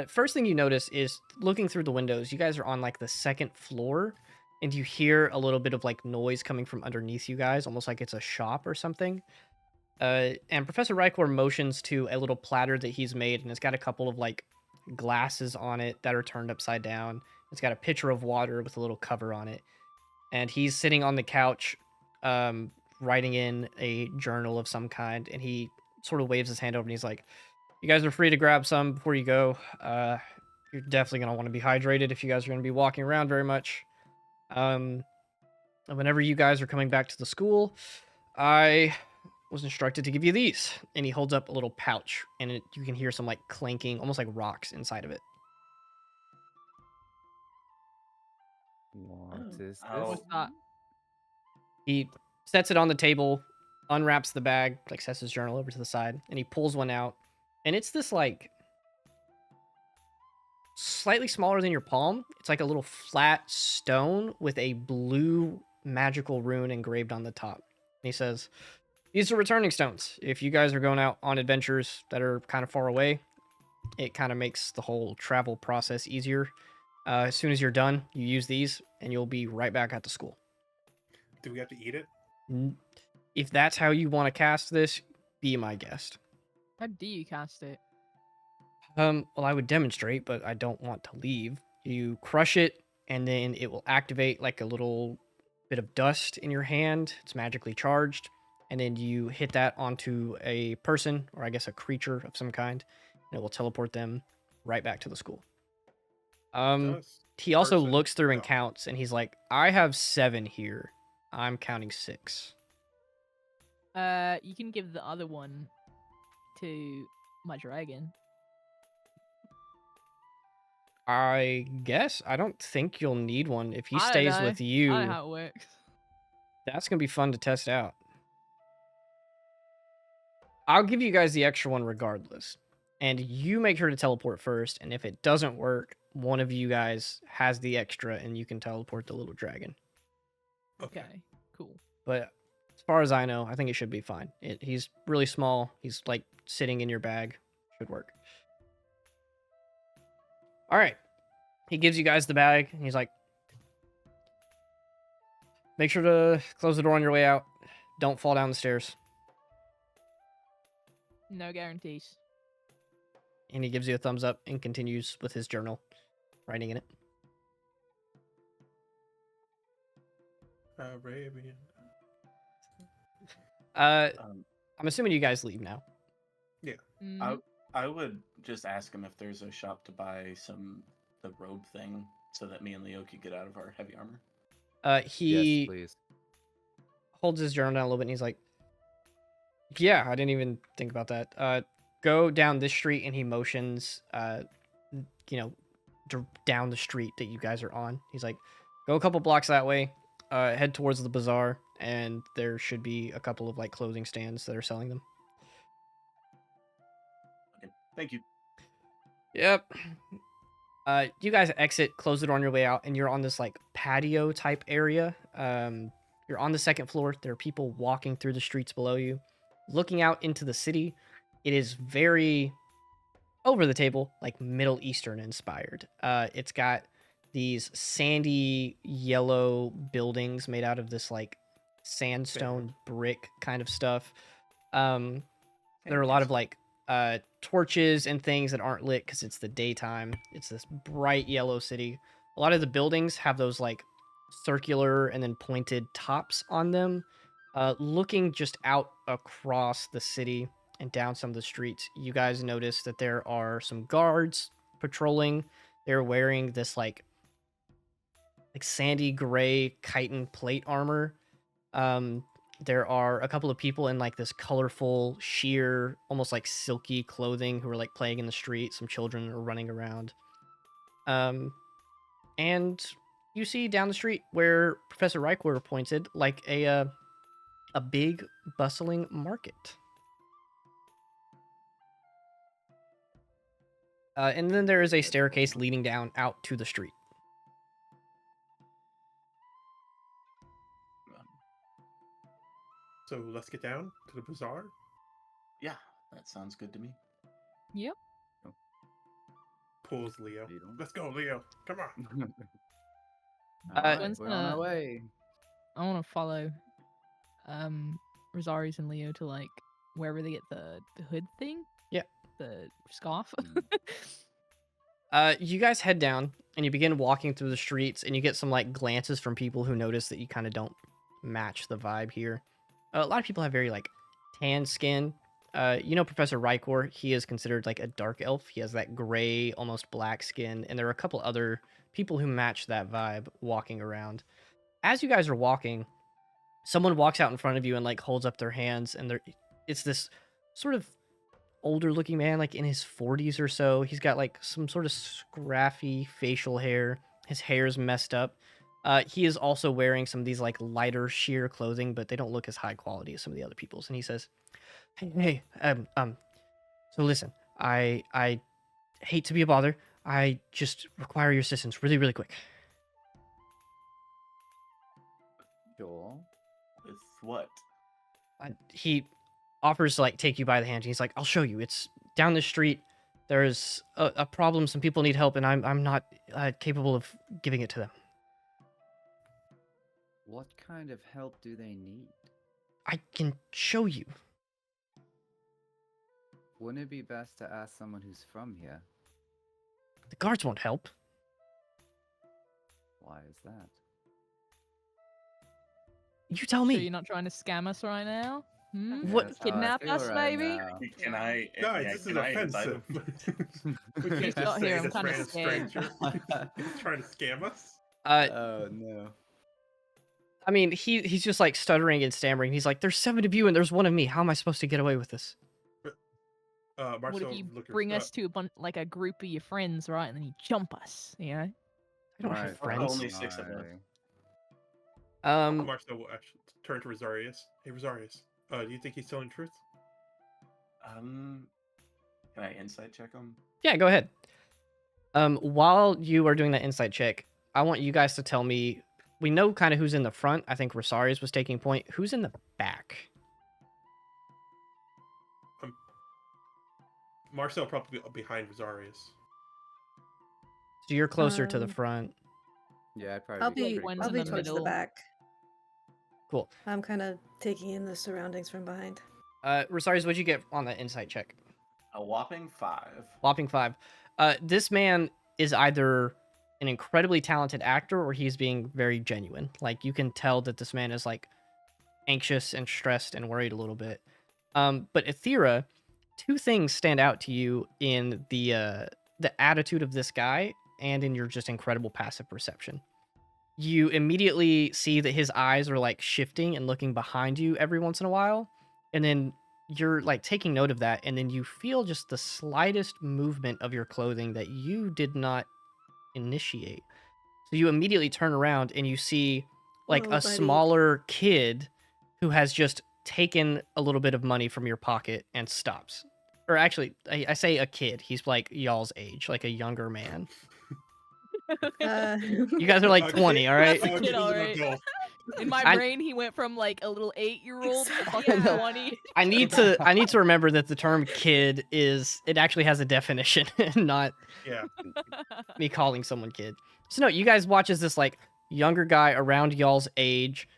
First thing you notice is looking through the windows, you guys are on like the 2nd floor, and you hear a little bit of like noise coming from underneath you guys, almost like it's a shop or something. And Professor Rykor motions to a little platter that he's made, and it's got a couple of like glasses on it that are turned upside down. It's got a pitcher of water with a little cover on it, and he's sitting on the couch, writing in a journal of some kind, and he sort of waves his hand over and he's like, "You guys are free to grab some before you go. You're definitely going to want to be hydrated if you guys are going to be walking around very much. And whenever you guys are coming back to the school, I was instructed to give you these." And he holds up a little pouch, and you can hear some like clanking, almost like rocks inside of it. What is this? How- What's that? He sets it on the table, unwraps the bag, like sets his journal over to the side, and he pulls one out. And it's this like slightly smaller than your palm. It's like a little flat stone with a blue magical rune engraved on the top. And he says, "These are returning stones. If you guys are going out on adventures that are kind of far away, it kind of makes the whole travel process easier. As soon as you're done, you use these, and you'll be right back at the school. Do we have to eat it? If that's how you want to cast this, be my guest." How do you cast it? Well, I would demonstrate, but I don't want to leave. You crush it, and then it will activate like a little bit of dust in your hand. It's magically charged, and then you hit that onto a person, or I guess a creature of some kind, and it will teleport them right back to the school. Does He also person- looks through and no. counts, and he's like, "I have 7 here. I'm counting 6." You can give the other one to my dragon. I guess. I don't think you'll need one. If he I don't stays know. with I you, don't know how it works. that's going to be fun to test out. I'll give you guys the extra one regardless. And you make sure to teleport first. And if it doesn't work, one of you guys has the extra and you can teleport the little dragon. Okay, cool. But as far as I know, I think it should be fine. He's really small. He's like sitting in your bag. Should work. All right. He gives you guys the bag. And he's like, "Make sure to close the door on your way out. Don't fall down the stairs." No guarantees. And he gives you a thumbs up and continues with his journal, writing in it. Arabian. Um, I'm assuming you guys leave now. Mhm. I would just ask him if there's a shop to buy the robe thing so that me and Leo could get out of our heavy armor. He Yes, please. holds his journal down a little bit and he's like, "Yeah, I didn't even think about that. Go down this street," and he motions, down the street that you guys are on. He's like, "Go a couple blocks that way, head towards the bazaar, and there should be a couple of like clothing stands that are selling them." Okay, thank you. Yep. You guys exit, close the door on your way out, and you're on this like patio type area. You're on the second floor. There are people walking through the streets below you, looking out into the city. It is very over the table, like Middle Eastern inspired. It's got these sandy yellow buildings made out of this like sandstone brick kind of stuff. There are a lot of like torches and things that aren't lit because it's the daytime. It's this bright yellow city. A lot of the buildings have those like circular and then pointed tops on them. Looking just out across the city and down some of the streets, you guys notice that there are some guards patrolling. They're wearing this like sandy gray chitin plate armor. There are a couple of people in like this colorful, sheer, almost like silky clothing who are like playing in the street. Some children are running around. And you see down the street where Professor Reichwer pointed, like a big bustling market. And then there is a staircase leading down out to the street. So let's get down to the bazaar. Yeah, that sounds good to me. Yep. Pulls Leo. Leo. Let's go, Leo. Come on. Alright, Gwen's we're on our gonna- way. I want to follow Rosarius and Leo to like wherever they get the hood thing. Yeah. The scarf. You guys head down and you begin walking through the streets, and you get some like glances from people who notice that you kind of don't match the vibe here. A lot of people have very like tan skin. Professor Reichwer, he is considered like a dark elf. He has that gray, almost black skin, and there are a couple other people who match that vibe walking around. As you guys are walking, someone walks out in front of you and like holds up their hands, and it's this sort of older looking man, like in his 40s or so. He's got like some sort of scruffy facial hair. His hair's messed up. He is also wearing some of these like lighter sheer clothing, but they don't look as high quality as some of the other people's. And he says, "Hey, so listen, I hate to be a bother. I just require your assistance really, really quick." Sure. With what? He offers to like take you by the hand. And he's like, "I'll show you. It's down the street. There's a problem. Some people need help, and I'm not capable of giving it to them." What kind of help do they need? "I can show you." Wouldn't it be best to ask someone who's from here? "The guards won't help." Why is that? "You tell So me." you're not trying to scam us right now? Hmm? What- That's how I Kidnap feel us, right baby? now. Can I? Guys, yeah, this is can I invite offensive. him? We can't He's just not say here, I'm this kinda random scared. stranger. He's trying to scam us. Oh no. I mean, he's just like stuttering and stammering. He's like, "There's 7 of you and there's 1 of me. How am I supposed to get away with this?" What Marcel, if you look at- bring us to like a group of your friends, right, and then you jump us? You know? I don't have Right, friends. Only 6 of us. Marcel will actually turn to Rosarius. "Hey, Rosarius, do you think he's telling the truth?" Can I insight check him? Yeah, go ahead. While you are doing that insight check, I want you guys to tell me. We know kind of who's in the front. I think Rosarius was taking point. Who's in the back? Marcel probably behind Rosarius. So you're closer to the Um, front. Yeah, I'd probably I'll be be Gwen's I'll in be the towards the middle. back. Cool. I'm kind of taking in the surroundings from behind. Rosarius, what'd you get on that insight check? A whopping 5. Whopping 5. This man is either an incredibly talented actor or he's being very genuine. Like, you can tell that this man is like anxious and stressed and worried a little bit. But Aethera, 2 things stand out to you in the attitude of this guy and in your just incredible passive perception. You immediately see that his eyes are like shifting and looking behind you every once in a while, and then you're like taking note of that, and then you feel just the slightest movement of your clothing that you did not initiate. So you immediately turn around and you see like Oh, a buddy. smaller kid who has just taken a little bit of money from your pocket and stops. Or actually, I say a kid. He's like y'all's age, like a younger man. You guys are like Okay. 20, all right? That's a kid, he's an alright. adult. In my I- brain, he went from like a little 8-year-old to Exactly. fucking No. 20. I need to remember that the term kid it actually has a definition and not Yeah. me calling someone kid. So no, you guys watch as this like younger guy around y'all's age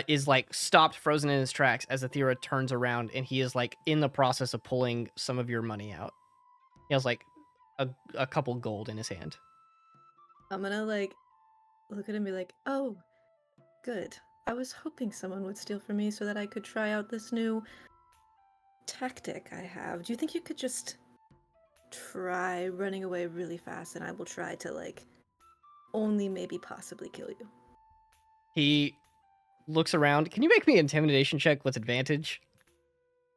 is like stopped frozen in his tracks as Athera turns around and he is like in the process of pulling some of your money out. He has like a couple gold in his hand. I'm gonna like look at him and be like, "Oh, good. I was hoping someone would steal from me so that I could try out this new tactic I have. Do you think you could just try running away really fast and I will try to like only maybe possibly kill you?" He looks around. Can you make me an intimidation check with advantage?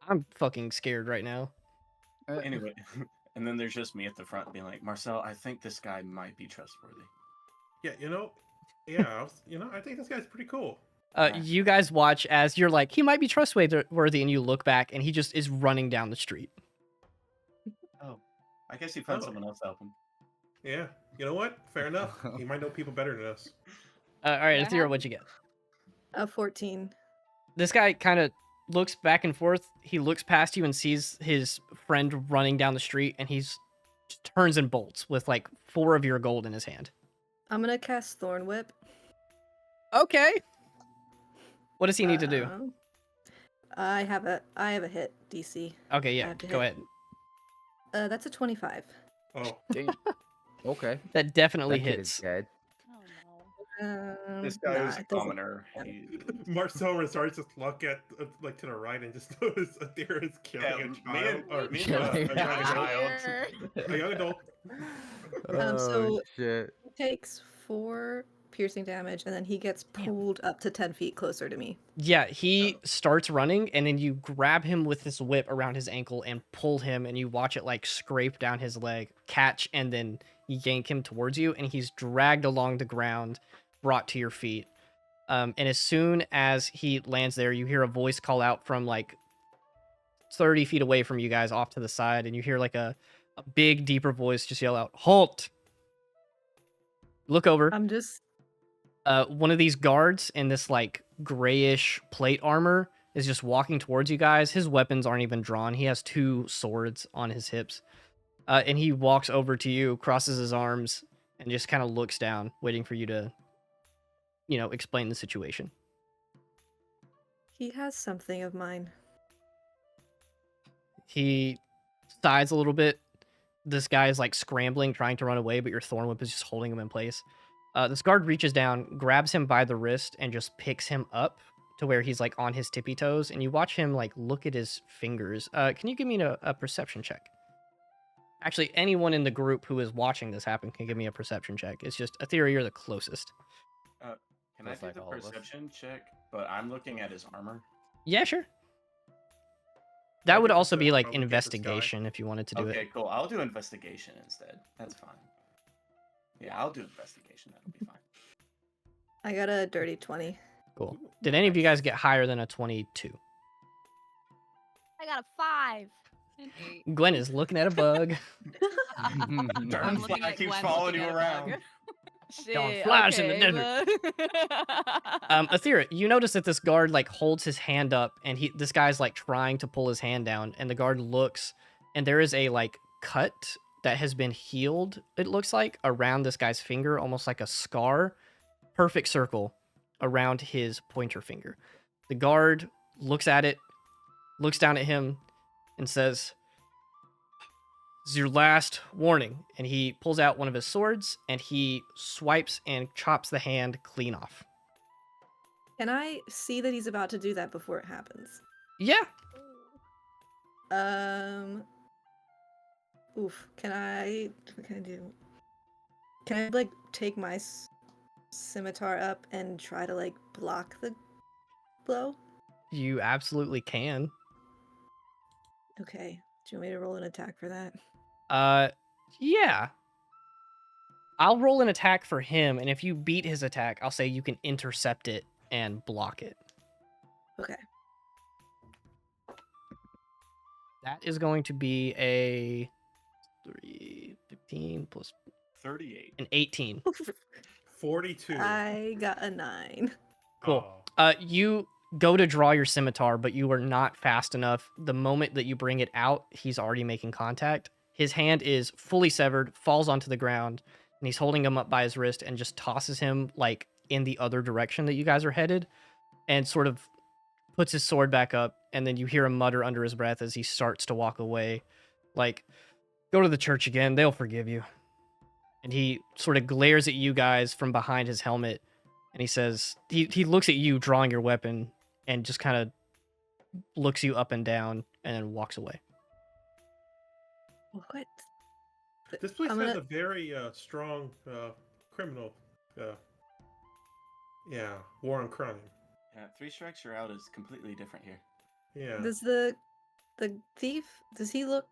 I'm fucking scared right now. Anyway, and then there's just me at the front being like, Marcel, I think this guy might be trustworthy. Yeah, yeah, I think this guy's pretty cool. You guys watch as you're like, he might be trustworthy, and you look back, and he just is running down the street. Oh, I guess he found Oh. someone else to help him. Yeah, you know what? Fair enough. He might know people better than us. All right, Yeah. Athera, what'd you get? 14. This guy kind of looks back and forth. He looks past you and sees his friend running down the street, and he's just turns and bolts with like 4 of your gold in his hand. I'm gonna cast Thorn Whip. Okay. What does he need to do? I have a hit DC. Okay, I yeah, have to go hit. ahead. That's a 25. Oh, Okay. That definitely That kid hits. is dead. Oh no. This guy nah, was a it doesn't- commoner. He- Marcel starts to look at like to the right and just notice Athera is killing Yeah, a me child. and- Or, me and a young Tyler. adult. Fire. A young adult. so- Oh shit. He takes 4 piercing damage and then he gets pulled up to 10 feet closer to me. Yeah, he starts running, and then you grab him with this whip around his ankle and pull him, and you watch it like scrape down his leg, catch, and then yank him towards you, and he's dragged along the ground, brought to your feet. And as soon as he lands there, you hear a voice call out from like 30 feet away from you guys off to the side, and you hear like a big, deeper voice just yell out, "Halt!" Look over. I'm just One of these guards in this like grayish plate armor is just walking towards you guys. His weapons aren't even drawn. He has 2 swords on his hips. And he walks over to you, crosses his arms, and just kind of looks down, waiting for you to, explain the situation. he has something of mine. He sighs a little bit. This guy is like scrambling, trying to run away, but your thorn whip is just holding him in place. This guard reaches down, grabs him by the wrist, and just picks him up to where he's like on his tippy toes. And you watch him like look at his fingers. Can you give me a perception check? Actually, anyone in the group who is watching this happen can give me a perception check. It's just Athera, you're the closest. Can I Looks do like the all of us. perception check? But I'm looking at his armor. Yeah, sure. I That would think also it's, be like probably against the sky. investigation if you wanted to do Okay, it. cool. I'll do investigation instead. That's fine. Yeah, I'll do investigation. That'll be fine. I got a dirty 20. Cool. Did any of you guys get higher than a 22? I got a 5. An 8. Gwen is looking at a bug. Darn I'm looking fly at keeps Gwen following looking you at a around. bug. Going Shit, flies in the okay, desert. Athera, you notice that this guard like holds his hand up, and this guy's like trying to pull his hand down, and the guard looks, and there is a like cut that has been healed. It looks like around this guy's finger, almost like a scar, perfect circle around his pointer finger. The guard looks at it, looks down at him, and says, "This is your last warning." And he pulls out one of his swords and he swipes and chops the hand clean off. Can I see that he's about to do that before it happens? Yeah. Oof. What can I do? Can I like take my scimitar up and try to like block the blow? You absolutely can. Okay. Do you want me to roll an attack for that? Yeah. I'll roll an attack for him, and if you beat his attack, I'll say you can intercept it and block it. Okay. That is going to be a 15 plus 38. An 18. 42. I got a 9. Cool. Aw. You go to draw your scimitar, but you are not fast enough. The moment that you bring it out, he's already making contact. His hand is fully severed, falls onto the ground, and he's holding him up by his wrist and just tosses him like in the other direction that you guys are headed, and sort of puts his sword back up. And then you hear him mutter under his breath as he starts to walk away, like, "Go to the church again. They'll forgive you." And he sort of glares at you guys from behind his helmet, and he says, he looks at you drawing your weapon and just kind of looks you up and down and then walks away. What? This place I'm has gonna- a very strong criminal. Yeah, war on crime. Yeah, 3 strikes you're out is completely different here. Yeah. Does the thief, does he look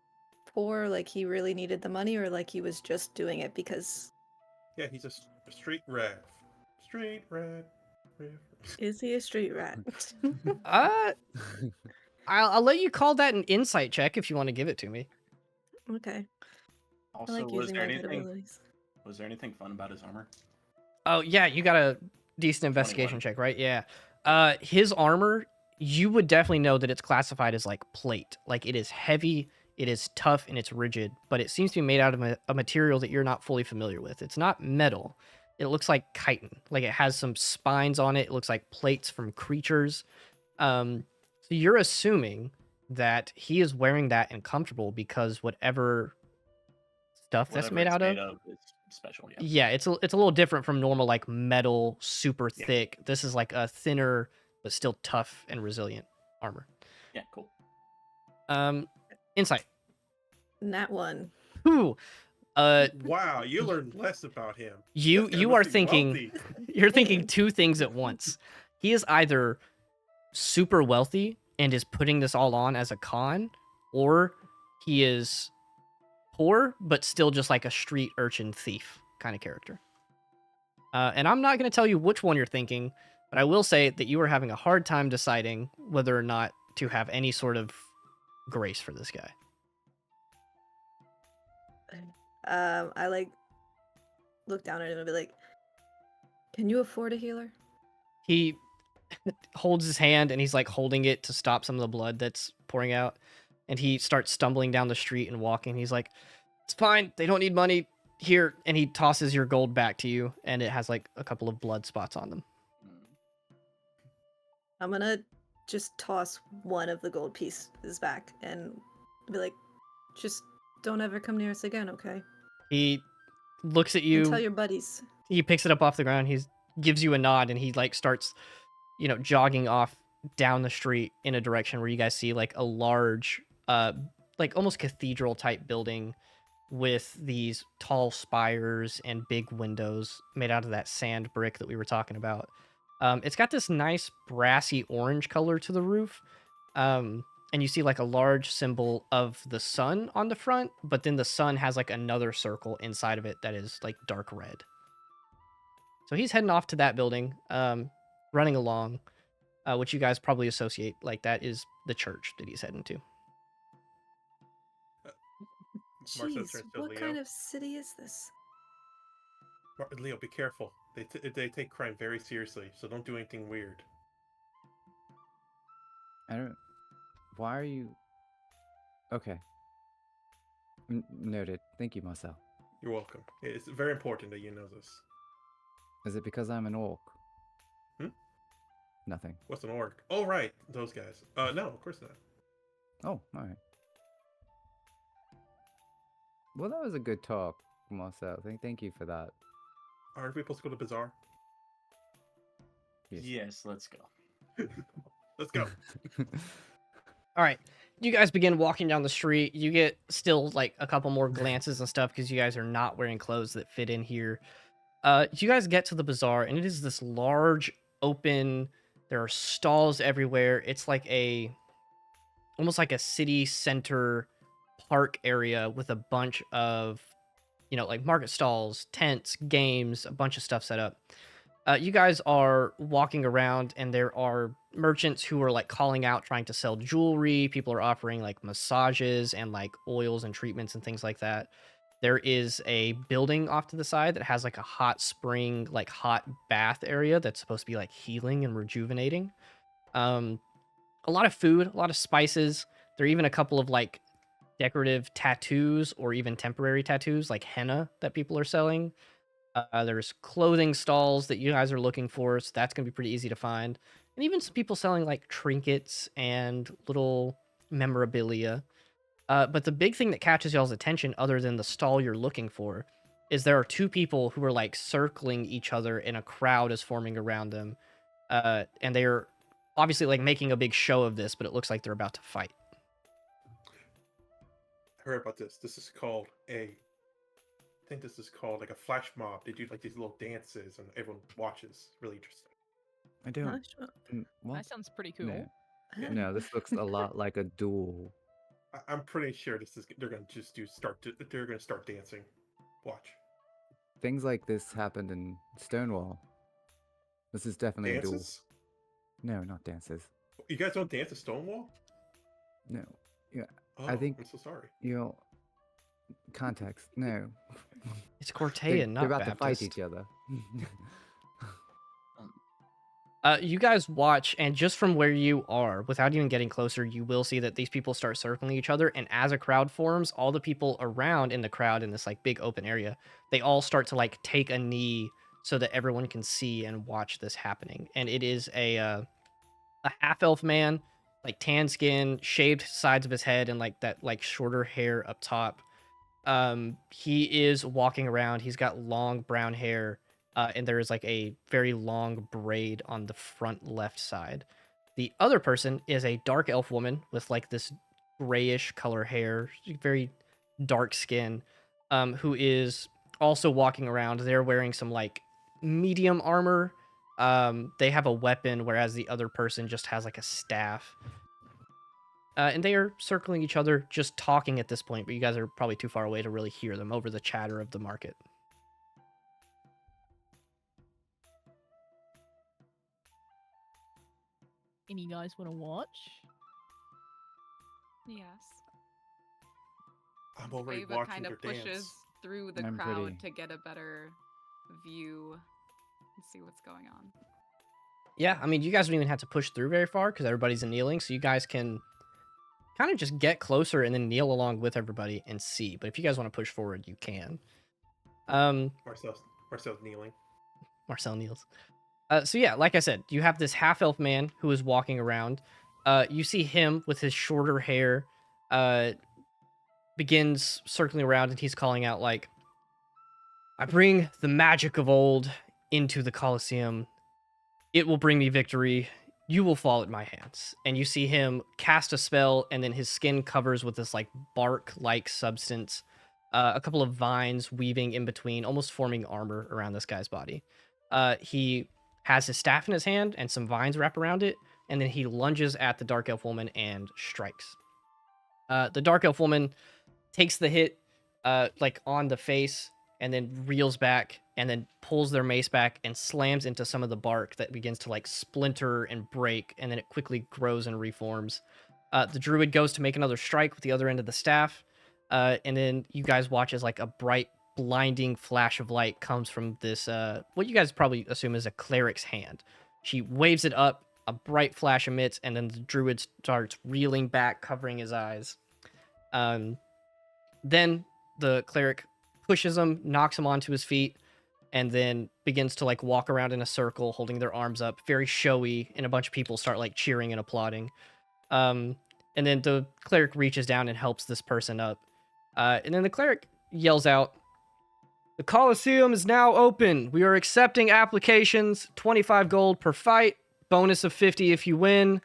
poor, like he really needed the money, or like he was just doing it because... Yeah, he's a street rat. Street rat. Is he a street rat? I'll let you call that an insight check if you want to give it to me. Okay. Also, I like was using there my good anything abilities. was there anything fun about his armor? Oh yeah, you got a decent investigation 21. check, right? Yeah. His armor, you would definitely know that it's classified as like plate. Like it is heavy, it is tough, and it's rigid, but it seems to be made out of a material that you're not fully familiar with. It's not metal. It looks like chitin. Like it has some spines on it. It looks like plates from creatures. So you're assuming that he is wearing that and comfortable because whatever stuff that's Whatever made it's out of, is special. Yeah. yeah, it's a little different from normal like metal, super Yeah. thick. This is like a thinner but still tough and resilient armor. Yeah. Cool. Insight. Nat 1. Ooh. Wow, you learned less about him. You This guy you must are be thinking wealthy. you're thinking two things at once. He is either super wealthy and is putting this all on as a con, or he is poor but still just like a street urchin thief kind of character. And I'm not going to tell you which one you're thinking, but I will say that you are having a hard time deciding whether or not to have any sort of grace for this guy. I like look down at him and be like, "Can you afford a healer?" He holds his hand and he's like holding it to stop some of the blood that's pouring out. And he starts stumbling down the street and walking. He's like, "It's fine. They don't need money. Here." And he tosses your gold back to you, and it has like a couple of blood spots on them. I'm gonna just toss one of the gold pieces back and be like, "Just don't ever come near us again, okay? He looks at And you. tell your buddies." He picks it up off the ground. He gives you a nod, and he like starts, jogging off down the street in a direction where you guys see like a large, like almost cathedral type building with these tall spires and big windows made out of that sand brick that we were talking about. It's got this nice brassy orange color to the roof. And you see like a large symbol of the sun on the front, but then the sun has like another circle inside of it that is like dark red. So he's heading off to that building, running along, which you guys probably associate, like that is the church that he's heading to. Marcel Jeez, turns to what Leo. kind of city is this? Leo, be careful. They take crime very seriously, so don't do anything weird. I don't. Why are you? Okay. Noted. Thank you, Marcel. You're welcome. It's very important that you know this. Is it because I'm an orc? Hmm? Nothing. What's an orc? Oh, right, those guys. No, of course not. Oh, all right. Well, that was a good talk, Marcel. Thank you for that. Aren't we supposed to go to the bazaar? Yes, let's go. Let's go. All right. You guys begin walking down the street. You get still like a couple more glances and stuff because you guys are not wearing clothes that fit in here. You guys get to the bazaar, and it is this large, open, there are stalls everywhere. It's like almost like a city center park area with a bunch of, like market stalls, tents, games, a bunch of stuff set up. You guys are walking around, and there are merchants who are like calling out, trying to sell jewelry. People are offering like massages and like oils and treatments and things like that. there is a building off to the side that has like a hot spring, like hot bath area that's supposed to be like healing and rejuvenating. A lot of food, a lot of spices. There are even a couple of like decorative tattoos or even temporary tattoos like henna that people are selling. There's clothing stalls that you guys are looking for, so that's going to be pretty easy to find. And even some people selling like trinkets and little memorabilia. But the big thing that catches y'all's attention, other than the stall you're looking for, is there are two people who are like circling each other and a crowd is forming around them. And they're obviously like making a big show of this, but it looks like they're about to fight. I heard about this. This is called I think this is called like a flash mob. They do like these little dances and everyone watches. Really interesting. I don't. Flash mob. Well, That sounds pretty cool. no, Yeah. no, this looks a lot like a duel. I'm pretty sure they're gonna just they're gonna start dancing. Watch. Things like this happened in Stonewall. This is definitely a duel. Dances? No, not dances. You guys don't dance at Stonewall? No. Oh, I think- I'm so sorry. You know, context. No. It's Cortean, not They're about to fight Baptist. each other. You guys watch, and just from where you are, without even getting closer, you will see that these people start circling each other. And as a crowd forms, all the people around in the crowd in this like big open area, they all start to like take a knee so that everyone can see and watch this happening. And it is a half elf man, like tan skin, shaved sides of his head, and like that like shorter hair up top. He is walking around. He's got long brown hair. And there is like a very long braid on the front left side. The other person is a dark elf woman with like this grayish color hair, very dark skin, who is also walking around. They're wearing some like medium armor. They have a weapon, whereas the other person just has like a staff. And they are circling each other, just talking at this point, but you guys are probably too far away to really hear them over the chatter of the market. Any guys want to watch? Yes. I'm already Ava watching kind their of pushes dance. through the I'm crowd pretty- to get a better view and see what's going on. Yeah, I mean, you guys don't even have to push through very far because everybody's kneeling, so you guys can kind of just get closer and then kneel along with everybody and see. But if you guys want to push forward, you can. Marcel's kneeling. Marcel kneels. So yeah, like I said, you have this half-elf man who is walking around. You see him with his shorter hair, begins circling around, and he's calling out like, "I bring the magic of old into the Colosseum. It will bring me victory. You will fall at my hands." And you see him cast a spell, and then his skin covers with this like bark-like substance. A couple of vines weaving in between, almost forming armor around this guy's body. He has his staff in his hand and some vines wrap around it, and then he lunges at the dark elf woman and strikes. The dark elf woman takes the hit like on the face and then reels back and then pulls their mace back and slams into some of the bark that begins to like splinter and break, and then it quickly grows and reforms. The druid goes to make another strike with the other end of the staff, and then you guys watch as like a bright blinding flash of light comes from this what you guys probably assume is a cleric's hand. She waves it up, a bright flash emits, and then the druid starts reeling back, covering his eyes. Then the cleric pushes him, knocks him onto his feet, and then begins to like walk around in a circle holding their arms up, very showy, and a bunch of people start like cheering and applauding. And then the cleric reaches down and helps this person up. And then the cleric yells out, "The Colosseum is now open. We are accepting applications, 25 gold per fight, bonus of 50 if you win.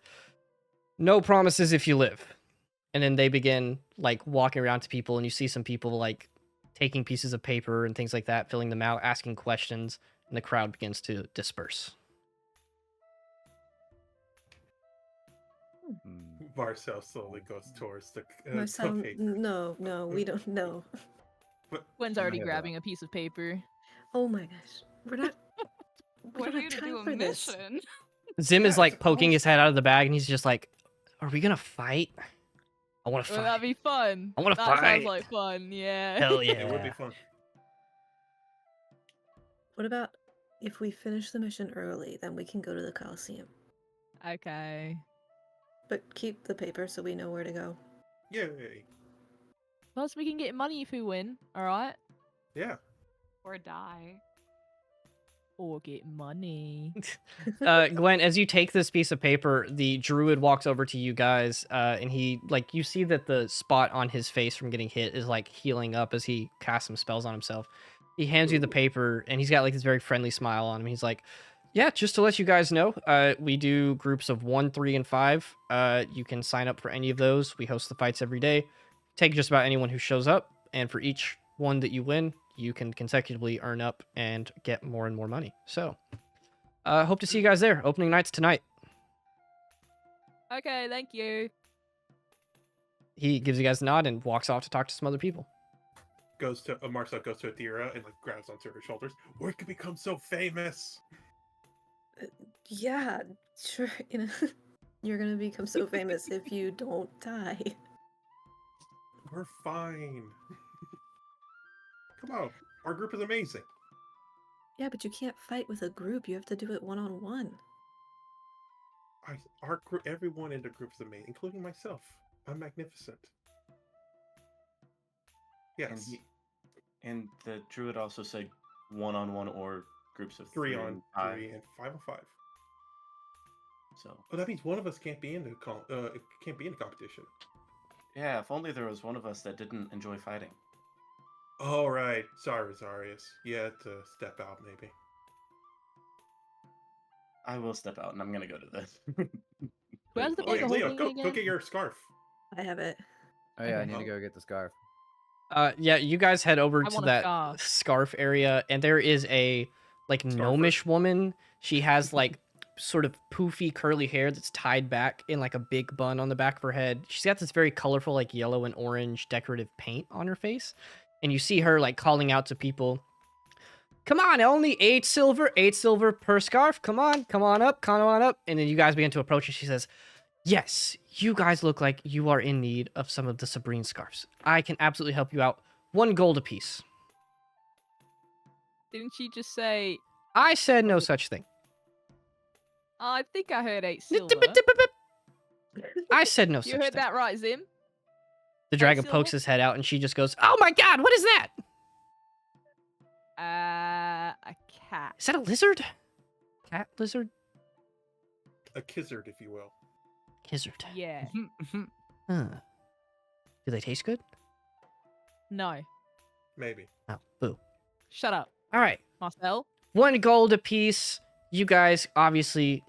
No promises if you live." And then they begin like walking around to people, and you see some people like taking pieces of paper and things like that, filling them out, asking questions, and the crowd begins to disperse. Hmm. Marcel slowly goes towards the Marcel, paper. no, we don't know. Gwen's already Yeah. grabbing a piece of paper. Oh my gosh, we're not. We We're don't here have to time do a for this. mission. Zim is Yeah, like it's poking his awesome. head out of the bag, and he's just like, "Are we gonna fight?" I want to Well, fight. that'd be fun. I wanna That sounds fight. like fun. Yeah. Hell It would be yeah. fun. What about if we finish the mission early, then we can go to the Coliseum. Okay. But keep the paper so we know where to go. Yay. Plus, we can get money if we win. All right. Yeah. Or die. Or get money. Gwen, as you take this piece of paper, the druid walks over to you guys, and he, like, you see that the spot on his face from getting hit is, like, healing up as he casts some spells on himself. He hands you the paper, and he's got, like, this very friendly smile on him. He's like, yeah, just to let you guys know, we do groups of 1, 3, and 5. You can sign up for any of those. We host the fights every day. Take just about anyone who shows up, and for each one that you win, you can consecutively earn up and get more and more money. So, hope to see you guys there. Opening night's tonight. Okay, thank you. He gives you guys a nod and walks off to talk to some other people. Marcel goes to Adira and like grabs onto her shoulders. We could become so famous. Yeah, sure. You're gonna become so famous if you don't die. We're fine. Come on, our group is amazing. Yeah, but you can't fight with a group. You have to do it one-on-one. Our group, everyone in the group is amazing, including myself. I'm magnificent. Yes. And the druid also said 1-on-1 or groups of 3 3 on and 5. 3 and 5 on 5. So Oh, that means one of us can't be in the competition. yeah, if only there was one of us that didn't enjoy fighting. Oh right, sorry, Rosarius. You had to step out, maybe. I will step out, and I'm gonna go to this. Where's the Oh, paper Leo, holding go again? get your scarf. I have it. Oh yeah, I Okay. need to go get the scarf. Yeah, you guys head over I to want a that scarf. scarf area, and there is a, like, Scarfer? gnomish woman. She has, like, sort of poofy curly hair that's tied back in, like, a big bun on the back of her head. She's got this very colorful, like, yellow and orange decorative paint on her face. And you see her, like, calling out to people, come on, only 8 silver per scarf. Come on up. And then you guys begin to approach, and she says, yes, you guys look like you are in need of some of the Tsabreen scarves. I can absolutely help you out. 1 gold apiece. Didn't she just say? I said no such thing. I think I heard 8 silver. I said no You such heard thing. that right, Zim? The dragon silver? pokes his head out, and she just goes, oh my god, what is that? A cat. Is that a lizard? Cat lizard? A kizzard, if you will. Gizzard. Yeah. Huh. Do they taste good? No. Maybe. Oh, boo. Shut up, All right. Marcel. 1 gold apiece. You guys, obviously,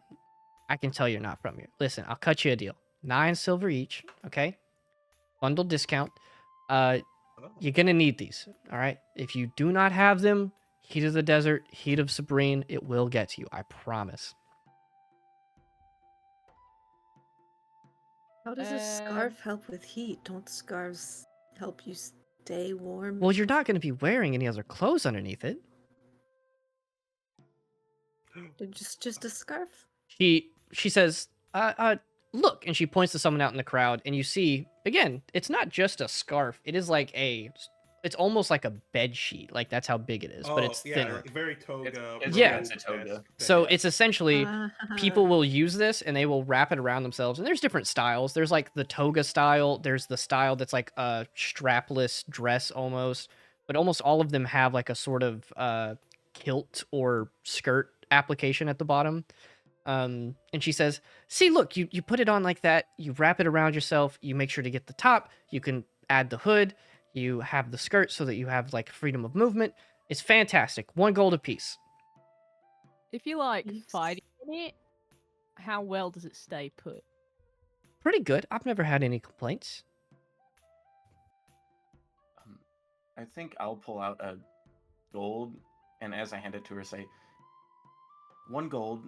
I can tell you're not from here. Listen, I'll cut you a deal. 9 silver each, okay? Bundle discount. Oh. You're gonna need these, all right? If you do not have them, heat of the desert, heat of Tsabreen, it will get to you. I promise. How does a scarf help with heat? Don't scarves help you stay warm? Well, you're not gonna be wearing any other clothes underneath it. Just a scarf? She says, look, and she points to someone out in the crowd, and you see, again, it's not just a scarf. It is like it's almost like a bed sheet. Like, that's how big it is, but it's thinner. Like very toga. Yeah. It's a toga. So it's essentially, people Ah. will use this, and they will wrap it around themselves. And there's different styles. There's like the toga style. There's the style that's like a strapless dress almost. But almost all of them have like a sort of kilt or skirt application at the bottom. And she says, see, look, you put it on like that. You wrap it around yourself. You make sure to get the top. You can add the hood. You have the skirt so that you have like freedom of movement. It's fantastic. 1 gold apiece. If you like Yes. fighting in it, how well does it stay put? Pretty good. I've never had any complaints. I think I'll pull out a gold, and as I hand it to her, say, 1 gold,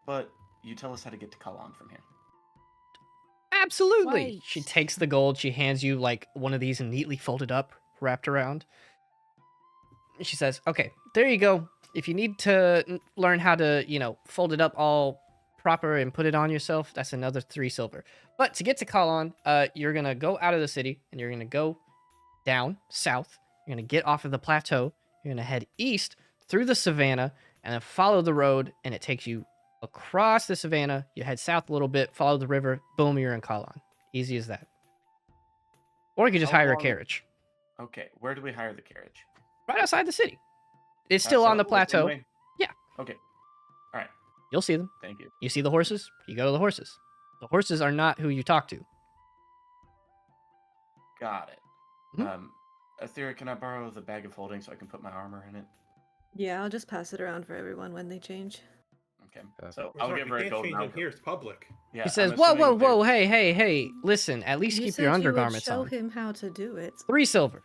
but you tell us how to get to Kalan from here. Absolutely. She Right. takes the gold. She hands you like one of these neatly folded up, wrapped around. She says, okay, there you go. If you need to learn how to, fold it up all proper and put it on yourself, that's another 3 silver. But to get to Kalon, you're gonna go out of the city and you're gonna go down south. You're gonna get off of the plateau. You're gonna head east through the savannah and then follow the road, and it takes you across the savannah. You head south a little bit, follow the river. Boom, you're in Kalon. Easy as that. Or you could just How hire a long- carriage Okay, where do we hire the carriage? right outside the city. It's still So on the same plateau. way? Yeah. Okay. All right. You'll see them. Thank you. You see the horses, you go to the horses. The horses are not who you talk to. Got it. Mhm. Aethera, can I borrow the bag of holding so I can put my armor in it? Yeah, I'll just pass it around for everyone when they change. Okay. Perfect. So Well, I'll sorry, give we her a can't gold change and in here. It's public. Yeah, He says, I'm whoa, assuming whoa, they're- whoa, hey, listen, at least You keep said your you would undergarments show on. him how to do it. 3 silver.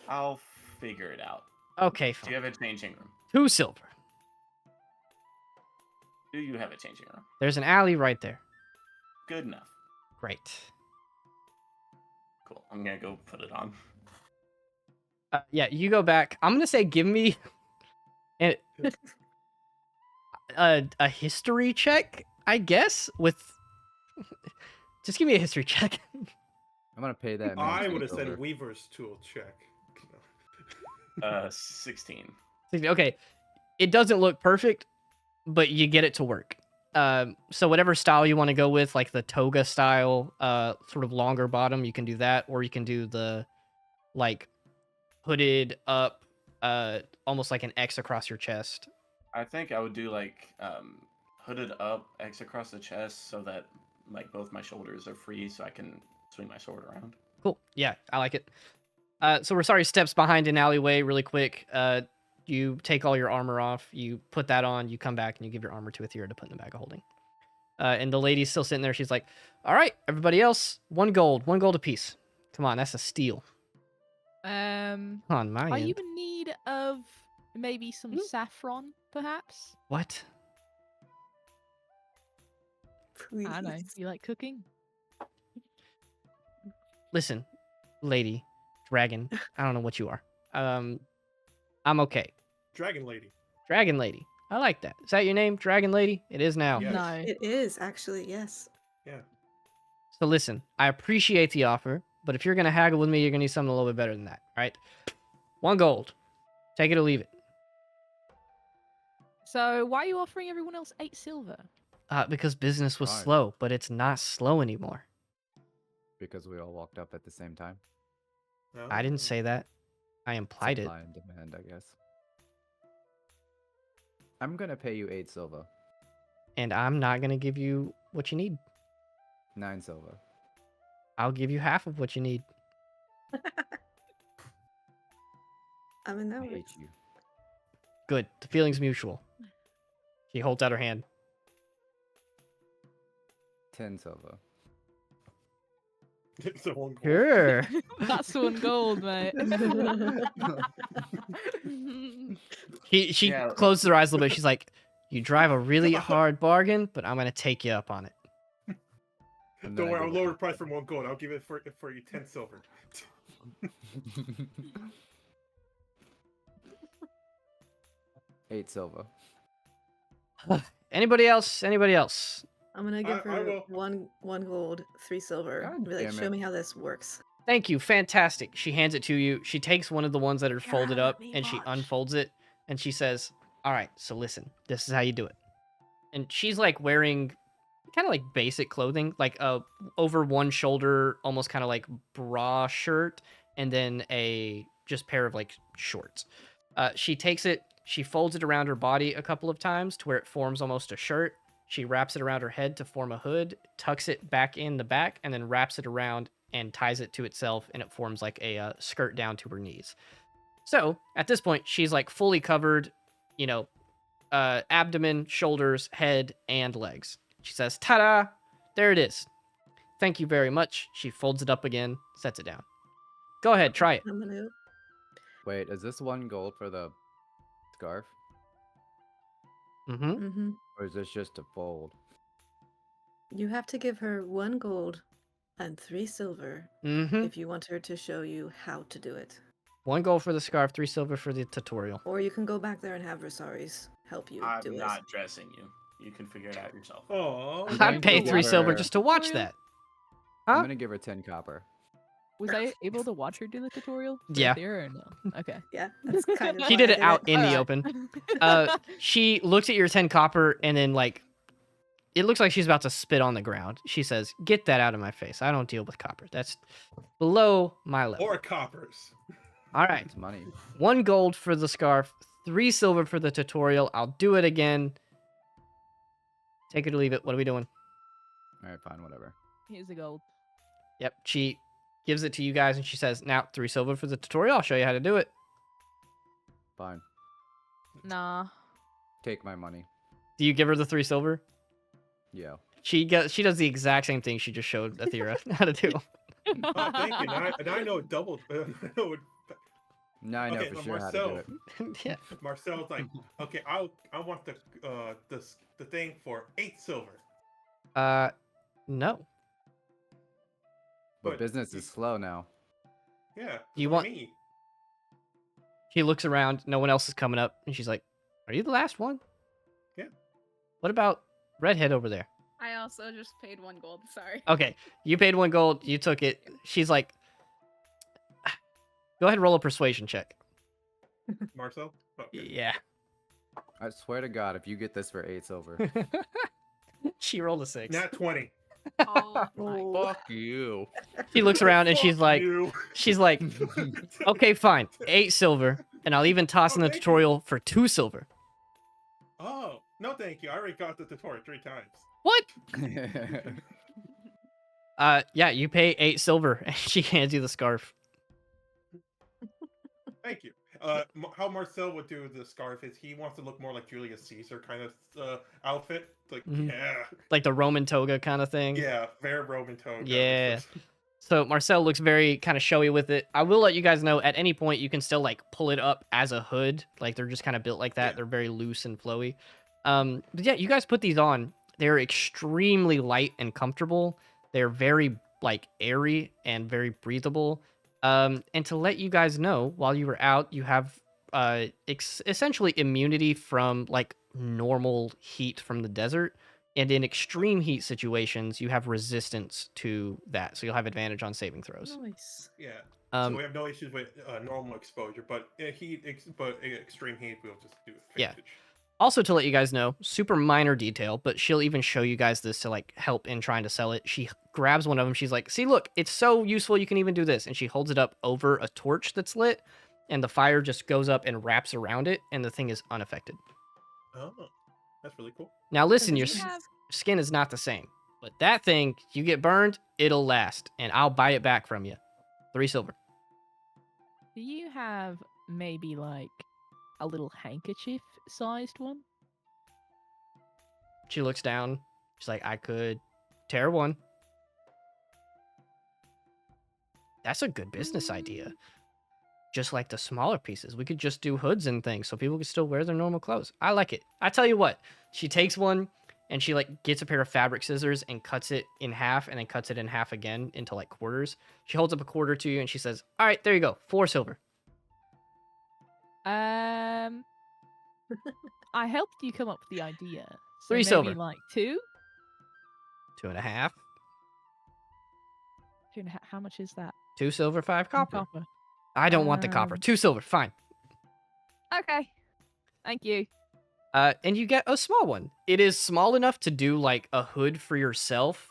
I'll figure it out. Okay, Do you fine. have a changing room? 2 silver. Do you have a changing room? There's an alley right there. Good enough. Great. Cool. I'm gonna go put it on. Yeah, you go back. I'm gonna say give me a, a history check, I guess, with... Just give me a history check. I'm gonna pay that. man I 3 would have said silver. Weaver's tool check. 16. Okay, it doesn't look perfect, but you get it to work. So whatever style you want to go with, like the toga style, sort of longer bottom, you can do that, or you can do the like hooded up, almost like an X across your chest. I think I would do like hooded up, X across the chest, so that like both my shoulders are free, so I can swing my sword around. Cool. Yeah, I like it. So we're sorry, steps behind an alleyway really quick. You take all your armor off, you put that on, you come back and you give your armor to Aethera to put in the bag of holding. And the lady's still sitting there. She's like, all right, everybody else, 1 gold apiece. Come on, that's a steal. On my Are end. you in need of maybe some saffron, perhaps? What? Please. I don't know. You like cooking? Listen, lady, dragon, I don't know what you are. I'm okay. Dragon Lady. Dragon lady. I like that. Is that your name, Dragon Lady? It is now. Yes. No. It is actually, yes. Yeah. So listen, I appreciate the offer, but if you're gonna haggle with me, you're gonna need something a little bit better than that, right? 1 gold. Take it or leave it. So why are you offering everyone else 8 silver? Because business was Fine. slow, but it's not slow anymore. Because we all walked up at the same time. I didn't Oh. say that. I implied it. Supply and demand, I guess. I'm gonna pay you 8 silver. And I'm not gonna give you what you need. 9 silver. I'll give you half of what you need. I mean, that I was hate you. Good. The feeling's mutual. She holds out her hand. 10 silver. It's a 1 gold. Sure. That's 1 gold, mate. She Yeah. closes her eyes a little bit. She's like, you drive a really hard bargain, but I'm gonna take you up on it. And Don't then I worry, I'll give it lower the price from 1 gold. I'll give it for you 10 silver. to- 8 silver. Anybody else? Anybody else? I'm gonna give I her will. one gold, 3 silver. God Be like, damn show it. me how this works. Thank you. Fantastic. She hands it to you. She takes one of the ones that are folded let up me and she watch. unfolds it and she says, all right, so listen, this is how you do it. And she's like wearing kind of like basic clothing, like a over one shoulder, almost kind of like bra shirt, and then a just pair of like shorts. She takes it, she folds it around her body a couple of times to where it forms almost a shirt. She wraps it around her head to form a hood, tucks it back in the back, and then wraps it around and ties it to itself, and it forms like a skirt down to her knees. So at this point, she's like fully covered, you know, abdomen, shoulders, head, and legs. She says, ta-da! There it is. Thank you very much. She folds it up again, sets it down. Go ahead, try it. I'm gonna. Wait, is this 1 gold for the scarf? Mm-hmm. Mm-hmm. Or is this just a fold? You have to give her 1 gold and 3 silver Mm-hmm. if you want her to show you how to do it. 1 gold for the scarf, 3 silver for the tutorial. Or you can go back there and have Rosaris help you I'm do not dressing you. You can figure it out yourself. Oh, I'm I'd going pay to 3 give silver her- just to watch Tutorial? that. I'm Huh? gonna give her 10 copper. Was I able to watch her do the tutorial? for Yeah. Athera or no? Okay. Yeah, that's kind of She why did I it out in the Alright. open. She looks at your 10 copper and then like it looks like she's about to spit on the ground. She says, "Get that out of my face. I don't deal with copper. That's below my level." or coppers. All right. It's money. 1 gold for the scarf, 3 silver for the tutorial. I'll do it again. Take it or leave it. What are we doing? All right, fine, whatever. Here's the gold. Yep. She gives it to you guys and she says, "Now 3 silver for the tutorial. I'll show you how to do it." Fine. Nah. Take my money. Do you give her the 3 silver? Yeah. She does the exact same thing she just showed Athera how to do. Oh, thank you. Now I know it doubled. I know it. Now I know Okay, for so sure how to do it. Yeah. Marcel's like, okay, I want the thing for 8 silver. No. But But business is slow now. Yeah. that's You what I want- mean. She looks around. No one else is coming up, and she's like, "Are you the last one?" Yeah. What about redhead over there? I also just paid 1 gold. Sorry. Okay, you paid 1 gold. You took it. She's like, "Go ahead and roll a persuasion check." Marcel. Okay. Yeah. I swear to God, if you get this for 8 silver. She rolled a 6. Nat 20. Oh my. Fuck you. She looks around and she's Fuck like, you. "Okay, fine, 8 silver, and I'll even toss in the Oh, thank you. tutorial for 2 silver." Oh, no, thank you. I already got the tutorial 3 times. What? Yeah, you pay 8 silver, and she hands you the scarf. Thank you. How Marcel would do the scarf is he wants to look more like Julius Caesar kind of outfit. Like, Mhm. yeah, Like the Roman toga kind of thing. yeah, very Roman tone. Yeah. So Marcel looks very kind of showy with it. I will let you guys know at any point you can still like pull it up as a hood. Like they're just kind of built like that. Yeah. They're very loose and flowy. But yeah, you guys put these on. They're extremely light and comfortable. They're very like airy and very breathable. And to let you guys know, while you were out, you have essentially immunity from like normal heat from the desert. And in extreme heat situations, you have resistance to that. So you'll have advantage on saving throws. Nice. Yeah. So Um, we have no issues with normal exposure, but extreme heat we'll just do Yeah. advantage. Also, to let you guys know, super minor detail, but she'll even show you guys this to like help in trying to sell it. She grabs one of them. She's like, "See, look, it's so useful. You can even do this." And she holds it up over a torch that's lit, and the fire just goes up and wraps around it, and the thing is unaffected. Oh, that's really cool. Now, listen, Does your he Do you have skin is not the same, but that thing, you get burned, it'll last, and I'll buy it back from you. 3 silver. Do you have maybe like a little handkerchief sized one? She looks down. She's like, "I could tear one." That's a good business idea. Just like the smaller pieces. We could just do hoods and things so people could still wear their normal clothes. I like it. I tell you what, she takes one and she like gets a pair of fabric scissors and cuts it in half and then cuts it in half again into like quarters. She holds up a quarter to you and she says, "All right, there you go. 4 silver." I helped you come up with the idea. So 3 maybe silver. like 2? 2.5. 2.5. How much is that? 2 silver, 5 in copper. I don't want the copper. 2 silver, fine. Okay. Thank you. And you get a small one. It is small enough to do like a hood for yourself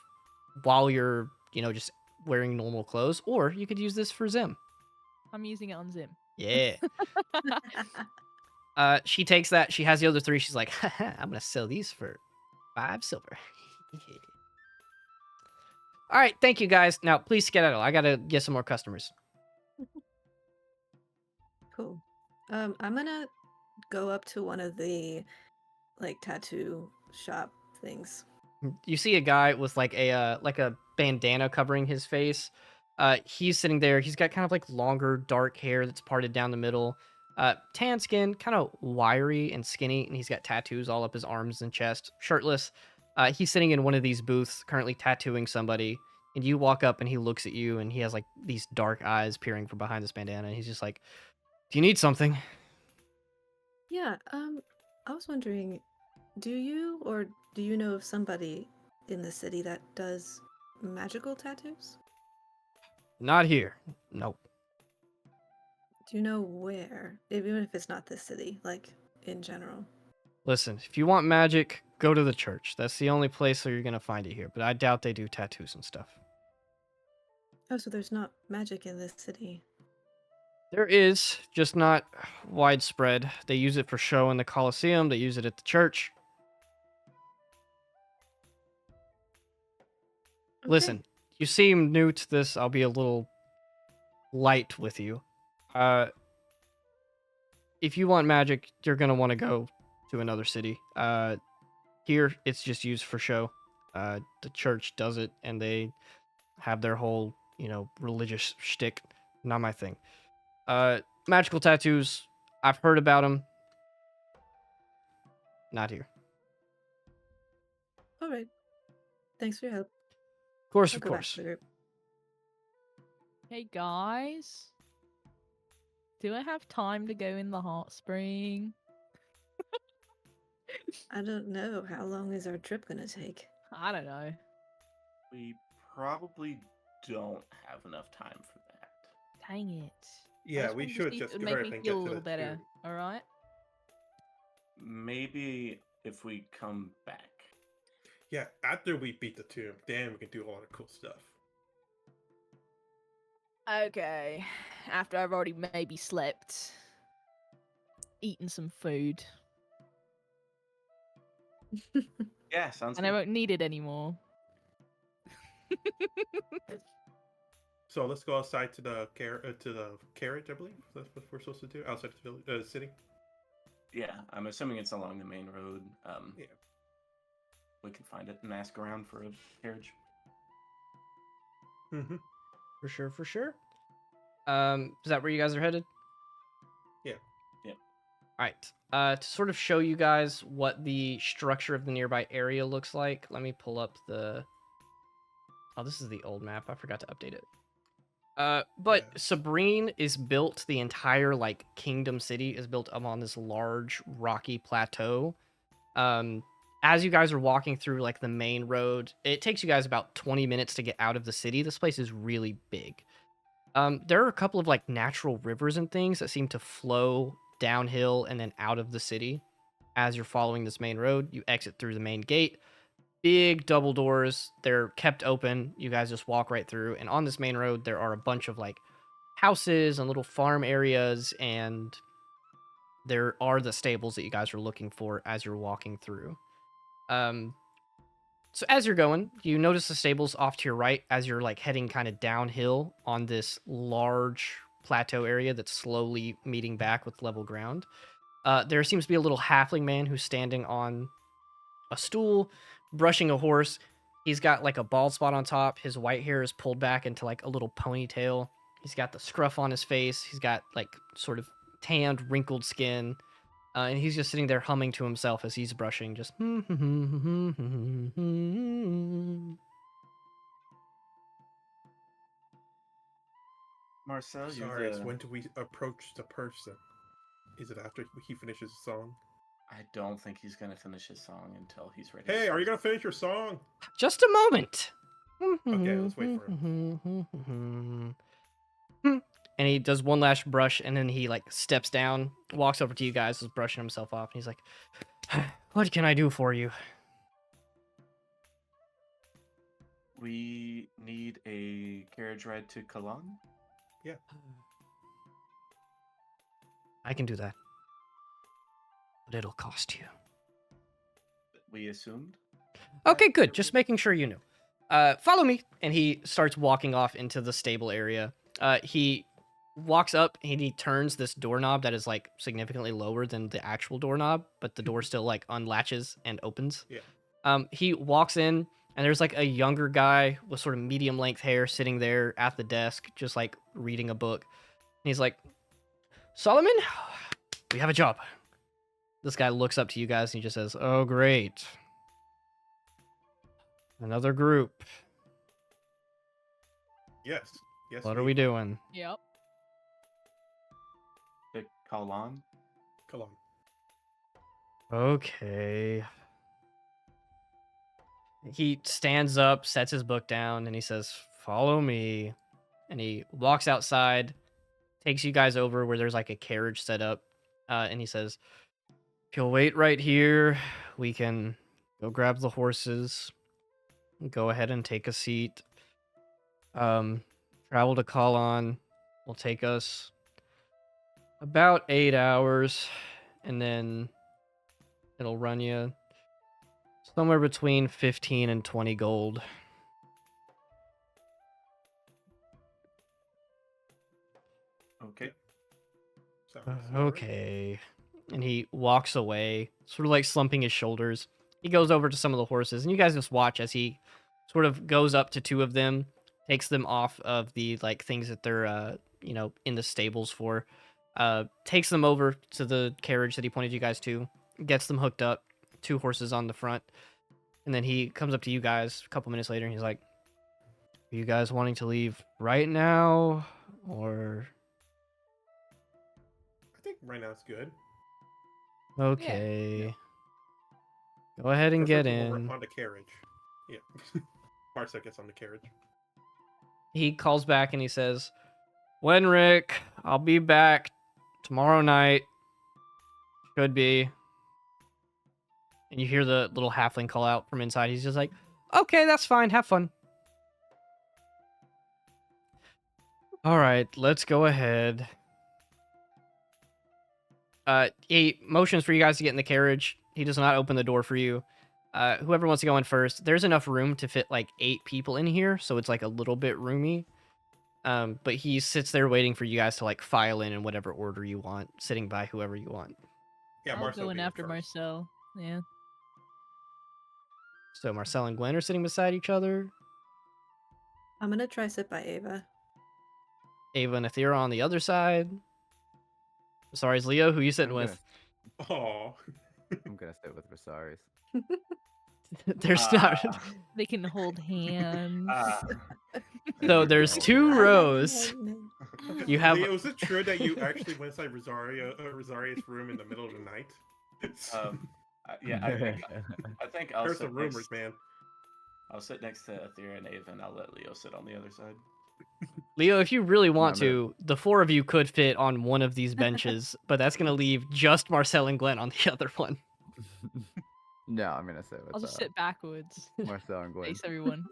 while you're, just wearing normal clothes, or you could use this for Zim. I'm using it on Zim. Yeah. She takes that. She has the other 3. She's like, "Haha, I'm gonna sell these for 5 silver." All right, thank you guys. Now please skedaddle. I gotta get some more customers. Cool. I'm gonna go up to one of the like tattoo shop things. You see a guy with like a bandana covering his face. He's sitting there. He's got kind of like longer, dark hair that's parted down the middle. Tan skin, kind of wiry and skinny, and he's got tattoos all up his arms and chest. Shirtless. He's sitting in one of these booths, currently tattooing somebody. And you walk up, and he looks at you, and he has like these dark eyes peering from behind this bandana. And he's just like, "Do you need something?" Yeah, I was wondering, Do you know of somebody in the city that does magical tattoos? Not here. Nope. Do you know where? Even if it's not this city, like in general. Listen, if you want magic, go to the church. That's the only place where you're gonna find it here. But I doubt they do tattoos and stuff. Oh, so there's not magic in this city. There is, just not widespread. They use it for show in the Colosseum. They use it at the church. Okay. Listen, you seem new to this. I'll be a little light with you. If you want magic, you're gonna want to go to another city. Here it's just used for show. The church does it, and they have their whole, religious shtick. Not my thing. Magical tattoos. I've heard about them. Not here. All right. Thanks for your help. Of course, I'll of go back course. to the group. Hey guys, do I have time to go in the hot spring? I don't know. How long is our trip gonna take? I don't know. We probably don't have enough time for that. Dang it. Yeah, we should It just would give make me everything. feel a little better. All right. Maybe if we come back. Yeah, after we beat the tomb, then we can do a lot of cool stuff. Okay. After I've already maybe slept, eaten some food, Yeah, sounds and I good. won't need it anymore. So let's go outside to the carriage, I believe. That's what we're supposed to do outside the village, city. Yeah, I'm assuming it's along the main road. Yeah. We can find it and ask around for a carriage. Mm-hmm. For sure, for sure. Is that where you guys are headed? Yeah. Yeah. All right. To sort of show you guys what the structure of the nearby area looks like, let me pull up the. Oh, this is the old map. I forgot to update it. But Yeah. Tsabreen is built. The entire Kingdom City is built up on this large rocky plateau. As you guys are walking through the main road, it takes you guys about 20 minutes to get out of the city. This place is really big. There are a couple of natural rivers and things that seem to flow downhill and then out of the city. As you're following this main road, you exit through the main gate. Big double doors. They're kept open. You guys just walk right through. And on this main road, there are a bunch of houses and little farm areas, and there are the stables that you guys are looking for as you're walking through. So as you're going, you notice the stables off to your right as you're heading kind of downhill on this large plateau area that's slowly meeting back with level ground. There seems to be a little halfling man who's standing on a stool, brushing a horse. He's got a bald spot on top. His white hair is pulled back into a little ponytail. He's got the scruff on his face. He's got sort of tanned, wrinkled skin. And he's just sitting there humming to himself as he's brushing, just. Marcel, you're Sorry, the... when do we approach the person? Is it after he finishes his song? I don't think he's gonna finish his song until he's ready. Hey, are you gonna finish your song? Just a moment. Okay, let's wait for him. And he does one last brush, and then he steps down, walks over to you guys, is brushing himself off, and he's like, "What can I do for you?" We need a carriage ride to Cologne. Yeah. I can do that, but it'll cost you. We assumed. Okay, good. Just making sure you know. Follow me. And he starts walking off into the stable area. He walks up and he turns this doorknob that is significantly lower than the actual doorknob, but the door still unlatches and opens. Yeah. He walks in and there's a younger guy with sort of medium length hair sitting there at the desk, just reading a book. And he's like, "Solomon, we have a job." This guy looks up to you guys and he just says, "Oh, great. Another group. Yes. Yes. What are we doing?" Yep. To Cologne. Cologne. Okay. He stands up, sets his book down, and he says, "Follow me." And he walks outside, takes you guys over where there's like a carriage set up, and he says, "If you'll wait right here, we can go grab the horses. Go ahead and take a seat. Um, travel to Kalon will take us about 8 hours, and then it'll run you somewhere between 15 and 20 gold." Okay. Sounds all right. Okay. And he walks away, sort of like slumping his shoulders. He goes over to some of the horses, and you guys just watch as he sort of goes up to two of them, takes them off of the like things that they're in the stables for, takes them over to the carriage that he pointed you guys to, gets them hooked up, two horses on the front, and then he comes up to you guys a couple minutes later, and he's like, "Are you guys wanting to leave right now, or?" I think right now it's good. Okay. Go ahead and get Preferably when we're in. on the carriage. Yeah. Marcel gets on the carriage. He calls back and he says, "Wenrick, I'll be back tomorrow night. Could be." And you hear the little halfling call out from inside. He's just like, "Okay, that's fine. Have fun." All right, let's go ahead. He motions for you guys to get in the carriage. He does not open the door for you. Whoever wants to go in first, there's enough room to fit like 8 people in here, so it's like a little bit roomy. But he sits there waiting for you guys to like file in whatever order you want, sitting by whoever you want. Yeah, I'll Marcel go in being after first. Marcel. Yeah. So Marcel and Gwen are sitting beside each other. I'm gonna try sit by Ava. Ava and Athera on the other side. Sorry, is Leo who you sitting I'm with? Oh. I'm gonna sit with Viserys. There's not. They can hold hands. So there's 2 rows. You have. Leo, is it true that you actually went inside Rosaria's room in the middle of the night? Yeah, I think I'll There's sit some rumors, next, man. I'll sit next to Athera and Ava, and I'll let Leo sit on the other side. Leo, if you really want No, to, the 4 of you could fit on one of these benches, but that's gonna leave just Marcel and Glenn on the other one. No, I'm gonna sit with I'll just sit backwards. Marcel and Gwen. Face everyone.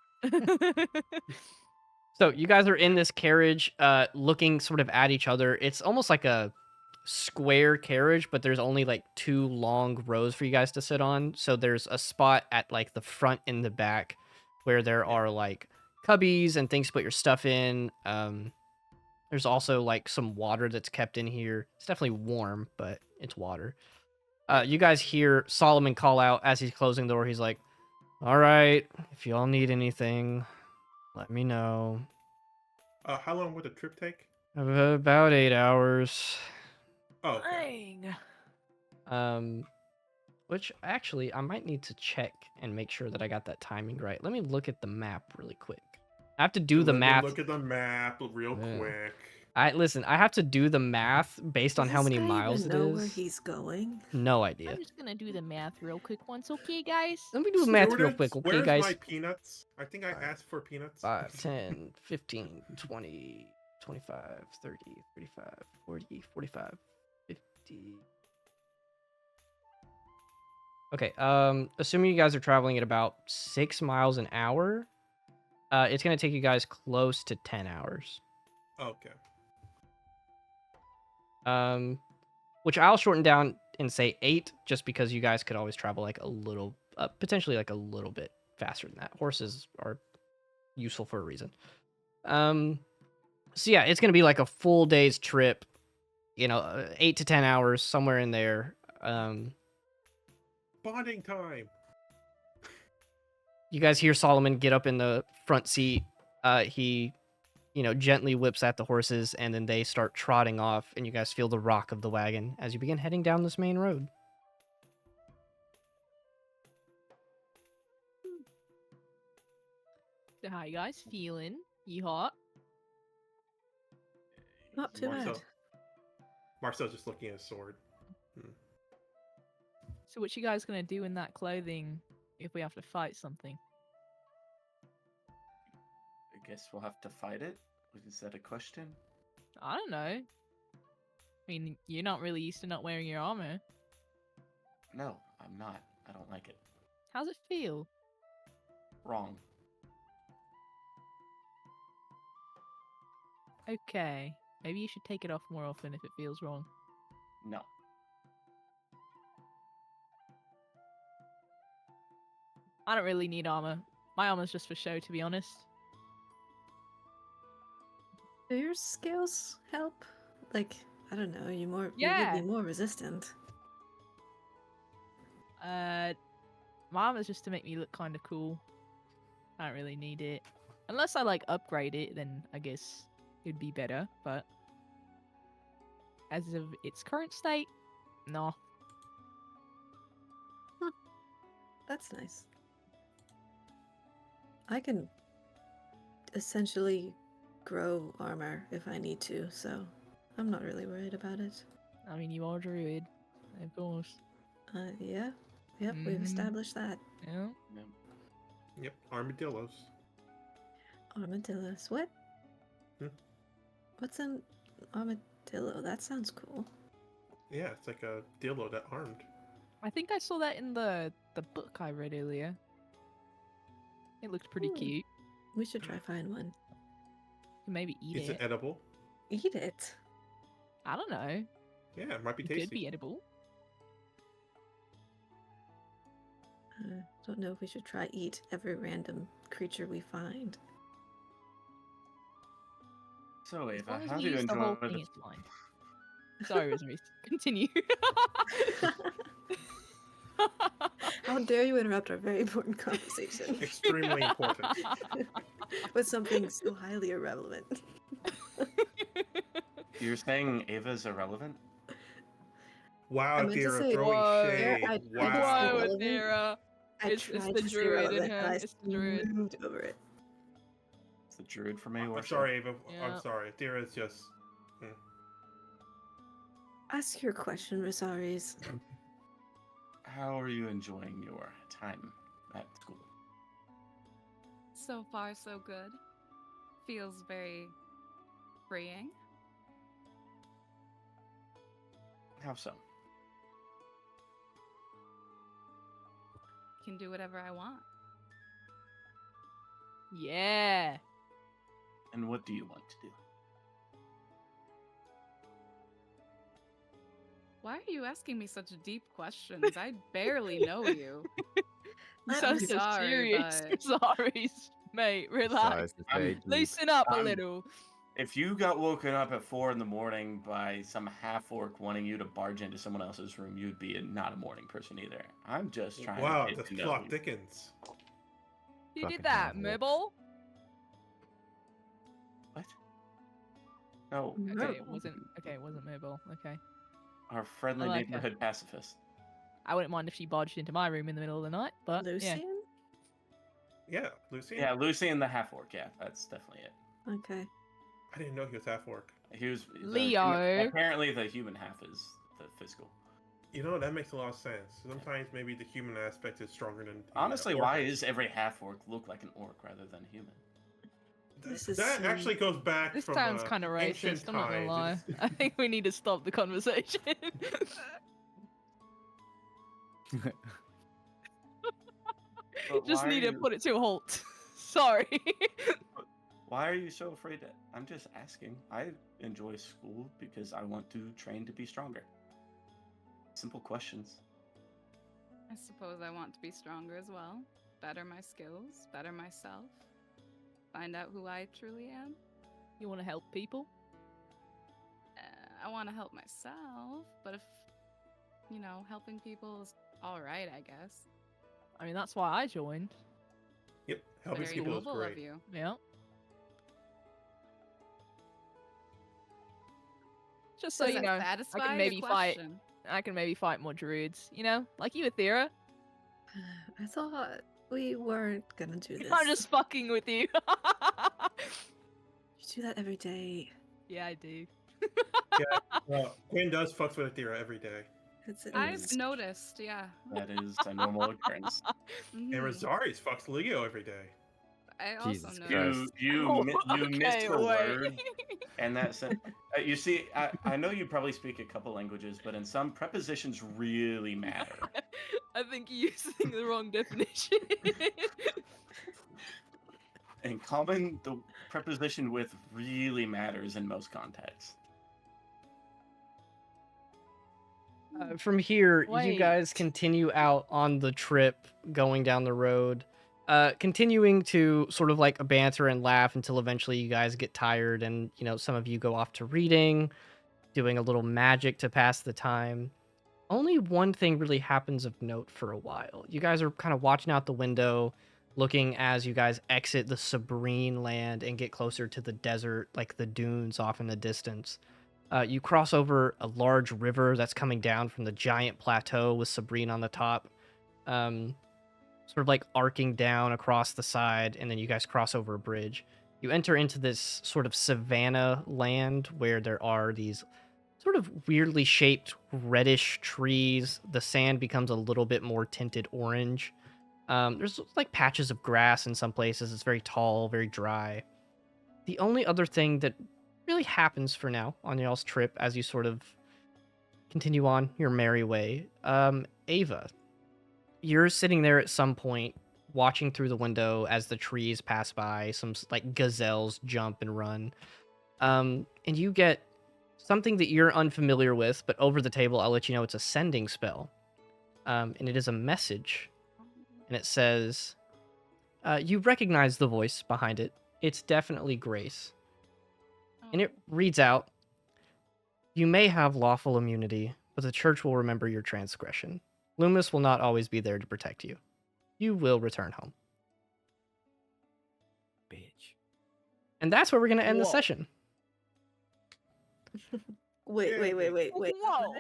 So you guys are in this carriage, looking sort of at each other. It's almost like a square carriage, but there's only like 2 long rows for you guys to sit on. So there's a spot at like the front and the back where there are like cubbies and things to put your stuff in. There's also like some water that's kept in here. It's definitely warm, but it's water. You guys hear Solomon call out as he's closing the door. He's like, "All right, if y'all need anything, let me know." How long would the trip take? About 8 hours. Oh, okay. Dang. Which actually I might need to check and make sure that I got that timing right. Let me look at the map really quick. I have to do the Let me math. Look at the map real Yeah. quick. I have to do the math based on Does how this many guy miles even it know where is. he's going? No idea. I'm just gonna do the math real quick once, okay, guys? Let me do the math real Students, quick, okay, where's guys? my peanuts? I think I asked for peanuts. 5, 10, 15, 20, 25, 30, 35, 40, 45, 50. Okay, assuming you guys are traveling at about 6 miles an hour, it's gonna take you guys close to 10 hours. Okay. Which I'll shorten down and say 8, just because you guys could always travel like a little, potentially like a little bit faster than that. Horses are useful for a reason. So yeah, it's gonna be like a full day's trip. 8 to 10 hours, somewhere in there. Bonding time. You guys hear Solomon get up in the front seat. He gently whips at the horses, and then they start trotting off, and you guys feel the rock of the wagon as you begin heading down this main road. So how you guys feeling? You hot? Not too bad. Marcel's just looking at his sword. So what you guys gonna do in that clothing if we have to fight something? guess we'll have to fight it. Is that a question? I don't know. I mean, you're not really used to not wearing your armor. No, I'm not. I don't like it. How's it feel? Wrong. Okay. Maybe you should take it off more often if it feels wrong. No. I don't really need armor. My armor's just for show, to be honest. Do your scales help? Like, I don't know, you would Yeah. be more resistant. My armor's just to make me look kind of cool. I don't really need it. Unless I, like, upgrade it, then I guess it'd be better, but... as of its current state, no. That's nice. I can essentially grow armor if I need to, so I'm not really worried about it. I mean, you are a druid, of course. Yeah. Yep, we've Mhm. established that. Yeah. No. Yep, armadillos. Armadillos. What? Hmm? What's an armadillo? That sounds cool. Yeah, it's like a dildo that armed. I think I saw that in the book I read earlier. It looked pretty Hmm. cute. We should try find one. You can maybe eat Is it it. edible? Eat it. I don't know. Yeah, it might be It tasty. could be edible. Don't know if we should try eat every random creature we find. So, As Ava, long as how we do you use the whole enjoy thing, the... it's fine. Sorry, Rosemary. Continue. How dare you interrupt our very important conversation Extremely important. with something so highly irrelevant? You're saying Ava's irrelevant? Wow, I meant to Dira, say, throwing whoa, shade. I just Wow. said Whoa, relevant. Adira. I It's tried the to say druid in relevant, him, and I it's the druid. moved over it. It's the druid for me. I'm worship. sorry, Ava. Yeah. I'm sorry. Dira's just... Ask your question, Rosaries. How are you enjoying your time at school? So far, so good. Feels very freeing. How so? Can do whatever I want. Yeah. And what do you want to do? Why are you asking me such deep questions? I barely know you. You I'm sound so sorry, serious. but- Sorry, mate. Relax. Loosen up a I'm- little. If you got woken up at 4 a.m. by some half-orc wanting you to barge into someone else's room, you'd be not a morning person either. I'm just trying Wow, to get that's to know plot you. thickens. You Fucking did that, hell, Mibble. What? No. Okay, it No. wasn't. Okay, it wasn't Mibble. Okay. Our friendly I like her. neighborhood pacifist. I wouldn't mind if she barged into my room in the middle of the night, but yeah. Lucian? Yeah, Lucy? Yeah, Lucy and the half-orc. Yeah, that's definitely it. Okay. I didn't know he was half orc. He was Leo. Apparently, the human half is the physical. You know, that makes a lot of sense. Sometimes maybe the human aspect is stronger than the Honestly, orc why aspect. is every half-orc look like an orc rather than human? This is That some- actually goes back This from sounds kind of ancient racist. I'm not gonna lie. times. I think we need to stop the conversation. But Just why need are to you- put it to a halt. Sorry. Why are you so afraid to... I'm just asking. I enjoy school because I want to train to be stronger. Simple questions. I suppose I want to be stronger as well. Better my skills, better myself. Find out who I truly am. You want to help people? I want to help myself, but if, helping people is alright, I guess. I mean, that's why I joined. Yep, helping Very people is noble great. of you. Yeah. Just so Does you that know, satisfy I can your maybe fight. question? I can maybe fight more druids. You know, like you, Athera. I thought we weren't gonna do this. I'm just fucking with you. You do that every day. Yeah, I do. Well, Quinn does fucks with Athera every day. I've noticed, yeah. That is a normal occurrence. And Mhm. Rosaris fucks Leo every day. I also Jesus know. Christ. You missed Okay, a wait. word, and that's you see. I know you probably speak a couple languages, but in some prepositions really matter. I think you're using the wrong definition. In common, the preposition with really matters in most contexts. From here, you Wait. guys continue out on the trip, going down the road, continuing to sort of like banter and laugh until eventually you guys get tired, and some of you go off to reading, doing a little magic to pass the time. Only one thing really happens of note for a while. You guys are kind of watching out the window, looking as you guys exit the Tsabreen land and get closer to the desert, like the dunes off in the distance. You cross over a large river that's coming down from the giant plateau with Tsabreen on the top, sort of like arcing down across the side, and then you guys cross over a bridge. You enter into this sort of savanna land where there are these sort of weirdly shaped reddish trees. The sand becomes a little bit more tinted orange. There's like patches of grass in some places. It's very tall, very dry. The only other thing that really happens for now on y'all's trip as you sort of continue on your merry way, Ava, you're sitting there at some point watching through the window as the trees pass by, some like gazelles jump and run. And you get something that you're unfamiliar with, but over the table, I'll let you know it's a sending spell. And it is a message. And it says, you recognize the voice behind it. It's definitely Grace. And it reads out, you may have lawful immunity, but the church will remember your transgression. Loomis will not always be there to protect you. You will return home. Bitch. And that's where we're going to end the Whoa. session. Wait. Whoa.